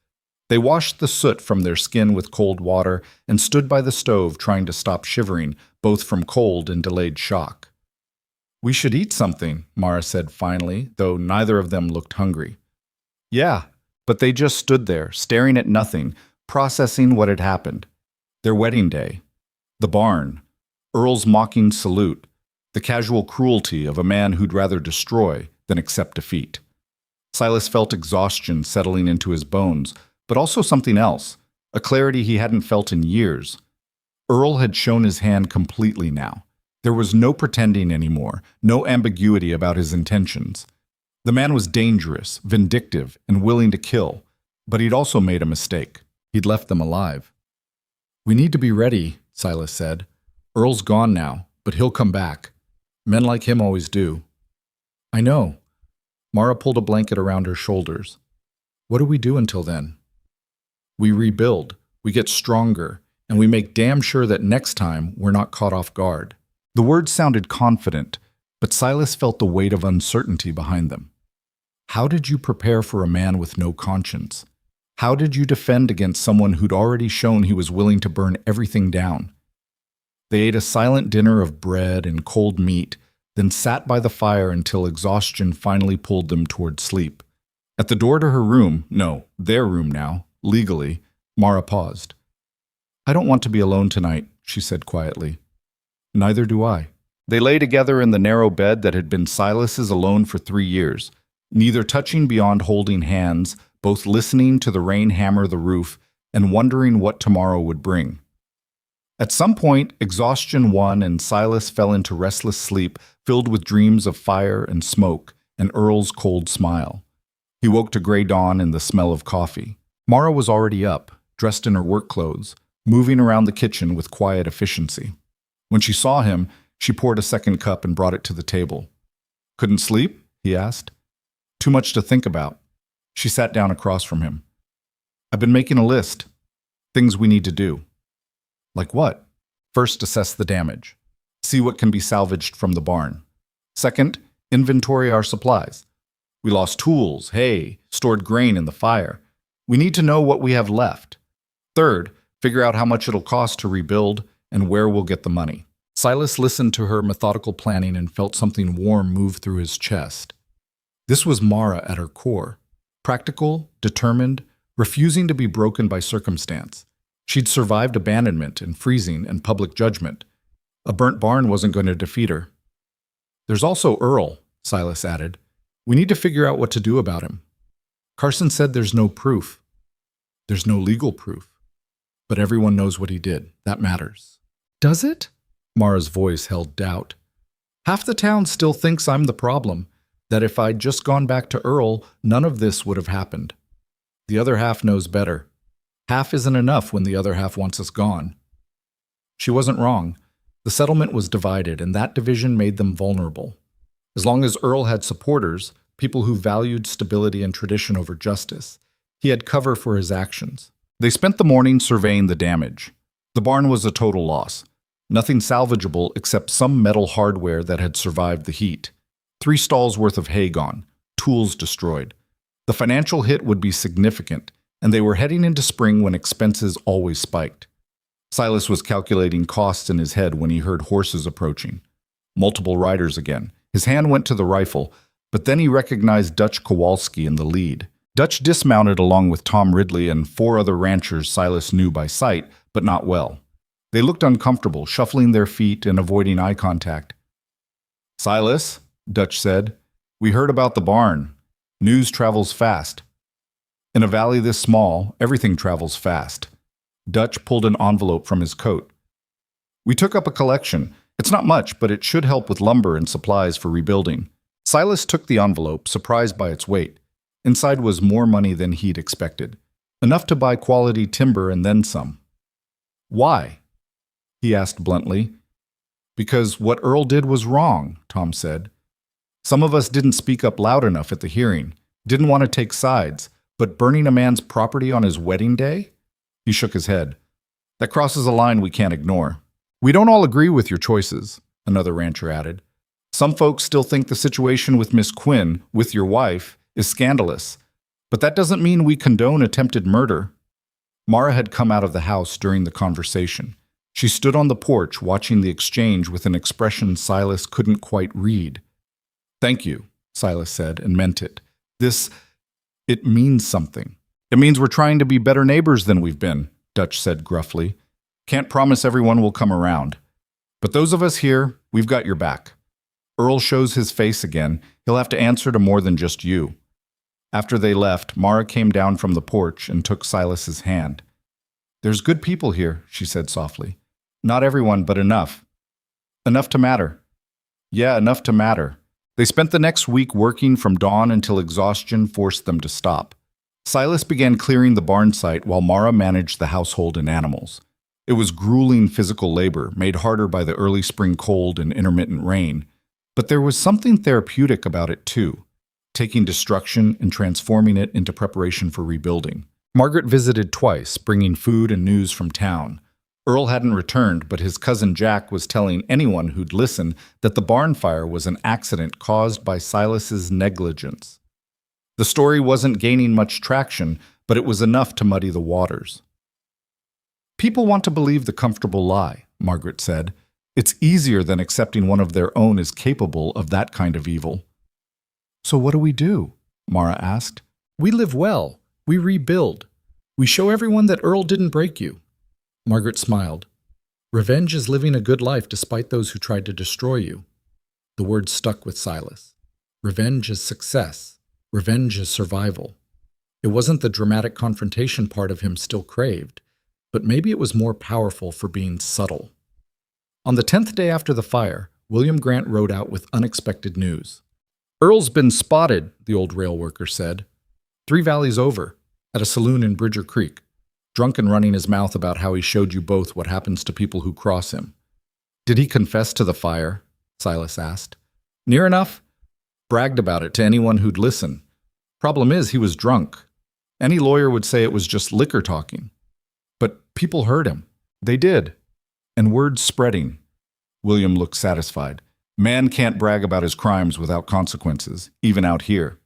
They washed the soot from their skin with cold water and stood by the stove trying to stop shivering, both from cold and delayed shock. "We should eat something," Mara said finally, though neither of them looked hungry. "Yeah," but they just stood there, staring at nothing, processing what had happened. Their wedding day. The barn. Earl's mocking salute. The casual cruelty of a man who'd rather destroy than accept defeat. Silas felt exhaustion settling into his bones, but also something else, a clarity he hadn't felt in years. Earl had shown his hand completely now. There was no pretending anymore, no ambiguity about his intentions. The man was dangerous, vindictive, and willing to kill, but he'd also made a mistake. He'd left them alive. "We need to be ready," Silas said. "Earl's gone now, but he'll come back. Men like him always do." "I know." Mara pulled a blanket around her shoulders. "What do we do until then?" "We rebuild, we get stronger, and we make damn sure that next time we're not caught off guard." The words sounded confident, but Silas felt the weight of uncertainty behind them. How did you prepare for a man with no conscience? How did you defend against someone who'd already shown he was willing to burn everything down? They ate a silent dinner of bread and cold meat, then sat by the fire until exhaustion finally pulled them toward sleep. At the door to her room, no, their room now, legally, Mara paused. "I don't want to be alone tonight," she said quietly. "Neither do I." They lay together in the narrow bed that had been Silas's alone for 3 years, neither touching beyond holding hands, both listening to the rain hammer the roof and wondering what tomorrow would bring. At some point, exhaustion won and Silas fell into restless sleep filled with dreams of fire and smoke and Earl's cold smile. He woke to gray dawn and the smell of coffee. Mara was already up, dressed in her work clothes, moving around the kitchen with quiet efficiency. When she saw him, she poured a second cup and brought it to the table. "Couldn't sleep?" he asked. "Too much to think about." She sat down across from him. "I've been making a list. Things we need to do." "Like what?" "First, assess the damage. See what can be salvaged from the barn. Second, inventory our supplies. We lost tools, hay, stored grain in the fire. We need to know what we have left. Third, figure out how much it'll cost to rebuild and where we'll get the money." Silas listened to her methodical planning and felt something warm move through his chest. This was Mara at her core. Practical, determined, refusing to be broken by circumstance. She'd survived abandonment and freezing and public judgment. A burnt barn wasn't going to defeat her. "There's also Earl," Silas added. "We need to figure out what to do about him. Carson said there's no proof. There's no legal proof. But everyone knows what he did. That matters." "Does it?" Mara's voice held doubt. "Half the town still thinks I'm the problem, that if I'd just gone back to Earl, none of this would have happened. The other half knows better. Half isn't enough when the other half wants us gone." She wasn't wrong. The settlement was divided, and that division made them vulnerable. As long as Earl had supporters, people who valued stability and tradition over justice, he had cover for his actions. They spent the morning surveying the damage. The barn was a total loss. Nothing salvageable except some metal hardware that had survived the heat. 3 stalls worth of hay gone, tools destroyed. The financial hit would be significant, and they were heading into spring when expenses always spiked. Silas was calculating costs in his head when he heard horses approaching. Multiple riders again. His hand went to the rifle, but then he recognized Dutch Kowalski in the lead. Dutch dismounted along with Tom Ridley and 4 other ranchers Silas knew by sight, but not well. They looked uncomfortable, shuffling their feet and avoiding eye contact. "Silas," Dutch said, "we heard about the barn. News travels fast." In a valley this small, everything travels fast. Dutch pulled an envelope from his coat. "We took up a collection. It's not much, but it should help with lumber and supplies for rebuilding." Silas took the envelope, surprised by its weight. Inside was more money than he'd expected. Enough to buy quality timber and then some. "Why?" he asked bluntly. "Because what Earl did was wrong," Tom said. "Some of us didn't speak up loud enough at the hearing, didn't want to take sides, but burning a man's property on his wedding day?" He shook his head. "That crosses a line we can't ignore." "We don't all agree with your choices," another rancher added. "Some folks still think the situation with Miss Quinn, with your wife, is scandalous, but that doesn't mean we condone attempted murder." Mara had come out of the house during the conversation. She stood on the porch watching the exchange with an expression Silas couldn't quite read. "Thank you," Silas said, and meant it. It means something. "It means we're trying to be better neighbors than we've been," Dutch said gruffly. "Can't promise everyone will come around. But those of us here, we've got your back. Earl shows his face again, he'll have to answer to more than just you." After they left, Mara came down from the porch and took Silas's hand. "There's good people here," she said softly. Not everyone, but enough. Enough to matter. Yeah, enough to matter. They spent the next week working from dawn until exhaustion forced them to stop. Silas began clearing the barn site while Mara managed the household and animals. It was grueling physical labor, made harder by the early spring cold and intermittent rain. But there was something therapeutic about it too, taking destruction and transforming it into preparation for rebuilding. Margaret visited twice, bringing food and news from town. Earl hadn't returned, but his cousin Jack was telling anyone who'd listen that the barn fire was an accident caused by Silas's negligence. The story wasn't gaining much traction, but it was enough to muddy the waters. People want to believe the comfortable lie, Margaret said. It's easier than accepting one of their own is capable of that kind of evil. So what do we do? Mara asked. We live well. We rebuild. We show everyone that Earl didn't break you. Margaret smiled. Revenge is living a good life despite those who tried to destroy you. The word stuck with Silas. Revenge is success. Revenge is survival. It wasn't the dramatic confrontation part of him still craved, but maybe it was more powerful for being subtle. On the 10th day after the fire, William Grant rode out with unexpected news. Earl's been spotted, the old rail worker said. 3 valleys over, at a saloon in Bridger Creek. Drunk and running his mouth about how he showed you both what happens to people who cross him. Did he confess to the fire? Silas asked. Near enough. Bragged about it to anyone who'd listen. Problem is, he was drunk. Any lawyer would say it was just liquor talking. But people heard him. They did. And word's spreading. William looked satisfied. Man can't brag about his crimes without consequences, even out here.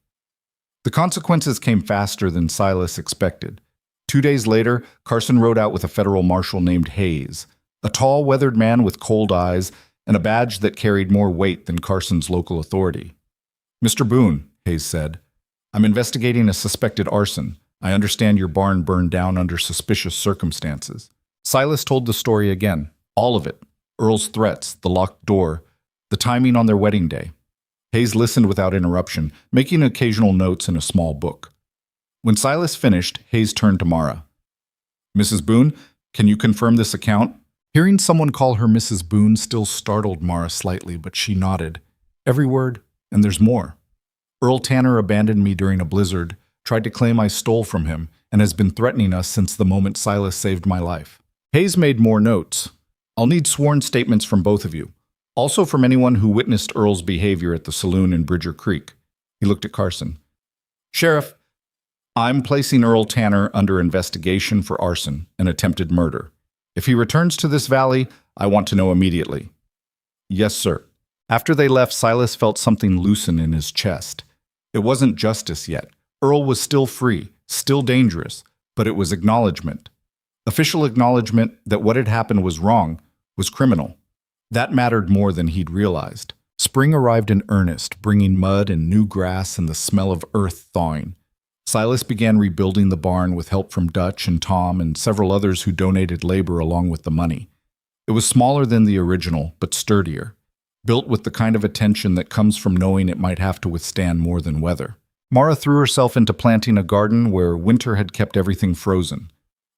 The consequences came faster than Silas expected. 2 days later, Carson rode out with a federal marshal named Hayes, a tall, weathered man with cold eyes and a badge that carried more weight than Carson's local authority. Mr. Boone, Hayes said, I'm investigating a suspected arson. I understand your barn burned down under suspicious circumstances. Silas told the story again, all of it. Earl's threats, the locked door, the timing on their wedding day. Hayes listened without interruption, making occasional notes in a small book. When Silas finished, Hayes turned to Mara. Mrs. Boone, can you confirm this account? Hearing someone call her Mrs. Boone still startled Mara slightly, but she nodded. Every word, and there's more. Earl Tanner abandoned me during a blizzard, tried to claim I stole from him, and has been threatening us since the moment Silas saved my life. Hayes made more notes. I'll need sworn statements from both of you. Also from anyone who witnessed Earl's behavior at the saloon in Bridger Creek. He looked at Carson. Sheriff, I'm placing Earl Tanner under investigation for arson and attempted murder. If he returns to this valley, I want to know immediately. Yes, sir. After they left, Silas felt something loosen in his chest. It wasn't justice yet. Earl was still free, still dangerous, but it was acknowledgement. Official acknowledgement that what had happened was wrong, was criminal. That mattered more than he'd realized. Spring arrived in earnest, bringing mud and new grass and the smell of earth thawing. Silas began rebuilding the barn with help from Dutch and Tom and several others who donated labor along with the money. It was smaller than the original, but sturdier, built with the kind of attention that comes from knowing it might have to withstand more than weather. Mara threw herself into planting a garden where winter had kept everything frozen.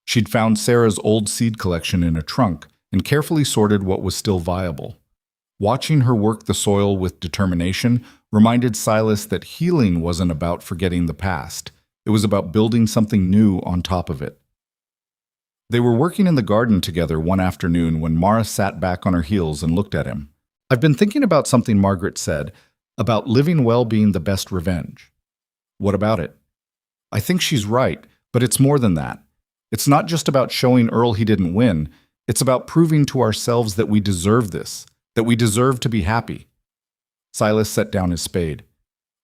She'd found Sarah's old seed collection in a trunk and carefully sorted what was still viable. Watching her work the soil with determination reminded Silas that healing wasn't about forgetting the past. It was about building something new on top of it. They were working in the garden together one afternoon when Mara sat back on her heels and looked at him. I've been thinking about something Margaret said, about living well being the best revenge. What about it? I think she's right, but it's more than that. It's not just about showing Earl he didn't win. It's about proving to ourselves that we deserve this, that we deserve to be happy. Silas set down his spade.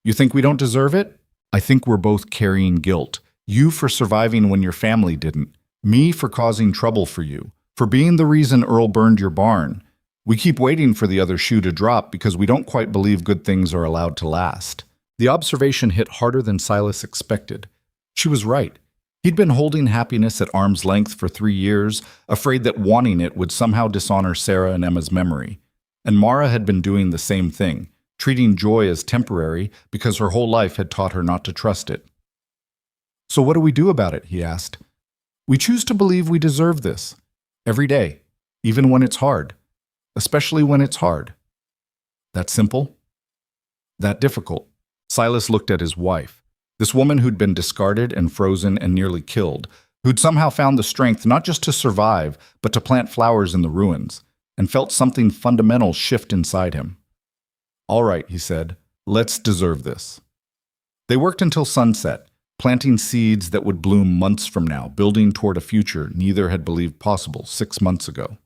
You think we don't deserve it? I think we're both carrying guilt. You for surviving when your family didn't. Me for causing trouble for you. For being the reason Earl burned your barn. We keep waiting for the other shoe to drop because we don't quite believe good things are allowed to last. The observation hit harder than Silas expected. She was right. He'd been holding happiness at arm's length for 3 years, afraid that wanting it would somehow dishonor Sarah and Emma's memory. And Mara had been doing the same thing, treating joy as temporary because her whole life had taught her not to trust it. So what do we do about it? He asked. We choose to believe we deserve this. Every day. even when it's hard, especially when it's hard. That simple? That difficult. Silas looked at his wife, this woman who'd been discarded and frozen and nearly killed, who'd somehow found the strength not just to survive, but to plant flowers in the ruins, and felt something fundamental shift inside him. "All right," he said, "let's deserve this." They worked until sunset, planting seeds that would bloom months from now, building toward a future neither had believed possible 6 months ago.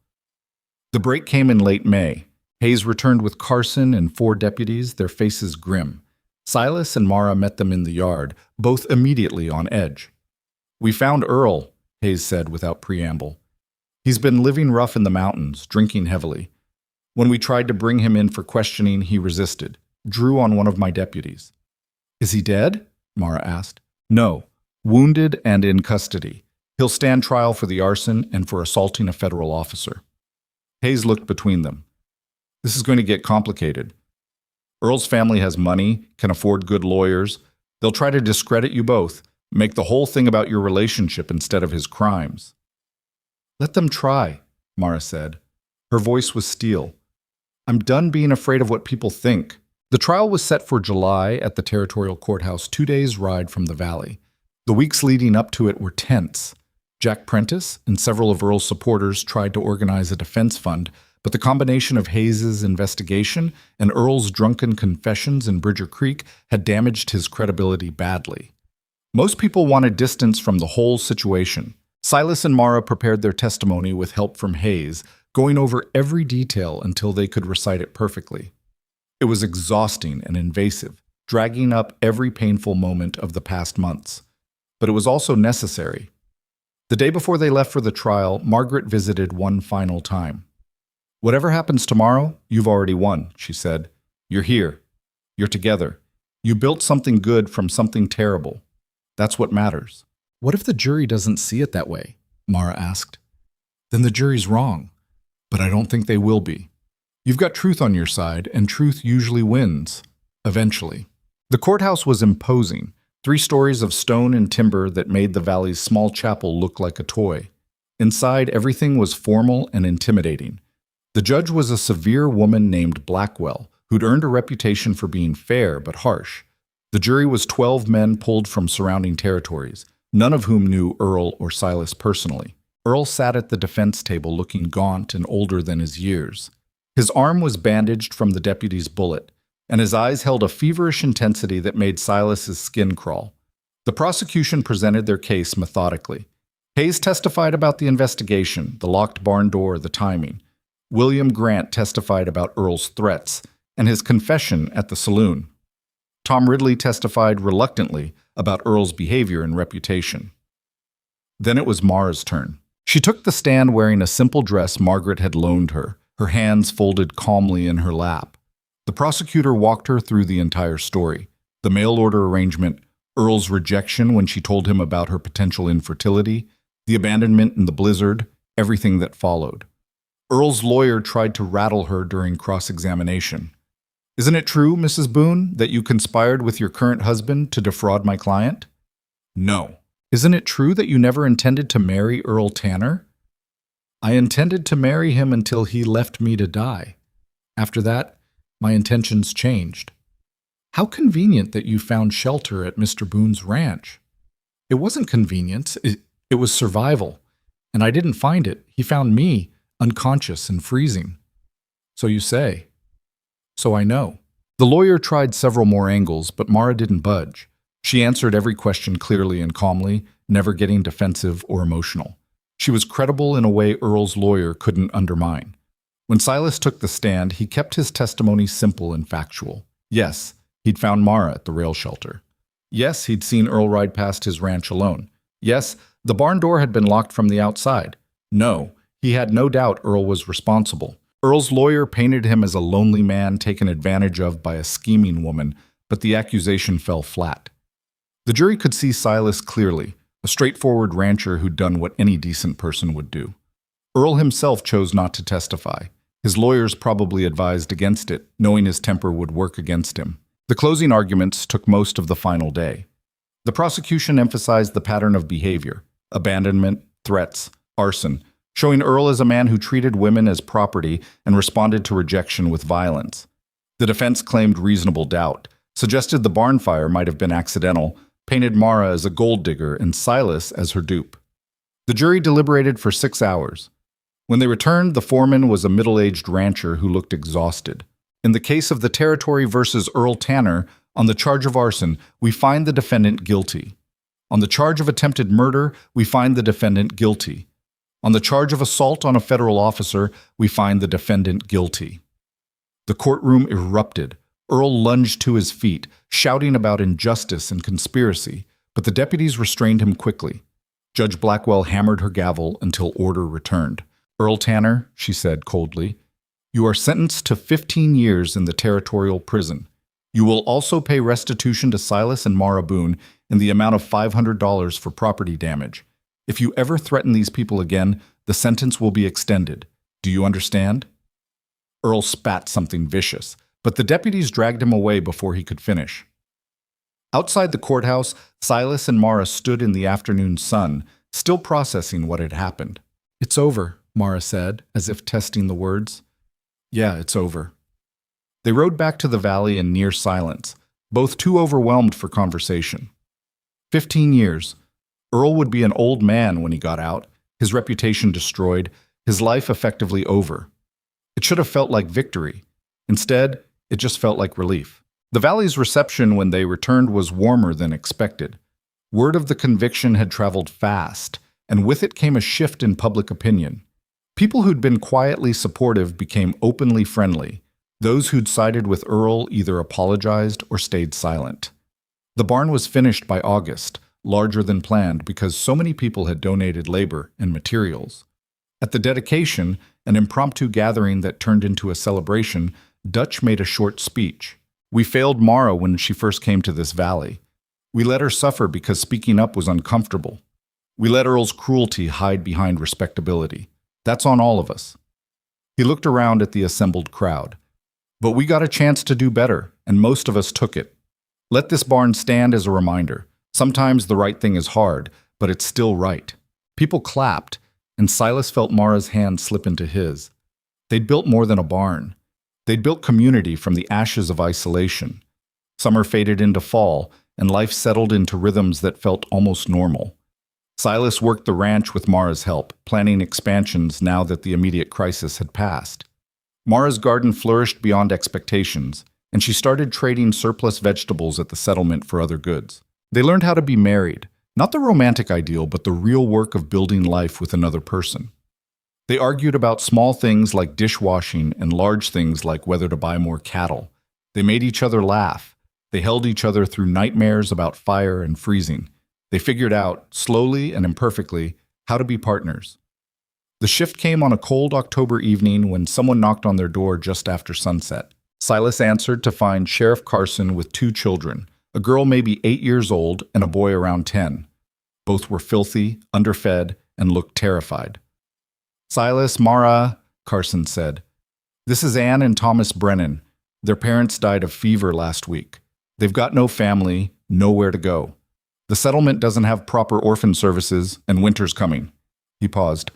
The break came in late May. Hayes returned with Carson and 4 deputies, their faces grim. Silas and Mara met them in the yard, both immediately on edge. "We found Earl," Hayes said without preamble. "He's been living rough in the mountains, drinking heavily. When we tried to bring him in for questioning, he resisted, drew on one of my deputies." "Is he dead?" Mara asked. "No, wounded and in custody. He'll stand trial for the arson and for assaulting a federal officer." Hayes looked between them. "This is going to get complicated. Earl's family has money, can afford good lawyers. They'll try to discredit you both, make the whole thing about your relationship instead of his crimes." "Let them try," Mara said. Her voice was steel. "I'm done being afraid of what people think." The trial was set for July at the territorial courthouse, 2 days' ride from the valley. The weeks leading up to it were tense. Jack Prentice and several of Earl's supporters tried to organize a defense fund, but the combination of Hayes' investigation and Earl's drunken confessions in Bridger Creek had damaged his credibility badly. Most people wanted distance from the whole situation. Silas and Mara prepared their testimony with help from Hayes, going over every detail until they could recite it perfectly. It was exhausting and invasive, dragging up every painful moment of the past months. But it was also necessary. The day before they left for the trial, Margaret visited one final time. "Whatever happens tomorrow, you've already won," she said. "You're here. You're together. You built something good from something terrible. That's what matters." "What if the jury doesn't see it that way?" Mara asked. "Then the jury's wrong. But I don't think they will be. You've got truth on your side, and truth usually wins. Eventually." The courthouse was imposing, 3 stories of stone and timber that made the valley's small chapel look like a toy. Inside, everything was formal and intimidating. The judge was a severe woman named Blackwell, who'd earned a reputation for being fair but harsh. The jury was 12 men pulled from surrounding territories, none of whom knew Earl or Silas personally. Earl sat at the defense table looking gaunt and older than his years. His arm was bandaged from the deputy's bullet, and his eyes held a feverish intensity that made Silas's skin crawl. The prosecution presented their case methodically. Hayes testified about the investigation, the locked barn door, the timing. William Grant testified about Earl's threats and his confession at the saloon. Tom Ridley testified reluctantly about Earl's behavior and reputation. Then it was Mara's turn. She took the stand wearing a simple dress Margaret had loaned her, her hands folded calmly in her lap. The prosecutor walked her through the entire story. The mail order arrangement, Earl's rejection when she told him about her potential infertility, the abandonment in the blizzard, everything that followed. Earl's lawyer tried to rattle her during cross-examination. "Isn't it true, Mrs. Boone, that you conspired with your current husband to defraud my client?" "No." "Isn't it true that you never intended to marry Earl Tanner?" "I intended to marry him until he left me to die. After that, my intentions changed." "How convenient that you found shelter at Mr. Boone's ranch." "It wasn't convenience, it was survival. And I didn't find it. He found me, unconscious and freezing." "So you say." "So I know." The lawyer tried several more angles, but Mara didn't budge. She answered every question clearly and calmly, never getting defensive or emotional. She was credible in a way Earl's lawyer couldn't undermine. When Silas took the stand, he kept his testimony simple and factual. Yes, he'd found Mara at the rail shelter. Yes, he'd seen Earl ride past his ranch alone. Yes, the barn door had been locked from the outside. No, he had no doubt Earl was responsible. Earl's lawyer painted him as a lonely man taken advantage of by a scheming woman, but the accusation fell flat. The jury could see Silas clearly, a straightforward rancher who'd done what any decent person would do. Earl himself chose not to testify. His lawyers probably advised against it, knowing his temper would work against him. The closing arguments took most of the final day. The prosecution emphasized the pattern of behavior: abandonment, threats, arson, showing Earl as a man who treated women as property and responded to rejection with violence. The defense claimed reasonable doubt, suggested the barn fire might have been accidental, painted Mara as a gold digger and Silas as her dupe. The jury deliberated for 6 hours. When they returned, the foreman was a middle-aged rancher who looked exhausted. In the case of the Territory versus Earl Tanner, on the charge of arson, we find the defendant guilty. On the charge of attempted murder, we find the defendant guilty. On the charge of assault on a federal officer, we find the defendant guilty. The courtroom erupted. Earl lunged to his feet, shouting about injustice and conspiracy, but the deputies restrained him quickly. Judge Blackwell hammered her gavel until order returned. "Earl Tanner," she said coldly, "you are sentenced to 15 years in the territorial prison. You will also pay restitution to Silas and Mara Boone in the amount of $500 for property damage. If you ever threaten these people again, the sentence will be extended. Do you understand?" Earl spat something vicious, but the deputies dragged him away before he could finish. Outside the courthouse, Silas and Mara stood in the afternoon sun, still processing what had happened. "It's over," Mara said, as if testing the words. "Yeah, it's over." They rode back to the valley in near silence, both too overwhelmed for conversation. 15 years. Earl would be an old man when he got out, his reputation destroyed, his life effectively over. It should have felt like victory. Instead, it just felt like relief. The valley's reception when they returned was warmer than expected. Word of the conviction had traveled fast, and with it came a shift in public opinion. People who'd been quietly supportive became openly friendly. Those who'd sided with Earl either apologized or stayed silent. The barn was finished by August, larger than planned because so many people had donated labor and materials. At the dedication, an impromptu gathering that turned into a celebration, Dutch made a short speech. "We failed Mara when she first came to this valley. We let her suffer because speaking up was uncomfortable. We let Earl's cruelty hide behind respectability. That's on all of us." He looked around at the assembled crowd. "But we got a chance to do better, and most of us took it. Let this barn stand as a reminder. Sometimes the right thing is hard, but it's still right." People clapped, and Silas felt Mara's hand slip into his. They'd built more than a barn. They'd built community from the ashes of isolation. Summer faded into fall, and life settled into rhythms that felt almost normal. Silas worked the ranch with Mara's help, planning expansions now that the immediate crisis had passed. Mara's garden flourished beyond expectations, and she started trading surplus vegetables at the settlement for other goods. They learned how to be married, not the romantic ideal, but the real work of building life with another person. They argued about small things like dishwashing and large things like whether to buy more cattle. They made each other laugh. They held each other through nightmares about fire and freezing. They figured out, slowly and imperfectly, how to be partners. The shift came on a cold October evening when someone knocked on their door just after sunset. Silas answered to find Sheriff Carson with 2 children, a girl maybe 8 years old and a boy around 10. Both were filthy, underfed, and looked terrified. "Silas, Mara," Carson said. "This is Ann and Thomas Brennan. Their parents died of fever last week. They've got no family, nowhere to go. The settlement doesn't have proper orphan services, and winter's coming." He paused.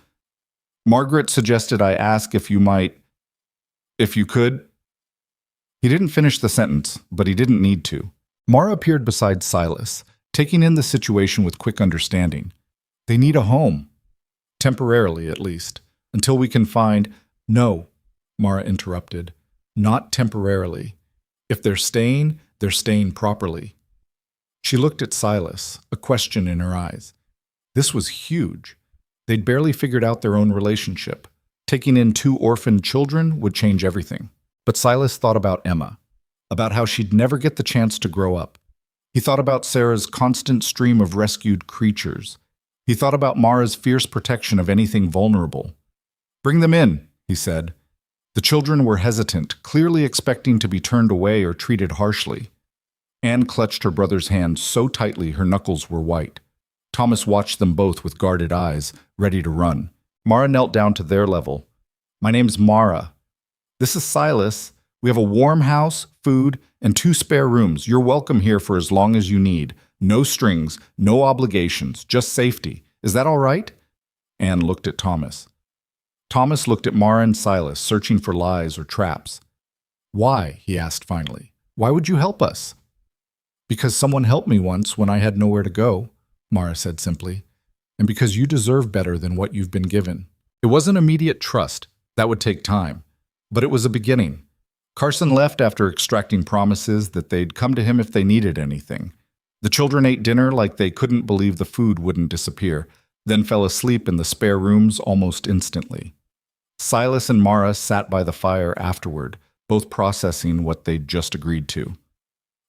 "Margaret suggested I ask if you could." He didn't finish the sentence, but he didn't need to. Mara appeared beside Silas, taking in the situation with quick understanding. "They need a home. Temporarily, at least. Until we can find—" "No," Mara interrupted. "Not temporarily. If they're staying properly." She looked at Silas, a question in her eyes. This was huge. They'd barely figured out their own relationship. Taking in 2 orphaned children would change everything. But Silas thought about Emma, about how she'd never get the chance to grow up. He thought about Sarah's constant stream of rescued creatures. He thought about Mara's fierce protection of anything vulnerable. "Bring them in," he said. The children were hesitant, clearly expecting to be turned away or treated harshly. Anne clutched her brother's hand so tightly her knuckles were white. Thomas watched them both with guarded eyes, ready to run. Mara knelt down to their level. "My name's Mara. This is Silas. We have a warm house, food, and 2 spare rooms. You're welcome here for as long as you need. No strings, no obligations, just safety. Is that all right?" Anne looked at Thomas. Thomas looked at Mara and Silas, searching for lies or traps. "Why?" he asked finally. "Why would you help us?" "Because someone helped me once when I had nowhere to go," Mara said simply. "And because you deserve better than what you've been given." It wasn't immediate trust. That would take time. But it was a beginning. Carson left after extracting promises that they'd come to him if they needed anything. The children ate dinner like they couldn't believe the food wouldn't disappear, then fell asleep in the spare rooms almost instantly. Silas and Mara sat by the fire afterward, both processing what they'd just agreed to.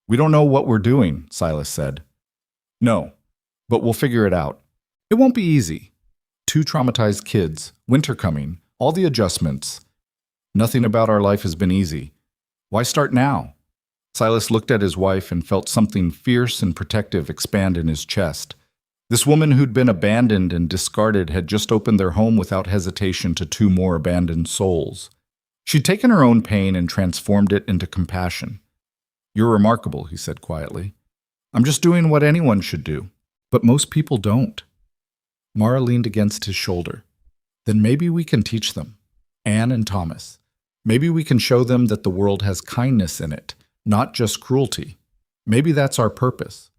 "We don't know what we're doing," Silas said. "No, but we'll figure it out. It won't be easy. 2 traumatized kids, winter coming, all the adjustments. Nothing about our life has been easy. Why start now?" Silas looked at his wife and felt something fierce and protective expand in his chest. This woman who'd been abandoned and discarded had just opened their home without hesitation to 2 more abandoned souls. She'd taken her own pain and transformed it into compassion. "You're remarkable," he said quietly. "I'm just doing what anyone should do." "But most people don't." Mara leaned against his shoulder. "Then maybe we can teach them. Anne and Thomas. Maybe we can show them that the world has kindness in it, not just cruelty. Maybe that's our purpose.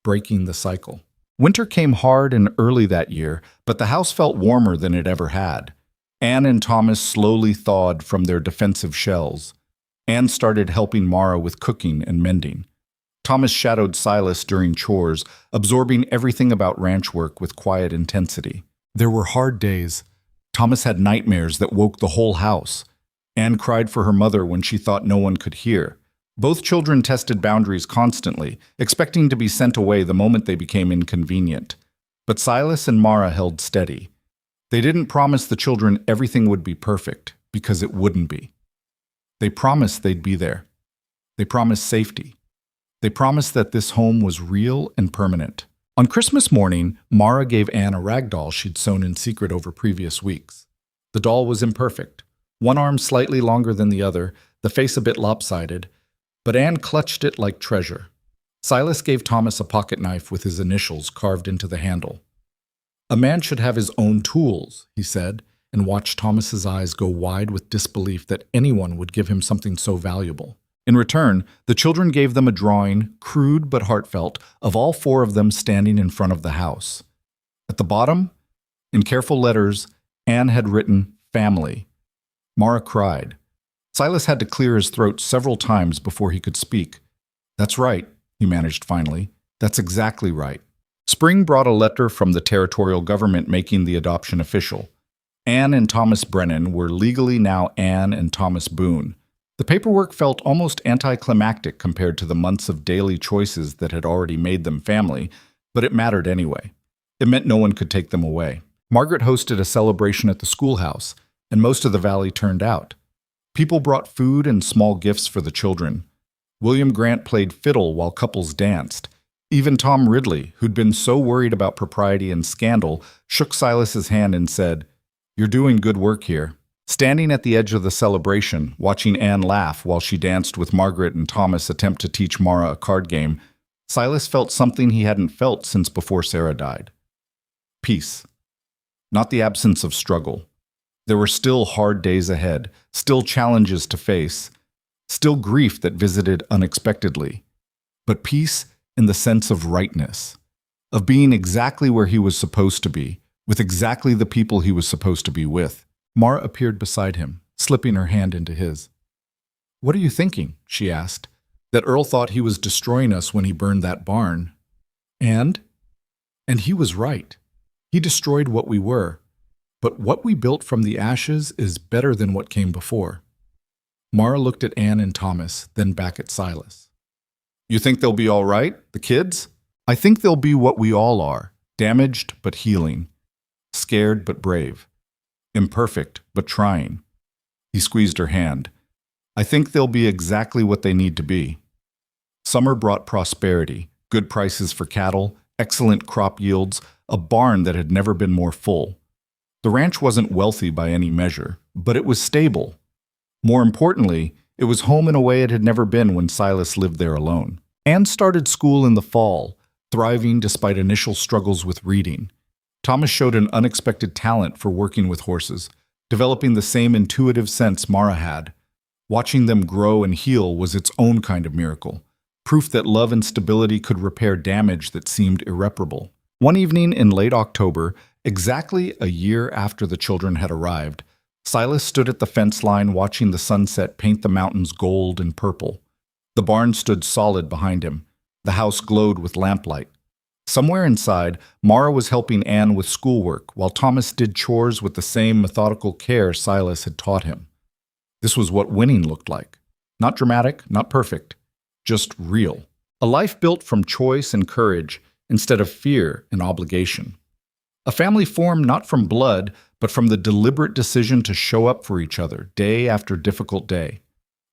Breaking the cycle." Winter came hard and early that year, but the house felt warmer than it ever had. Anne and Thomas slowly thawed from their defensive shells. Anne started helping Mara with cooking and mending. Thomas shadowed Silas during chores, absorbing everything about ranch work with quiet intensity. There were hard days. Thomas had nightmares that woke the whole house. Anne cried for her mother when she thought no one could hear. Both children tested boundaries constantly, expecting to be sent away the moment they became inconvenient. But Silas and Mara held steady. They didn't promise the children everything would be perfect, because it wouldn't be. They promised they'd be there. They promised safety. They promised that this home was real and permanent. On Christmas morning, Mara gave Anne a rag doll she'd sewn in secret over previous weeks. The doll was imperfect. One arm slightly longer than the other, the face a bit lopsided, but Anne clutched it like treasure. Silas gave Thomas a pocket knife with his initials carved into the handle. "A man should have his own tools," he said, and watched Thomas's eyes go wide with disbelief that anyone would give him something so valuable. In return, the children gave them a drawing, crude but heartfelt, of all 4 of them standing in front of the house. At the bottom, in careful letters, Anne had written, "Family." Mara cried. Silas had to clear his throat several times before he could speak. "That's right," he managed finally. "That's exactly right." Spring brought a letter from the territorial government making the adoption official. Anne and Thomas Brennan were legally now Anne and Thomas Boone. The paperwork felt almost anticlimactic compared to the months of daily choices that had already made them family, but it mattered anyway. It meant no one could take them away. Margaret hosted a celebration at the schoolhouse, and most of the valley turned out. People brought food and small gifts for the children. William Grant played fiddle while couples danced. Even Tom Ridley, who'd been so worried about propriety and scandal, shook Silas's hand and said, "You're doing good work here." Standing at the edge of the celebration, watching Anne laugh while she danced with Margaret and Thomas attempt to teach Mara a card game, Silas felt something he hadn't felt since before Sarah died. Peace. Not the absence of struggle. There were still hard days ahead, still challenges to face, still grief that visited unexpectedly, but peace in the sense of rightness, of being exactly where he was supposed to be, with exactly the people he was supposed to be with. Mara appeared beside him, slipping her hand into his. "What are you thinking?" she asked. "That Earl thought he was destroying us when he burned that barn. And he was right. He destroyed what we were. But what we built from the ashes is better than what came before." Mara looked at Anne and Thomas, then back at Silas. "You think they'll be all right, the kids?" "I think they'll be what we all are, damaged but healing, scared but brave, imperfect but trying." He squeezed her hand. "I think they'll be exactly what they need to be." Summer brought prosperity, good prices for cattle, excellent crop yields, a barn that had never been more full. The ranch wasn't wealthy by any measure, but it was stable. More importantly, it was home in a way it had never been when Silas lived there alone. Anne started school in the fall, thriving despite initial struggles with reading. Thomas showed an unexpected talent for working with horses. developing the same intuitive sense Mara had. Watching them grow and heal was its own kind of miracle, proof that love and stability could repair damage that seemed irreparable. One evening in late October, exactly a year after the children had arrived, Silas stood at the fence line watching the sunset paint the mountains gold and purple. The barn stood solid behind him. The house glowed with lamplight. Somewhere inside, Mara was helping Anne with schoolwork, while Thomas did chores with the same methodical care Silas had taught him. This was what winning looked like. Not dramatic, not perfect, just real. A life built from choice and courage instead of fear and obligation. A family formed not from blood, but from the deliberate decision to show up for each other day after difficult day.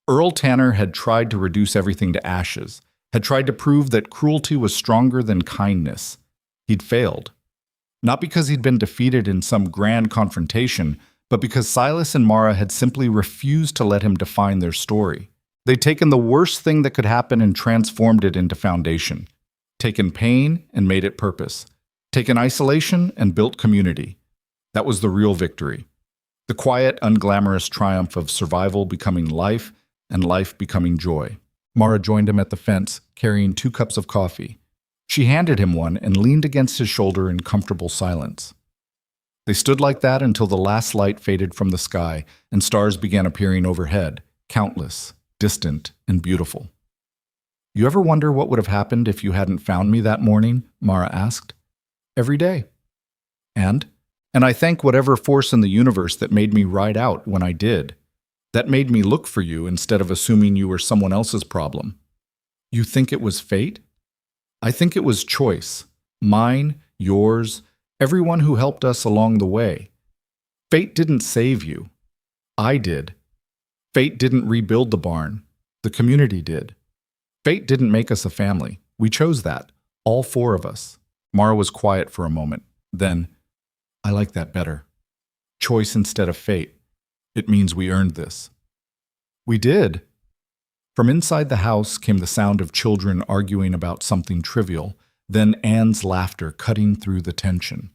Earl Tanner had tried to reduce everything to ashes, had tried to prove that cruelty was stronger than kindness. He'd failed. Not because he'd been defeated in some grand confrontation, but because Silas and Mara had simply refused to let him define their story. They'd taken the worst thing that could happen and transformed it into foundation. Taken pain and made it purpose. Taken isolation and built community. That was the real victory. The quiet, unglamorous triumph of survival becoming life and life becoming joy. Mara joined him at the fence, carrying 2 cups of coffee. She handed him one and leaned against his shoulder in comfortable silence. They stood like that until the last light faded from the sky and stars began appearing overhead, countless, distant, and beautiful. "You ever wonder what would have happened if you hadn't found me that morning?" Mara asked. "Every day." And I thank whatever force in the universe that made me ride out when I did. That made me look for you instead of assuming you were someone else's problem. You think it was fate? I think it was choice. Mine, yours, everyone who helped us along the way. Fate didn't save you. I did. Fate didn't rebuild the barn. The community did. Fate didn't make us a family. We chose that, all 4 of us. Mara was quiet for a moment. Then, "I like that better. Choice instead of fate. It means we earned this." "We did." From inside the house came the sound of children arguing about something trivial, then Anne's laughter cutting through the tension.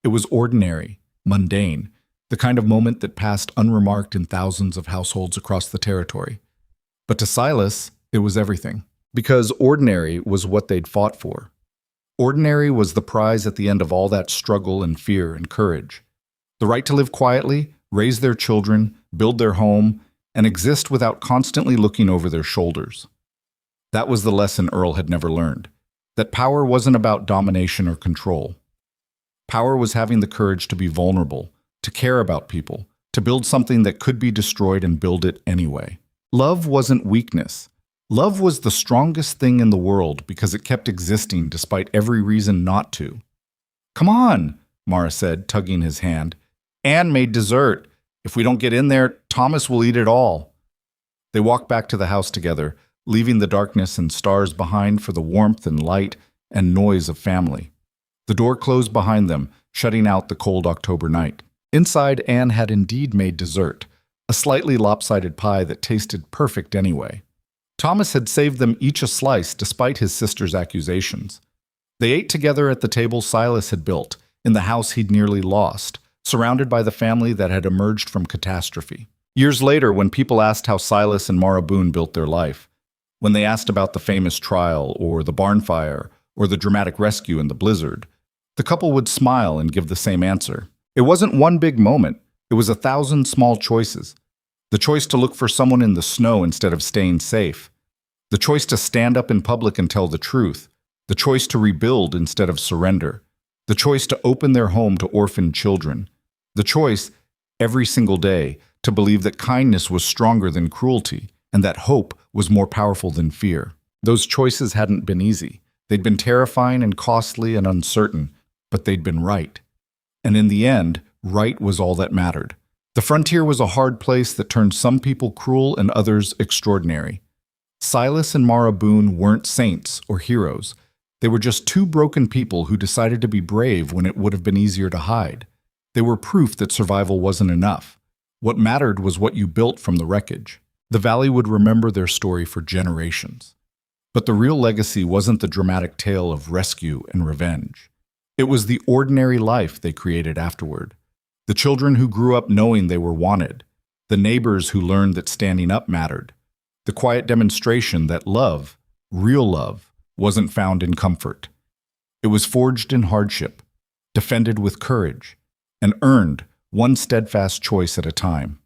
It was ordinary, mundane, the kind of moment that passed unremarked in thousands of households across the territory. But to Silas, it was everything, because ordinary was what they'd fought for. Ordinary was the prize at the end of all that struggle and fear and courage. The right to live quietly, raise their children, build their home, and exist without constantly looking over their shoulders. That was the lesson Earl had never learned, that power wasn't about domination or control. Power was having the courage to be vulnerable, to care about people, to build something that could be destroyed and build it anyway. Love wasn't weakness. Love was the strongest thing in the world because it kept existing despite every reason not to. "Come on," Mara said, tugging his hand. "Anne made dessert. If we don't get in there, Thomas will eat it all." They walked back to the house together, leaving the darkness and stars behind for the warmth and light and noise of family. The door closed behind them, shutting out the cold October night. Inside, Anne had indeed made dessert, a slightly lopsided pie that tasted perfect anyway. Thomas had saved them each a slice despite his sister's accusations. They ate together at the table Silas had built, in the house he'd nearly lost, surrounded by the family that had emerged from catastrophe. Years later, when people asked how Silas and Mara Boone built their life, when they asked about the famous trial, or the barn fire, or the dramatic rescue in the blizzard, the couple would smile and give the same answer. It wasn't one big moment, it was 1,000 small choices. The choice to look for someone in the snow instead of staying safe. The choice to stand up in public and tell the truth. The choice to rebuild instead of surrender. The choice to open their home to orphaned children. The choice, every single day, to believe that kindness was stronger than cruelty and that hope was more powerful than fear. Those choices hadn't been easy. They'd been terrifying and costly and uncertain, but they'd been right. And in the end, right was all that mattered. The frontier was a hard place that turned some people cruel and others extraordinary. Silas and Mara Boone weren't saints or heroes. They were just 2 broken people who decided to be brave when it would have been easier to hide. They were proof that survival wasn't enough. What mattered was what you built from the wreckage. The valley would remember their story for generations. But the real legacy wasn't the dramatic tale of rescue and revenge. It was the ordinary life they created afterward. The children who grew up knowing they were wanted, the neighbors who learned that standing up mattered, the quiet demonstration that love, real love, wasn't found in comfort. It was forged in hardship, defended with courage, and earned one steadfast choice at a time.